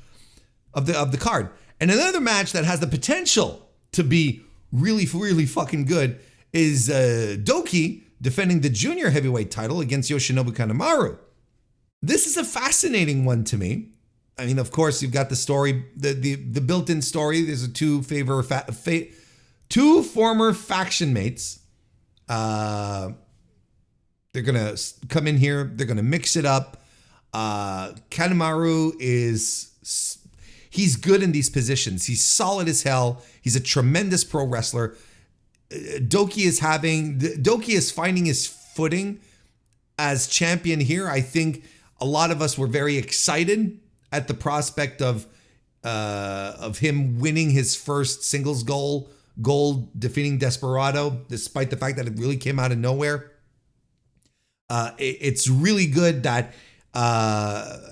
of the card. And another match that has the potential to be really, really fucking good is Doki defending the junior heavyweight title against Yoshinobu Kanemaru. This is a fascinating one to me. I mean, of course, you've got the story, the built-in story. There's two former faction mates. They're gonna come in here. They're gonna mix it up. Kanemaru he's good in these positions. He's solid as hell. He's a tremendous pro wrestler. Doki is finding his footing as champion here. I think a lot of us were very excited at the prospect of him winning his first singles gold defeating Desperado, despite the fact that it really came out of nowhere. It's really good that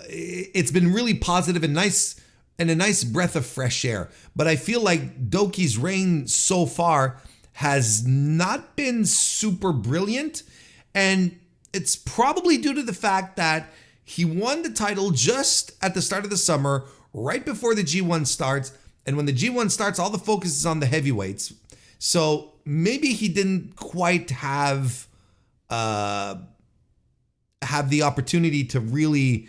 it's been really positive and nice, and a nice breath of fresh air. But I feel like Doki's reign so far has not been super brilliant. And it's probably due to the fact that he won the title just at the start of the summer, right before the G1 starts. And when the G1 starts, all the focus is on the heavyweights. So maybe he didn't quite have the opportunity to really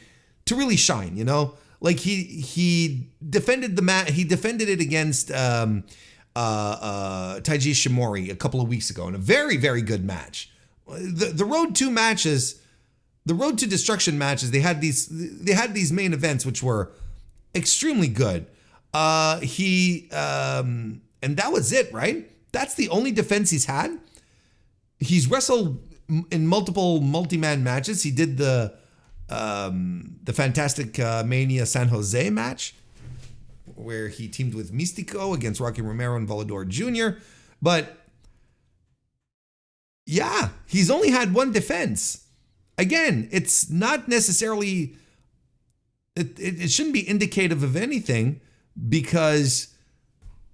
shine, you know? Like he defended it against Taiji Shimori a couple of weeks ago in a very, very good match. The Road to Destruction matches, they had these main events which were extremely good. And that was it, right? That's the only defense he's had. He's wrestled in multiple multi-man matches. He did the Fantastic Mania San Jose match, where he teamed with Mystico against Rocky Romero and Volador Jr. But yeah, he's only had one defense. Again, it's not necessarily, it shouldn't be indicative of anything, because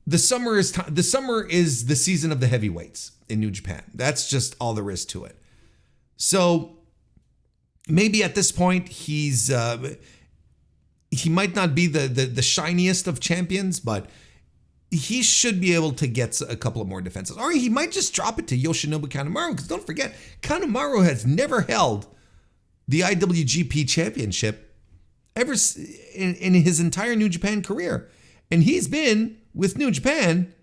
the summer is the season of the heavyweights in New Japan. That's just all there is to it. So maybe at this point he might not be the shiniest of champions, but he should be able to get a couple of more defenses. Or he might just drop it to Yoshinobu Kanemaru, because don't forget, Kanemaru has never held the IWGP Championship ever in his entire New Japan career. And he's been with New Japan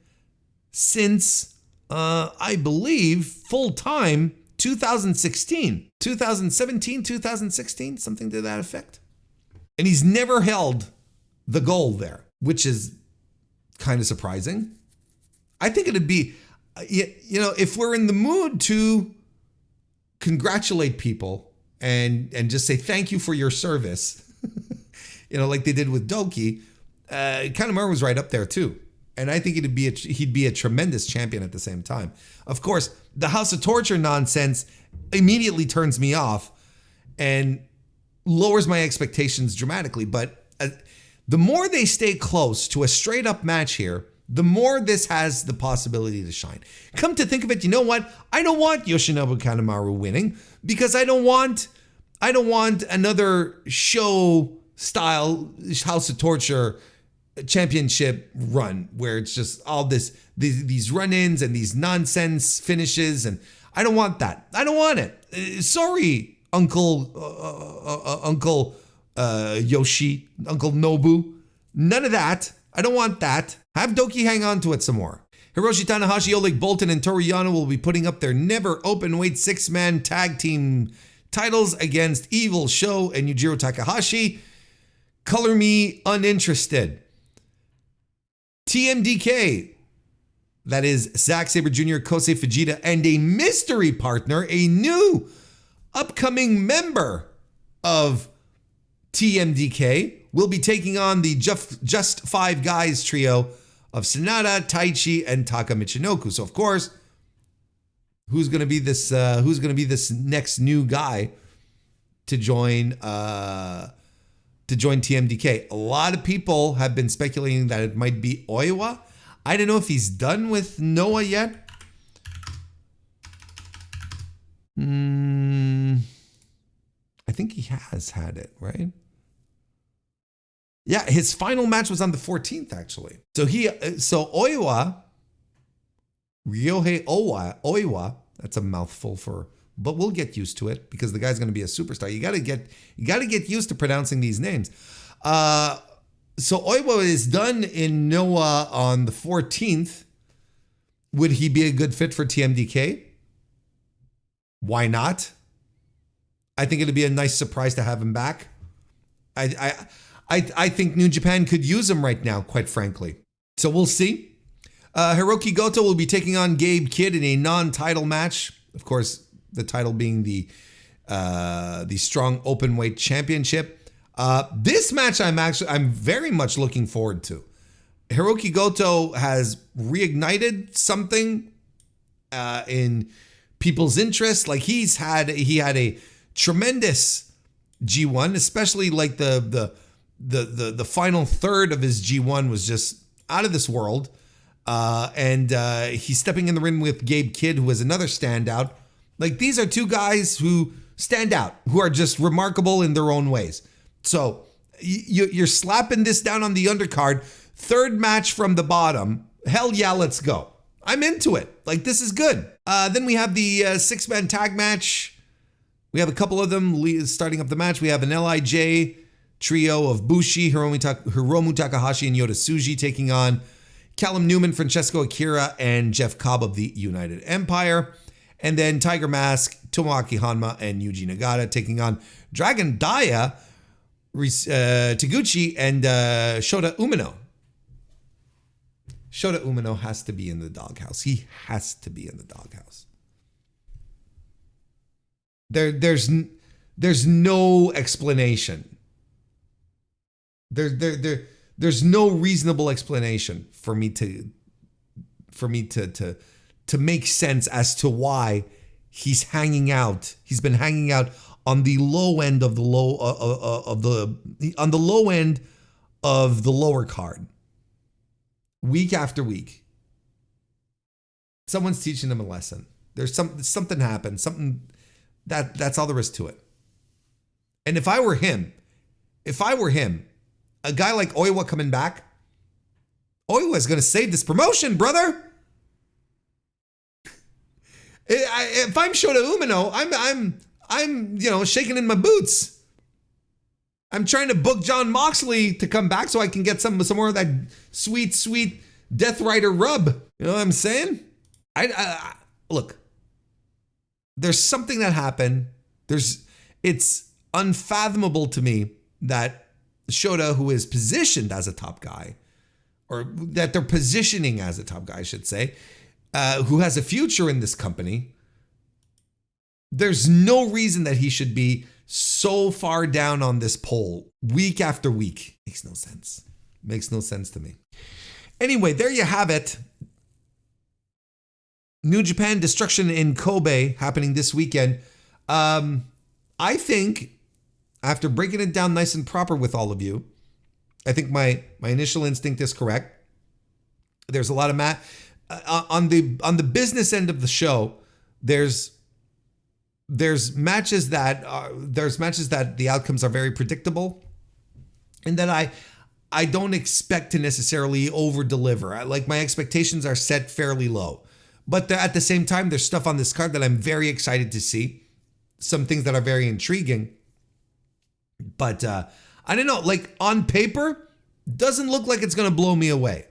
since, I believe, full-time 2017, 2016, something to that effect. And he's never held the gold there, which is kind of surprising. I think it'd be, if we're in the mood to congratulate people and just say thank you for your service, like they did with Doki, Kanemaru was right up there too. And I think he'd be a tremendous champion at the same time. Of course, the House of Torture nonsense immediately turns me off and lowers my expectations dramatically. But the more they stay close to a straight up match here, the more this has the possibility to shine. Come to think of it, you know what? I don't want Yoshinobu Kanemaru winning because I don't want another show style House of Torture championship run where it's just all these run-ins and these nonsense finishes, and I don't want that. I don't want it. Sorry, Uncle Yoshi, Uncle Nobu. None of that. I don't want that. Have Doki hang on to it some more. Hiroshi Tanahashi, Oleg Boltin, and Toru Yano will be putting up their never open-weight 6-man tag team titles against Evil Show and Yujiro Takahashi. Color me uninterested. TMDK, that is Zack Sabre Jr., Kosei Fujita, and a mystery partner, a new upcoming member of TMDK, will be taking on the Just Five Guys trio of Sanada, Taichi, and Taka Michinoku. So of course, who's going to be this next new guy to join TMDK? A lot of people have been speculating that it might be Oiwa. I don't know if he's done with Noah yet. I think he has had it, right? Yeah, his final match was on the 14th, actually. So Oiwa, Ryohei Oiwa, that's a mouthful but we'll get used to it because the guy's going to be a superstar. You got to get used to pronouncing these names. So Oiwa is done in Noah on the 14th. Would he be a good fit for TMDK? Why not? I think it'd be a nice surprise to have him back. I think New Japan could use him right now, quite frankly. So we'll see. Hiroki Goto will be taking on Gabe Kidd in a non-title match. Of course, the title being the Strong Openweight Championship. This match I'm very much looking forward to. Hiroki Goto has reignited something in people's interest. Like he had a tremendous G1, especially like the final third of his G1 was just out of this world. And he's stepping in the ring with Gabe Kidd, who is another standout. Like these are two guys who stand out, who are just remarkable in their own ways. So you're slapping this down on the undercard. Third match from the bottom. Hell yeah, let's go. I'm into it. Like this is good. Then we have the 6-man tag match. We have a couple of them starting up the match. We have an LIJ trio of Bushi, Hiromu Takahashi, and Yota Tsuji taking on Callum Newman, Francesco Akira, and Jeff Cobb of the United Empire. And then Tiger Mask, Tomoaki Hanma, and Yuji Nagata taking on Dragon Daya, Taguchi, and Shota Umino. Shota Umino has to be in the doghouse. He has to be in the doghouse. There's no explanation. There's no reasonable explanation for me to make sense as to why he's hanging out. He's been hanging out on the low end of the low end of the lower card, week after week. Someone's teaching him a lesson. There's something happened. That's all there is to it. And if I were him, a guy like Oiwa coming back, Oiwa is going to save this promotion, brother. If I'm Shota Umino, I'm shaking in my boots. I'm trying to book John Moxley to come back so I can get some more of that sweet Death Rider rub. You know what I'm saying? I look. There's something that happened. It's unfathomable to me that Shota, who is positioned as a top guy, or that they're positioning as a top guy, I should say, who has a future in this company, there's no reason that he should be so far down on this poll week after week. Makes no sense. Makes no sense to me. Anyway, there you have it. New Japan Destruction in Kobe happening this weekend. I think after breaking it down nice and proper with all of you, I think my initial instinct is correct. There's a lot of on the business end of the show. There's matches that the outcomes are very predictable, and that I don't expect to necessarily over deliver. My expectations are set fairly low, but at the same time, there's stuff on this card that I'm very excited to see. Some things that are very intriguing, but I don't know. On paper, doesn't look like it's going to blow me away.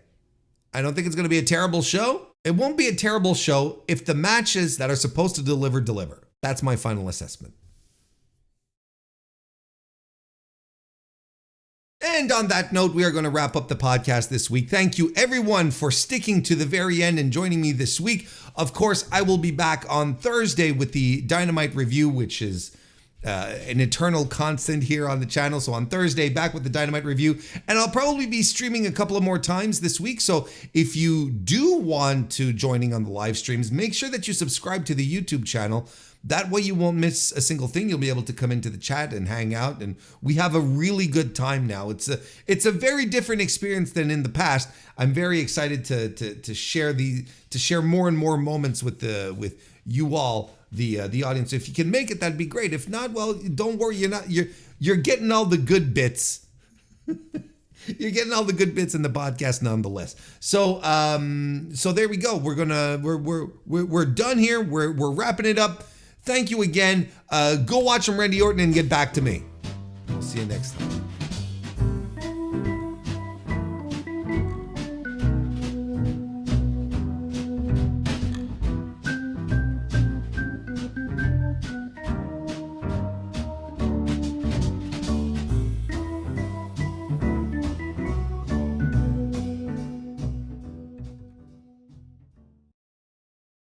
I don't think it's going to be a terrible show. It won't be a terrible show if the matches that are supposed to deliver. That's my final assessment. And on that note, we are going to wrap up the podcast this week. Thank you, everyone, for sticking to the very end and joining me this week. Of course, I will be back on Thursday with the Dynamite review, which is an eternal constant here on the channel. So on Thursday, back with the Dynamite review. And I'll probably be streaming a couple of more times this week. So if you do want to joining on the live streams, make sure that you subscribe to the YouTube channel. That way you won't miss a single thing. You'll be able to come into the chat and hang out, and we have a really good time now. It's a very different experience than in the past. I'm very excited to share more and more moments with you all, the audience. If you can make it, that'd be great. If not, well, don't worry. You're getting all the good bits. You're getting all the good bits in the podcast nonetheless. So there we go. We're done here. We're wrapping it up. Thank you again. Go watch some Randy Orton and get back to me. We'll see you next time.